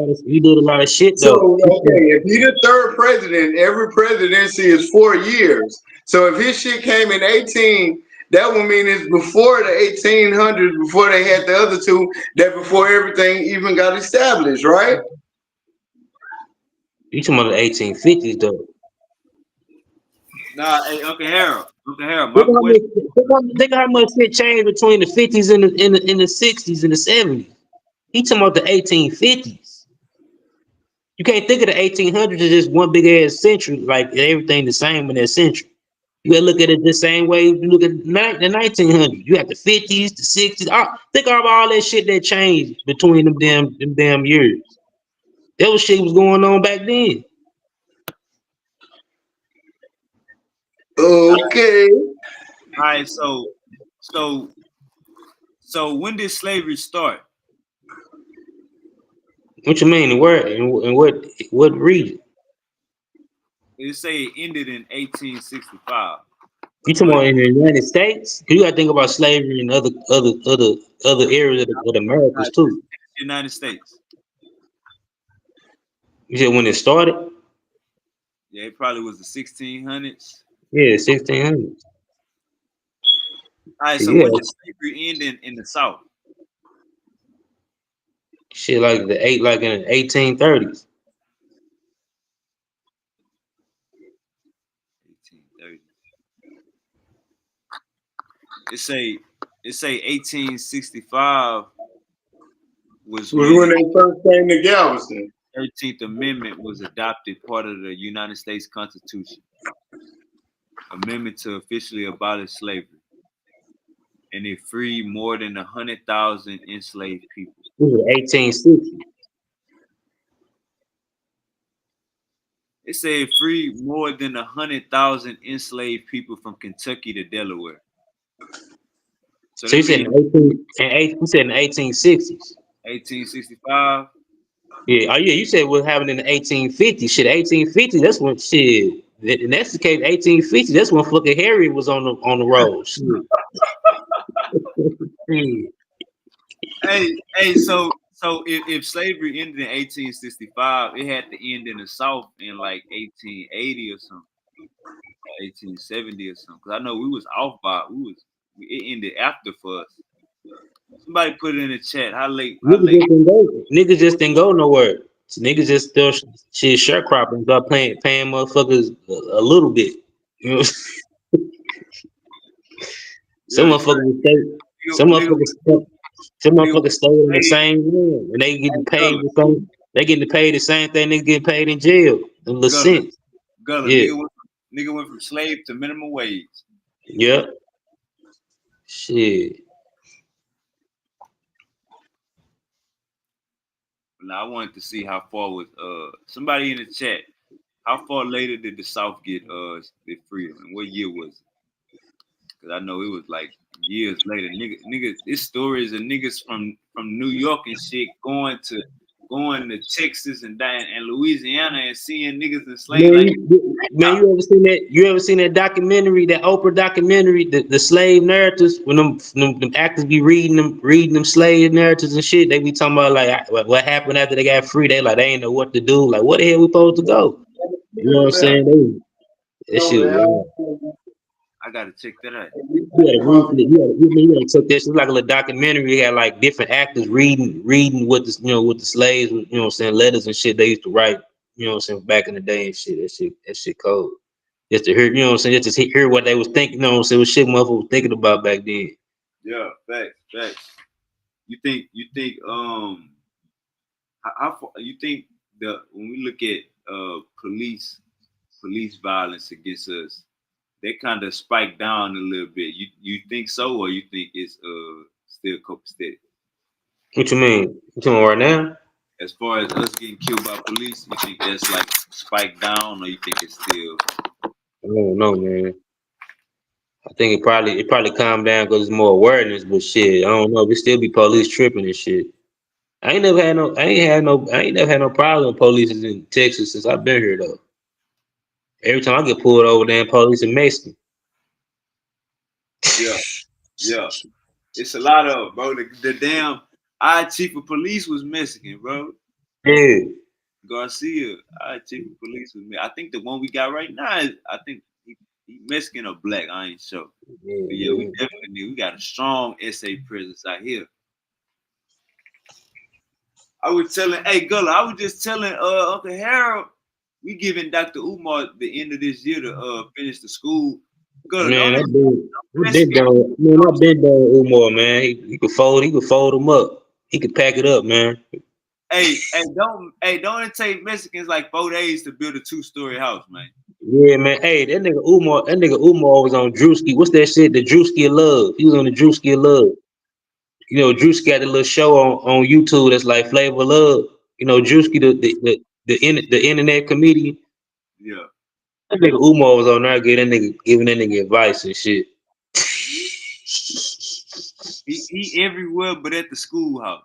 lot of shit So, though. okay, if he's the third president, every presidency is 4 years. So if his shit came in 18, that would mean it's before the 1800s, before they had the other two, that before everything even got established, right? You talking about the 1850s though. Nah, hey, Uncle Harold. Uncle Harold, my Think how question. much, think how much shit changed between the 50s and the 60s and the 70s. He talking about the 1850s. You can't think of the 1800s as just one big ass century, like everything the same in that century. You gotta look at it the same way you look at the 1900s. You have the 50s, the 60s. Think of all that shit that changed between them damn years. That was shit was going on back then. Okay. All right, so when did slavery start? What you mean? Where and what region? They say it ended in 1865. You talking But about in the United States? You gotta think about slavery in other areas of the Americas too. United States. You said when it started? Yeah, it probably was the 1600s. Yeah, 1600. All right, so Yeah, when did slavery end in the South? shit like in the 1830s. 1830. It say 1865 was Was when when the they first came to Galveston. 13th Amendment was adopted, part of the United States Constitution. Amendment to officially abolish slavery, and it freed more than 100,000 enslaved people. This was 1860. It said it freed more than 100,000 enslaved people from Kentucky to Delaware. So So that you said means you said in the 1860s. 1865. Yeah, oh yeah, you said what happened in the 1850s. Shit, 1850, that's when shit. And that's the case. 1850. That's when fucking Harry was on the road. Shit. So if slavery ended in 1865, it had to end in the South in like 1880 or something, 1870 or something. Cause I know we was off by it ended after for us. Somebody put it in the chat. How late? Niggas just didn't go nowhere. So niggas just still shit sharecropping and start paying motherfuckers a little bit. You know, some Yeah, motherfuckers would stay. Some nigga, motherfuckers stay. Some nigga, motherfuckers stay in the hey, same room and they getting paid Gullah, the same. They getting paid the same thing they getting paid in jail. The little Gullah, cents. Yeah. nigga went from slave to minimum wage. Yeah. Shit. Now I wanted to see how far was somebody in the chat. How far later did the South get their freedom, and what year was it? Because I know it was like years later. Nigga, this stories of niggas from New York and shit going to Texas and Louisiana and seeing niggas enslaved like Man, you ever seen that? You ever seen that documentary, that Oprah documentary, the slave narratives? When them actors be reading them slave narratives and shit, they be talking about like what happened after they got free. They like they ain't know what to do. Like, what the hell we supposed to go? You know what I'm saying? That shit. Wow. I gotta check that out. You gotta check that shit. Like a little documentary. It had like different actors reading what what the slaves, you know what I'm saying, letters and shit they used to write, you know what I'm saying, back in the day and shit. That shit cold. Just to hear, you know what I'm saying, just to hear what they was thinking, you know what I'm saying, what shit motherfuckers was thinking about back then. Yeah, facts. You think how far you think when we look at police violence against us, they kind of spike down a little bit. You think so, or you think it's still copacetic? What you mean? You talking about right now? As far as us getting killed by police, you think that's like spiked down, or you think it's still? I don't know, man. I think it probably calmed down because there's more awareness, but shit, I don't know. We still be police tripping and shit. I ain't never had no problem with police in Texas since I've been here though. Every time I get pulled over, damn police in Mexican. Yeah. It's a lot of bro. The damn our chief of police was Mexican, bro. Yeah. Garcia, our chief of police was me. I think the one we got right now is I think he Mexican or black. I ain't sure. Yeah, But yeah, we got a strong SA presence out here. I was just telling Uncle Harold, we giving Dr. Umar the end of this year to finish the school. Gullah, man, I've been done with Umar, man. He could fold them up. He could pack it up, man. Don't it take Mexicans like 4 days to build a 2-story house, man? Yeah, man. Hey, that nigga Umar was on Drewski. What's that shit? The Drewski of Love. He was on the Drewski of Love. You know, Drewski got a little show on YouTube that's like Flavor of Love. You know, Drewski, the internet comedian. Yeah. That nigga Umar was on there giving that nigga advice and shit. He everywhere but at the schoolhouse.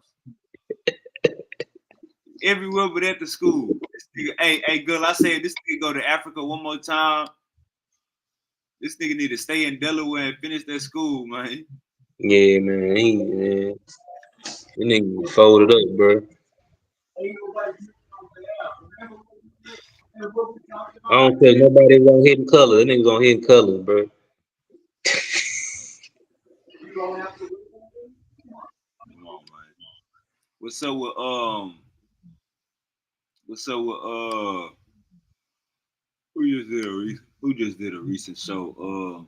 Everywhere but at the school. Hey, girl, I said this nigga go to Africa one more time. This nigga need to stay in Delaware and finish that school, man. Yeah, man. That nigga folded up, bro. I don't care nobody on Hidden Color. That nigga's on Hidden Color, bro. Come on, man. What's up with who just did a recent show?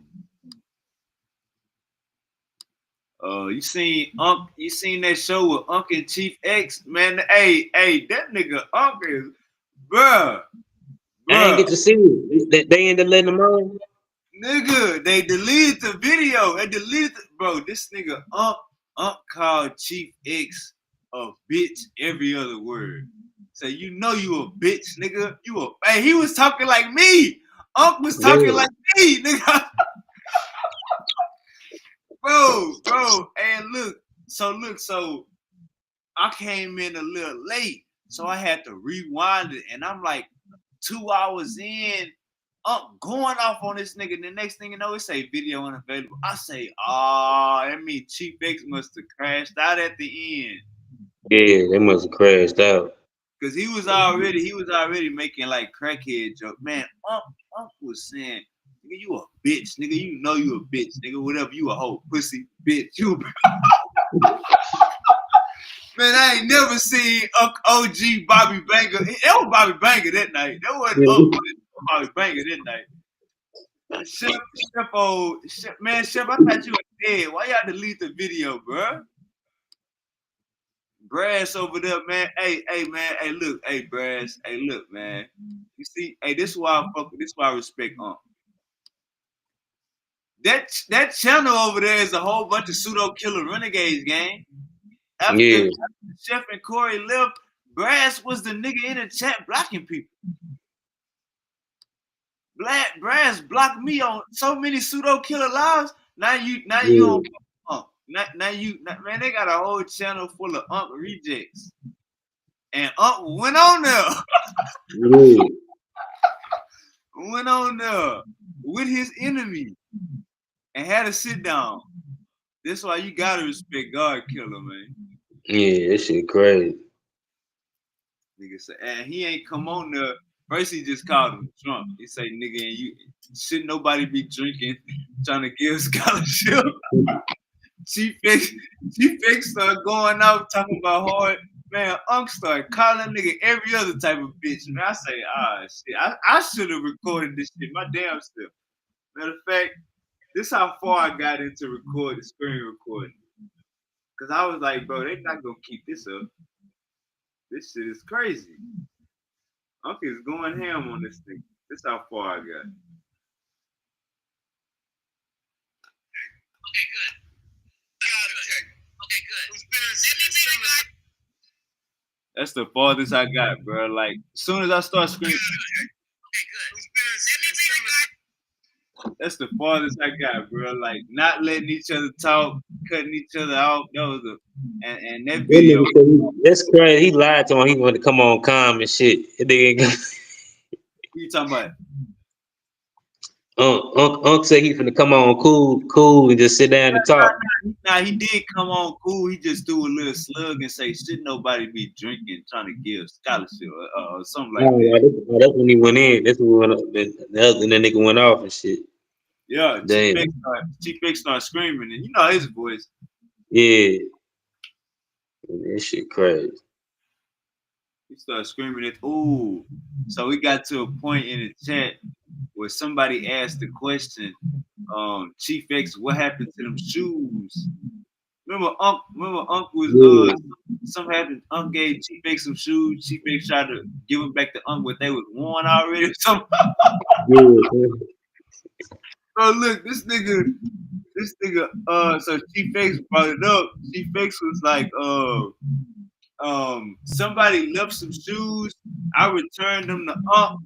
You seen that show with Unc and Chief X, man? Hey, that nigga Unc is bruh. I ain't get to see it. They ended up letting them on. Nigga, they deleted the video. Bro, this nigga Unc called Chief X a bitch every other word. So you know you a bitch, nigga. Hey, he was talking like me. Unc was talking like me, nigga. Bro, and look, so I came in a little late, so I had to rewind it, and I'm like 2 hours in, Going off on this nigga. The next thing you know, it say video unavailable. I say, that means Chief X must have crashed out at the end. Yeah, they must have crashed out. Cause he was already making like crackhead joke. Man, Unc was saying, nigga, you a bitch, nigga. You know you a bitch, nigga. Whatever, you a hoe, pussy, bitch. You. Man, I ain't never seen OG Bobby Banger. That was Bobby Banger that night. That wasn't Bobby Banger that night. Chef, Chef, I thought you were dead. Why y'all delete the video, bro? Brass over there, man. Hey, man. Hey, look. Hey, Brass. Hey, look, man. You see, hey, this is why I respect Unc. That channel over there is a whole bunch of pseudo killer renegades, gang. After Chef and Corey left, Brass was the nigga in the chat blocking people. Brass blocked me on so many pseudo killer lives. Now you on Unc. Man, they got a whole channel full of Unc rejects. And Unc went on there. Went on there with his enemy and had a sit down. That's why you gotta respect God Killer, man. Yeah, that shit crazy. Nigga say, and he ain't come on there. First he just called him drunk. He say, nigga, and you should nobody be drinking, trying to give scholarship. Chief X started going out talking about hard. Man, Unc started calling nigga every other type of bitch. Man, I say, shit. I should have recorded this shit my damn self. Matter of fact, this is how far I got into the screen recording. Cause I was like, bro, they not gonna keep this up. This shit is crazy. Unc is going ham on this thing. This is how far I got. Okay, good. Okay, good. That's the farthest I got, bro. Like, as soon as I start screaming, that's the farthest I got, bro. Like, not letting each other talk, cutting each other out. That was and that video. That's crazy. He lied to him. He wanted to come on calm and shit. What you talking about? Unc said he finna come on cool, and just sit down and talk. Nah, he did come on cool. He just threw a little slug and say, should nobody be drinking, trying to give scholarship or something like that. That's when he went in. That's when the nigga went off and shit. Yeah, Chief X started screaming, and you know his voice. Yeah. That shit crazy. He started screaming it. Ooh. So we got to a point in the chat where somebody asked the question, Chief X, what happened to them shoes? Remember Unc was something happened. Unc gave Chief X some shoes. Chief X tried to give them back to Unc, but they was worn already or something. So look, this nigga, so Chief X brought it up. Chief X was like, somebody left some shoes. I returned them to Unc,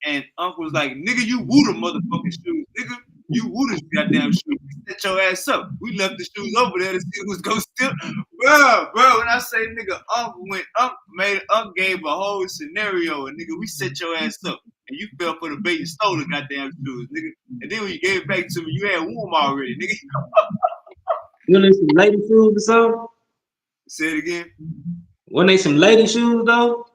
and Unc was like, nigga, you woo the motherfucking shoes, nigga. You woo this goddamn shoes. Set your ass up. We left the shoes over there to see who's gonna steal. Bro, when I say nigga, Unc gave a whole scenario, and nigga, we set your ass up. And you fell for the bait and stole the goddamn shoes, nigga. And then when you gave it back to me, you had Umar already, nigga. You know some lady shoes or something? Say it again. Wasn't they some lady shoes though?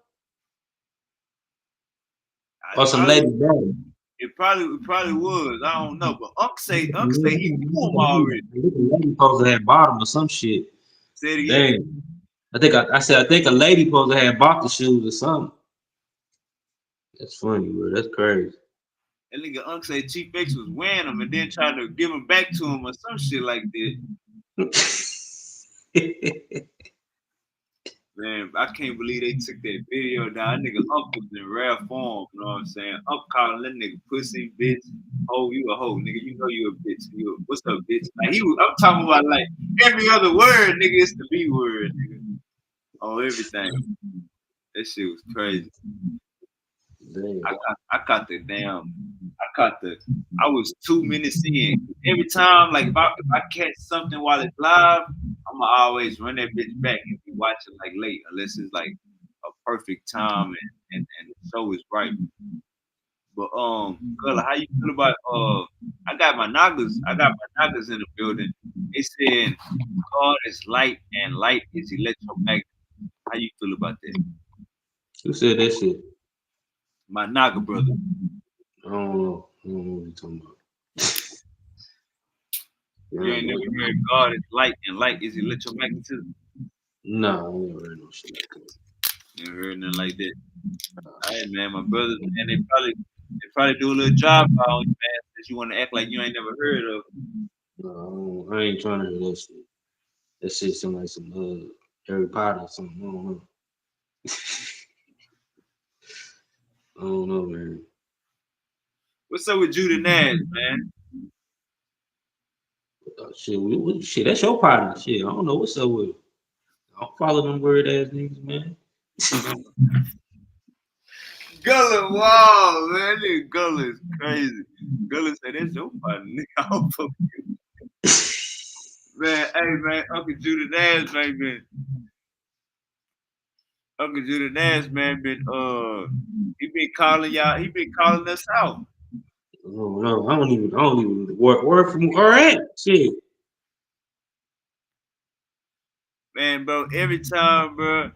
Or some lady bottoms? It probably was. I don't know. But Unc say he knew him already. Lady supposed to have bottom or some shit. Say it again. Dang. I think a lady supposed to have bought the shoes or something. That's funny, bro. That's crazy. That nigga Unc said Chief X was wearing them and then tried to give them back to him or some shit like that. Man, I can't believe they took that video down. That nigga Unc was in rare form, you know what I'm saying? Unc calling that nigga pussy, bitch. Oh, you a hoe, nigga. You know you a bitch. What's up, bitch? Like I'm talking about like every other word, nigga, it's the B word, nigga. Oh, everything. That shit was crazy. I was 2 minutes in. Every time, like if I catch something while it's live, I'ma always run that bitch back and be watching like late, unless it's like a perfect time and the show is right. But Gullah, how you feel about I got my Nagas in the building. They saying God is light and light is electromagnetic. How you feel about that? Who said that shit? My Naga brother. I don't know. I don't know what you're talking about. You ain't never heard God is light and light is electromagnetism. No, I never heard no shit like that. Never heard nothing like that. All right, man, my brothers, and they probably do a little job on you, man, since you want to act like you ain't never heard of. No, I ain't trying to hear that shit. That shit sound like some Harry Potter or something. I don't know. I don't know, man. What's up with Judah Nash, man? Shit, that's your partner. Shit, I don't know what's up with it. I don't follow them weird ass niggas, man. Gullah, wow, man, nigga Gullah is crazy. Gullah said that's your partner, nigga. I don't fuck with you. Man, hey, man, Uncle Judah Nash, man, Uncle Judah Nash, man, he been calling y'all, he been calling us out. No, I don't even word from all right. Shit. Man, bro, every time that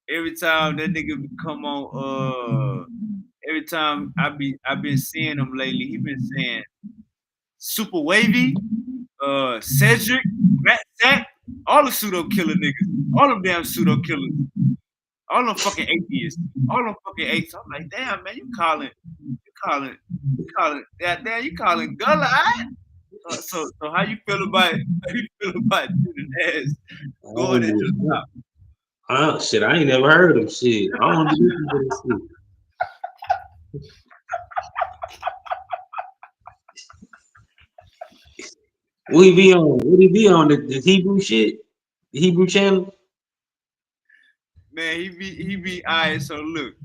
nigga come on, every time I been seeing him lately, he been saying Super Wavy, Cedric, Matt Sack, all the pseudo killer niggas, all them damn pseudo killers, all them fucking atheists, all them fucking atheists. I'm like, damn, man, you calling, damn, you calling Gullah, right? So how you feel about Judah Nash going into the top? Shit, I ain't never heard of shit. I don't listen to this shit. What he be on? What he be on? The Hebrew shit? The Hebrew channel? Man, he be alright. So look,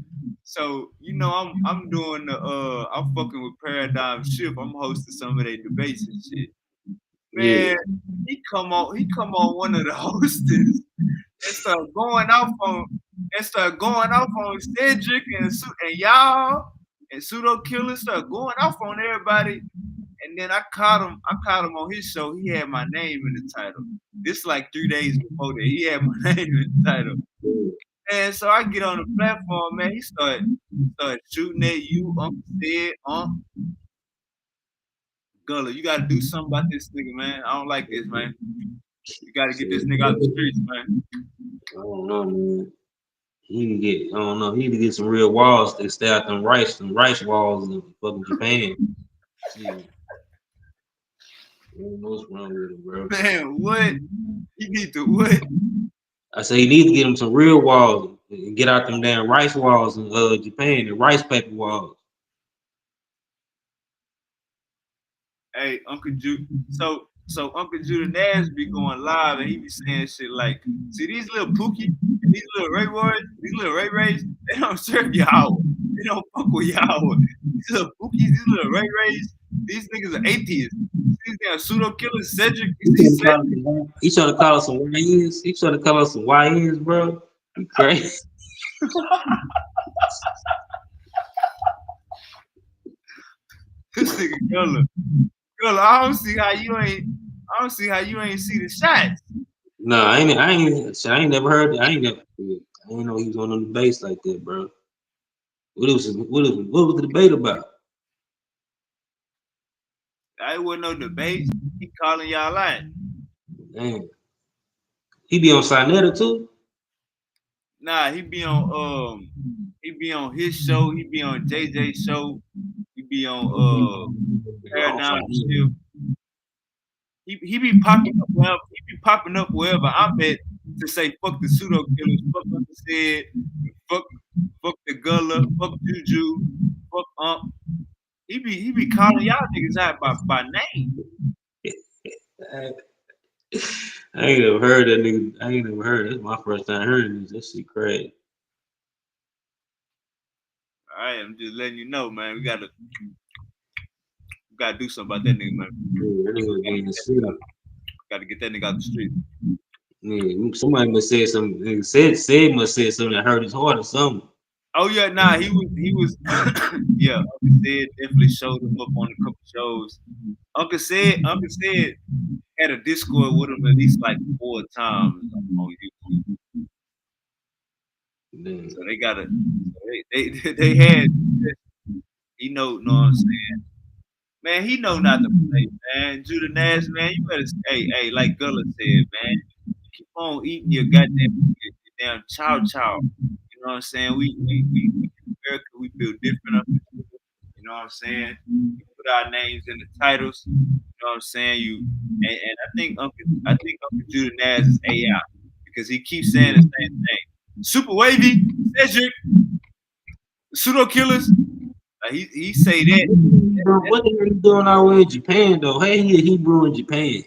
so you know I'm doing I'm fucking with Paradigm Shift. I'm hosting some of their debates and shit. Man, Yeah. he come on one of the hosters and start going off on Cedric and y'all and pseudo killers start going off on everybody. And then I caught him on his show. He had my name in the title. This like 3 days before that. He had my name in the title. And so I get on the platform, man. He started shooting at you, Uncle said, Gullah, you gotta do something about this nigga, man. I don't like this, man. You gotta get this nigga out the streets, man. I don't know, man. He need to get some real walls. They stay out them rice walls in fucking Japan. Shit. I don't know what's wrong with him, bro. Man, what? He need to what? I say he need to get him some real walls and get out them damn rice walls in Japan, the rice paper walls. Hey, Uncle Judah. So Uncle Judah Nash be going live and he be saying shit like, see these little Pookie, these little Ray Warriors, these little Ray Rays, they don't serve y'all. They don't fuck with y'all. These little Pookies, these little Ray Rays, these niggas are atheists. These damn pseudo killers, Cedric. He trying to call us some YNs. He trying to call us some YNs, bro. You crazy? This nigga Gullah, I don't see how you ain't see the shots. No, I ain't never heard it. I ain't know he was on the base like that, bro. What was the debate about? I wasn't no debate. He calling y'all out. Damn. He be on Sinetta too? Nah, he be on his show. He be on JJ's show. He be on Paradigm Shift. He be popping up wherever. He be popping up wherever I'm at to say fuck the pseudo killers, fuck Uncle Said, fuck the Gullah, fuck Juju, fuck He be calling y'all niggas out by name. I ain't never heard that nigga. I ain't never heard. That's my first time hearing this. That shit crazy. All right, I'm just letting you know, man. We gotta do something about that nigga, man. Yeah, that nigga in the city. Gotta get that nigga out the street. Yeah, somebody must say something. Said must say something that hurt his heart or something. Oh yeah, nah, he was yeah, Uncle said definitely showed him up on a couple shows. Uncle said had a Discord with him at least like 4 times on YouTube. Then So they got a they had he know what I'm saying. Man, he know not to play, man. Judah Nash, man, you better hey, like Gullah said, man, keep on eating your goddamn your damn chow. You know what I'm saying? We in America, we feel different up here. You know what I'm saying? We put our names in the titles. You know what I'm saying? And I think Uncle Judah Nash is AI because he keeps saying the same thing. Super wavy, Cedric, pseudo killers. He say that. bro, what the hell you doing out here in Japan though? Hey, he a Hebrew in Japan.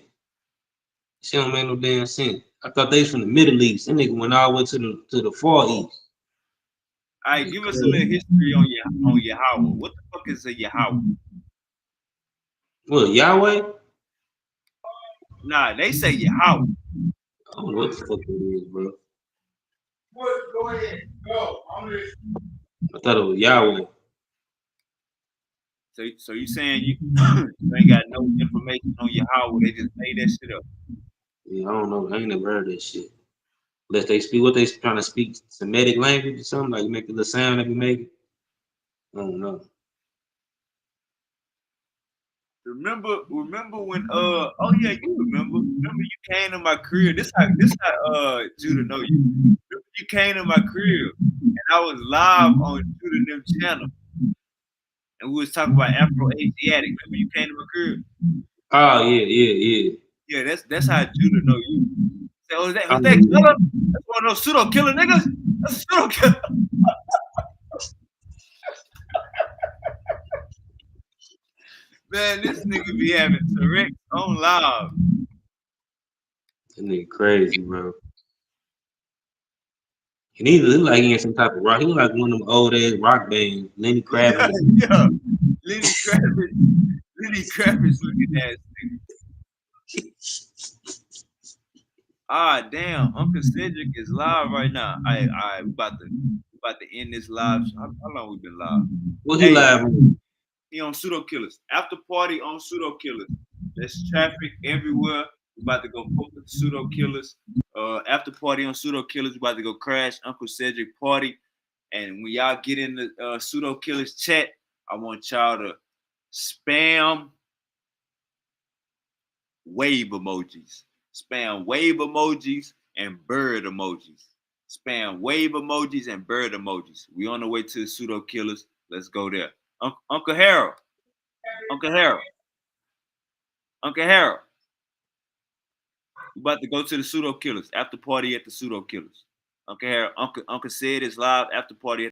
Shit don't make no damn sense. I thought they was from the Middle East. That nigga went all the way to the Far East. All right, give us a little history on Yahweh. What the fuck is a Yahweh? What, Yahweh? Nah, they say Yahweh. I don't know what the fuck it is, bro. Go ahead. Go. I thought it was Yahweh. So you saying you, you ain't got no information on Yahweh? They just made that shit up. Yeah, I don't know. I ain't never heard that shit. Unless they speak what they trying to speak Semitic language or something, like make a little sound that we make. I don't know. Remember when oh yeah, you remember you came to my crib. This how Judah know you. Remember you came to my crib and I was live on Judah and them channel and we was talking about Afro Asiatic. Remember you came to my crib? Oh yeah. Yeah, that's how Judah know you. Say, oh, was that Yeah. killer? That's one of those pseudo killer niggas. That's a pseudo killer. Man, this nigga be having Tourette's on live. That nigga crazy, bro. And he look like he in some type of rock. He look like one of them old ass rock bands, Lenny Yeah, Kravitz. yeah. Lenny Kravitz looking ass nigga. Ah, damn. Uncle Cedric is live right now. We about to end this live. How long we been live? What he Hey, live on? he on pseudo killers. After party on pseudo killers. There's traffic everywhere. We about to go fuck with the pseudo killers. After party on pseudo killers. We about to go crash Uncle Cedric party. And when y'all get in the pseudo killers chat, I want y'all to spam wave emojis. Spam wave emojis and bird emojis. Spam wave emojis and bird emojis. We on the way to the pseudo killers. Let's go there. Uncle Harold. Uncle Harold. Uncle Harold. We about to go to the pseudo killers. After party at the pseudo killers. Uncle Harold. Uncle said it's live after party at